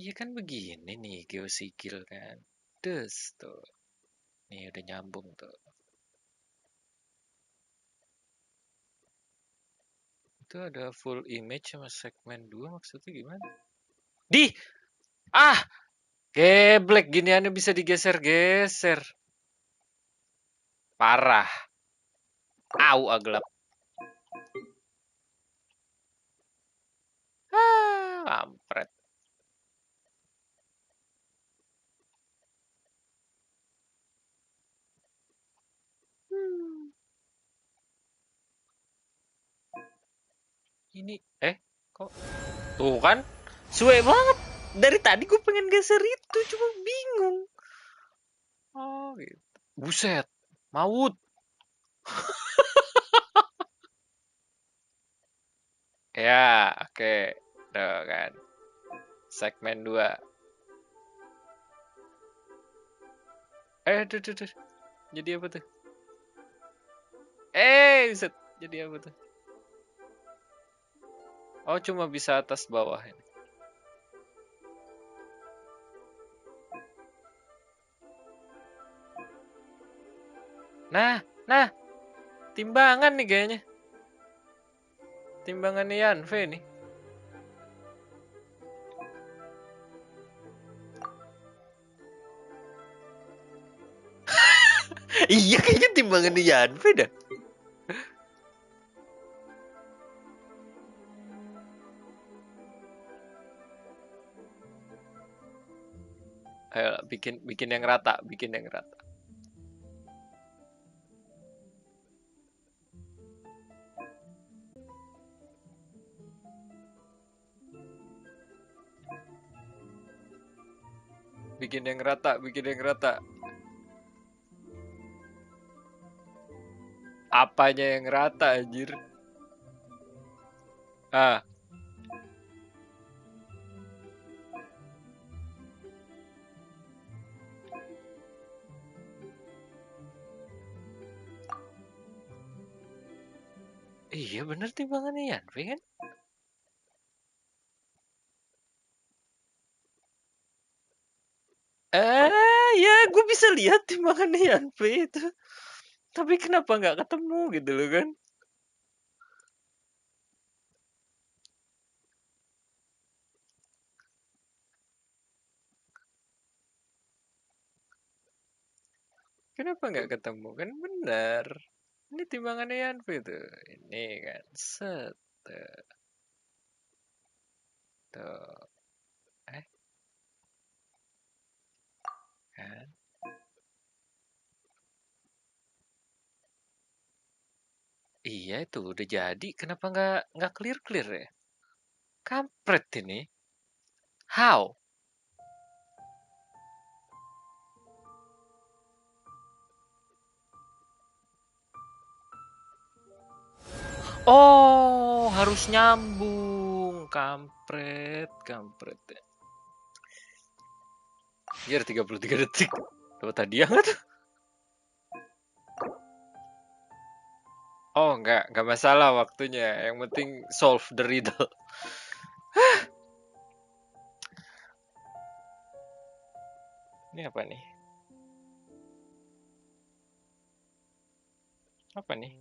Iya kan begini nih geosigil kan. Des tuh. Nih udah nyambung tuh. Itu ada full image sama segmen 2 maksudnya gimana? Ah! Geblek giniannya bisa digeser-geser. Parah. Au gelap. Kampret. Ini kok tuh kan suwe banget. Dari tadi gue pengen geser itu cuma bingung. Oh gitu. Buset. Maut. Ya, oke. Tuh kan. Segmen 2. Tuh. Jadi apa tuh? Buset. Jadi apa tuh? Oh, cuma bisa atas bawah ini. Nah. Timbangan nih kayaknya. Timbangannya Yanve nih. Iya kayaknya timbangannya Yanve dah. Ayo bikin yang rata, bikin yang rata. Bikin yang rata. Apanya yang rata anjir? Ah. Iya bener timbangannya Yanve kan? Ya gue bisa lihat timbangannya Yanve itu. Tapi kenapa nggak ketemu gitu loh kan? Kenapa nggak ketemu kan bener? Ini timbangannya Yanve itu. Ini kan set. Tuh. Kan? Iya itu udah jadi. Kenapa nggak clear ya? Kampret ini. How? Oh, harus nyambung. Kampret. Iya 33 detik. Dapat hadiah nggak tuh? Oh, nggak masalah waktunya. Yang penting solve the riddle. Ini apa nih? Apa nih?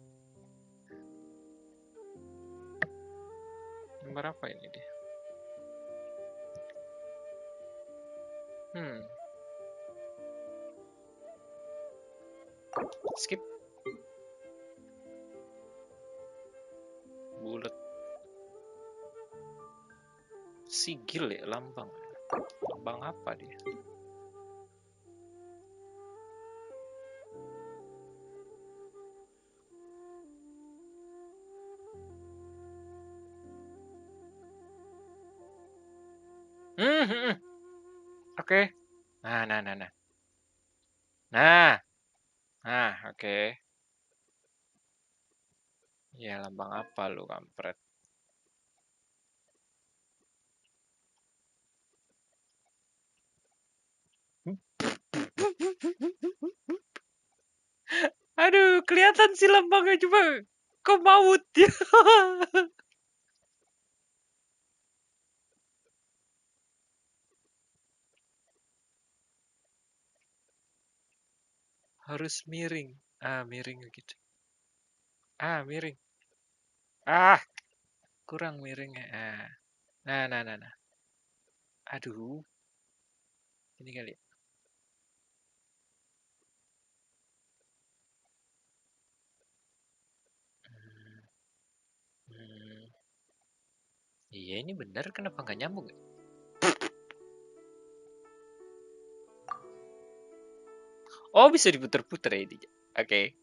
Gambar apa ini dia? Skip. Bulat. Sigil ya, lambang. Lambang apa dia? Oke. Nah, oke. Ya, lambang apa lu, kampret? Aduh, kelihatan sih lambangnya, coba kok maut ya. Harus miring. Miring gitu. Miring. Kurang miringnya. Nah. Aduh. Ini kali. Iya, ini benar, kenapa nggak nyambung ya? Oh, bisa diputer-puter ya ini. Oke.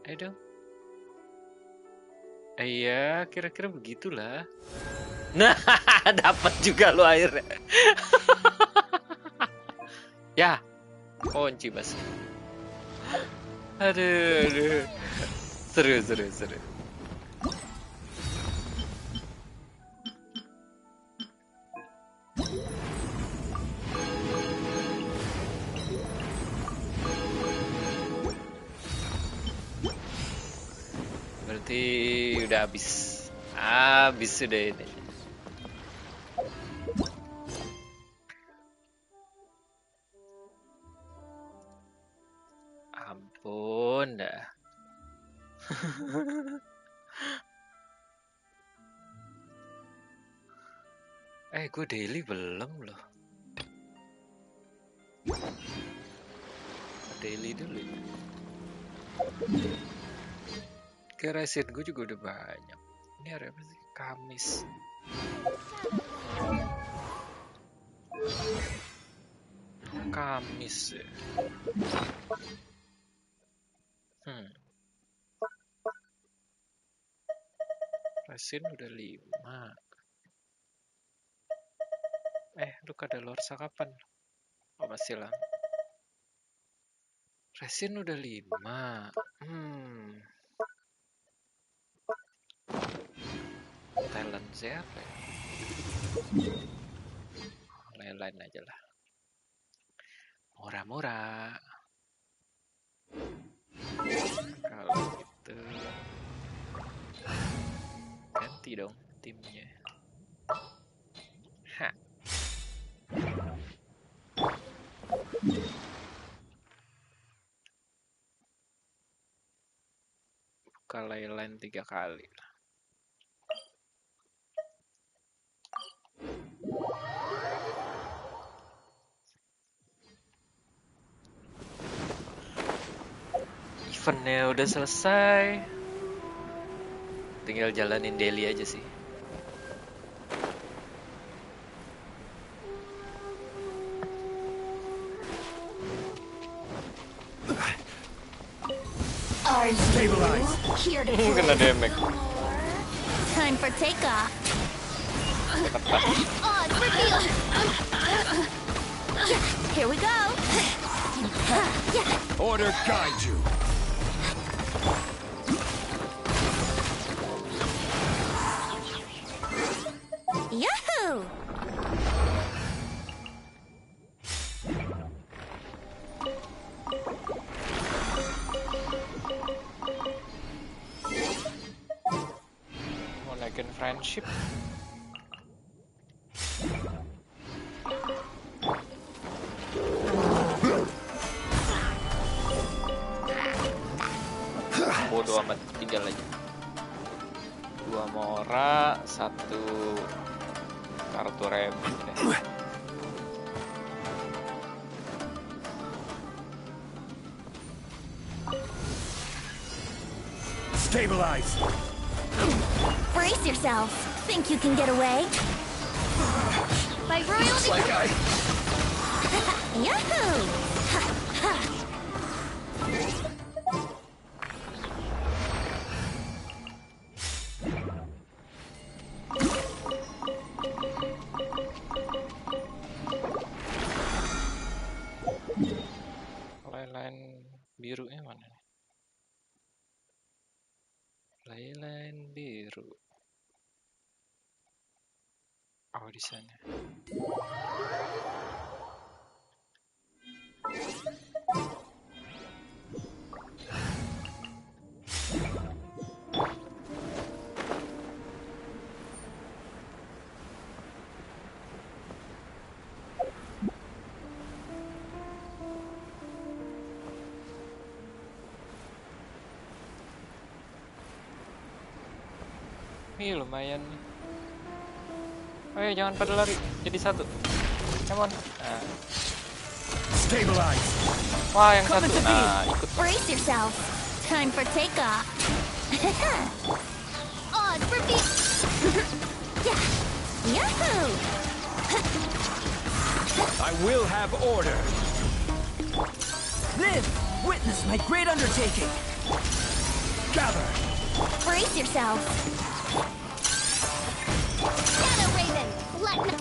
Ayo dong. Iya, kira-kira begitulah. Nah, dapat juga lo airnya. Ya, kunci bas. Aduh. Seru. Berarti udah habis sudah ini. Ampun dah. Gue daily belum loh. Daily dulu ya. Resin gue juga udah banyak. Ini hari apa sih? Kamis. Ya. Resin udah 5. Lu kadaluarsa kapan? Oh, masih lama. Resin udah 5. Talent siapa ya? Lain-lain aja lah. Murah-murah. Kalau gitu ganti dong timnya. Buka lain 3 kali. Eventnya udah selesai. Tinggal jalanin daily aja sih. Kena damage. Time for takeoff. Here we go. Order guide you. Yahoo! Mau naikin friendship. Bodoh amat. tinggal aja. 2 mora, 1 kartu remi deh. Stabilize. Brace yourself. Think you can get away? By royal decree. Yahoo! Line birunya mana nih? Line biru. Oh, di sana. Ih, lumayan nih. Ayo, jangan pada lari. Jadi 1. Come on. Nah. Stabilize. Wah, yang 1. Nah, ikut. Brace yourself. Time for takeoff. On for me. Yahoo! I will have order. Live! Witness my great undertaking! Gather! Brace yourself. Shadow Raven, let me...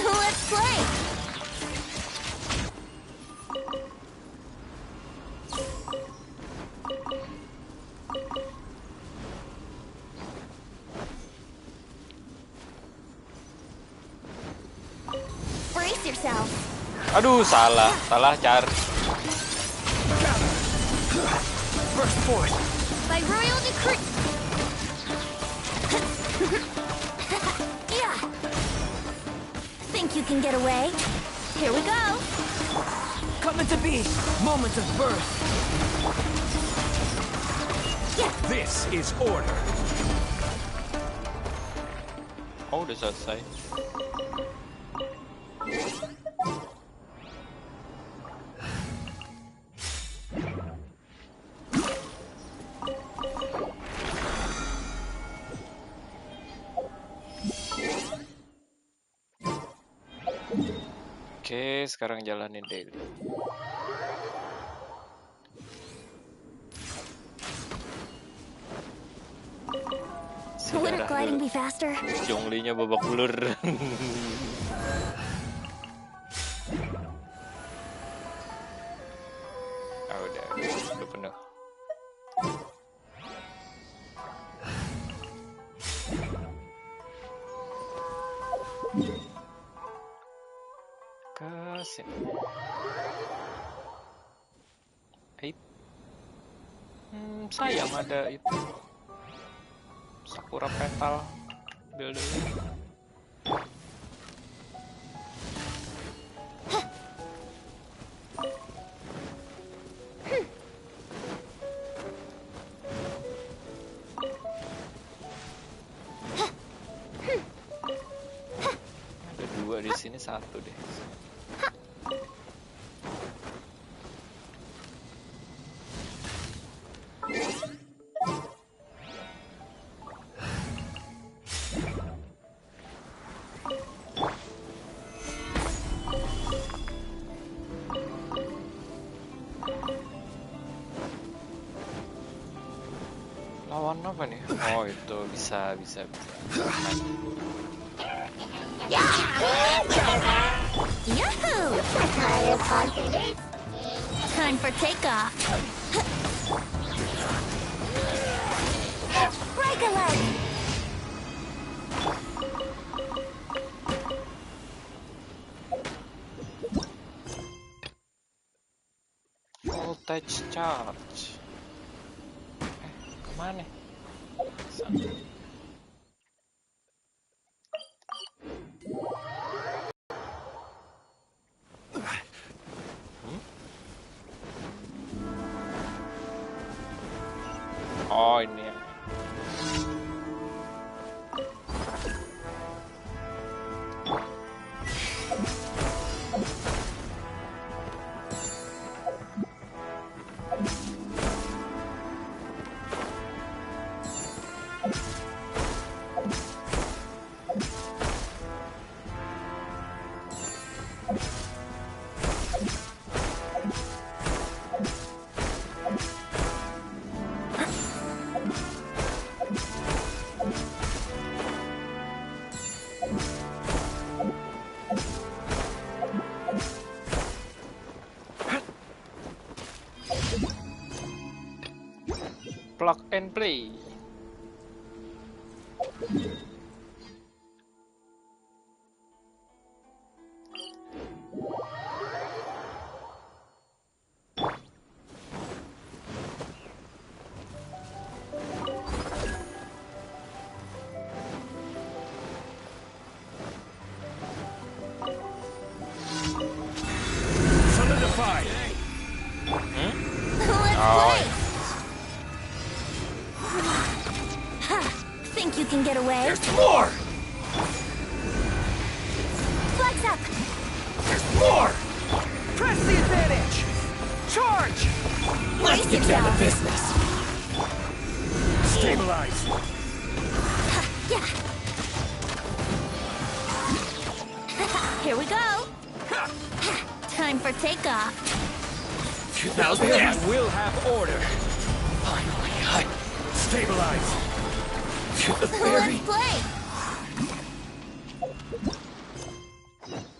Let's play! Brace yourself. Aduh, salah cara. First forth. By royal decree. Yeah. Think you can get away? Here we go. Coming to be. Moment of birth. Yeah. This is order. Oh, udah selesai. Oke, sekarang jalanin daily. Wouldn't gliding be faster? Jonglinya babak belur. Udah penuh. Kasih. Sayang ada itu. Sakura petal. Ambil dulu. Ada 2 di sini, 1 deh. Lawan apa nih? Oh, itu bisa. Yahoo! Time for takeoff. Break a leg. Voltage charge. Kemana? Sana. Oh, ini ya. Plug and play. Solidified. Think you can get away? There's more! Flex up! There's more! Press the advantage! Charge! Let's get down to business. Stabilize. Yeah. Here we go. Time for takeoff. 2000 I will have order. Finally, Stabilize. Let's play.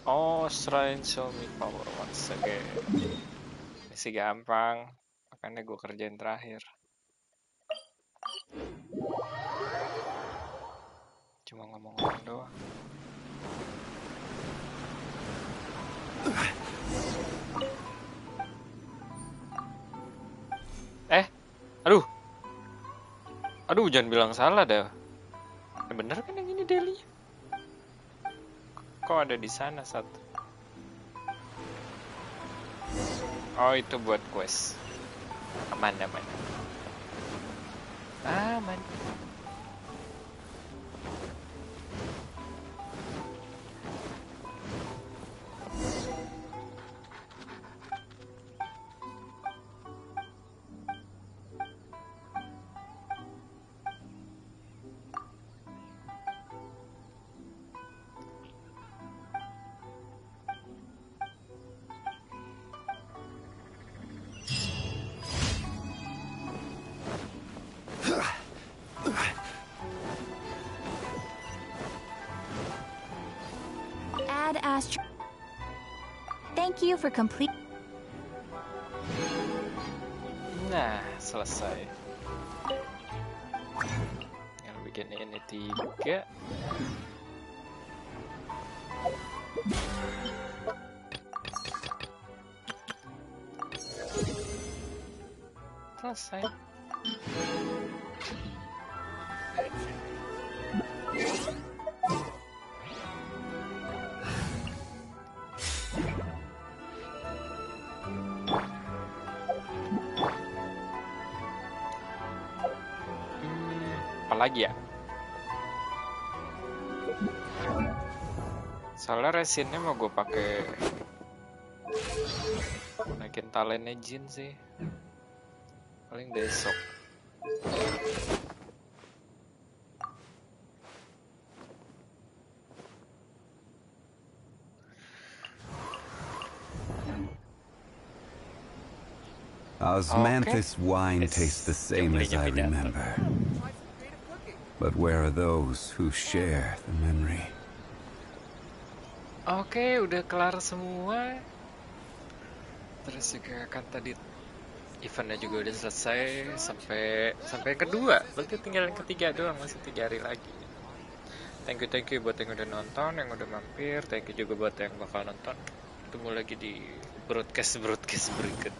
Oh, shrine show me power once again. Masih gampang, makanya gue kerjain terakhir. Cuma ngomong-ngomong doang. Aduh, jangan bilang salah dah. Bener kan yang ini daily? Kok ada di sana satu? Oh, itu buat quest. Aman. Add Astro. Thank you for complete. Nah, selesai. Yang bikin ini 3. Selesai. Lagi ya, soalnya resinnya mau gue pakai naikin talentnya Jin sih, paling besok. Osmanthus wine tastes the same as I remember. But where are those who share the memory? Oke, udah kelar semua. Terus juga kan tadi eventnya juga udah selesai sampai yang kedua. Berarti tinggal yang ketiga doang, masih 3 hari lagi. Thank you buat yang udah nonton, yang udah mampir. Thank you juga buat yang bakal nonton. Ketemu lagi di broadcast berikut.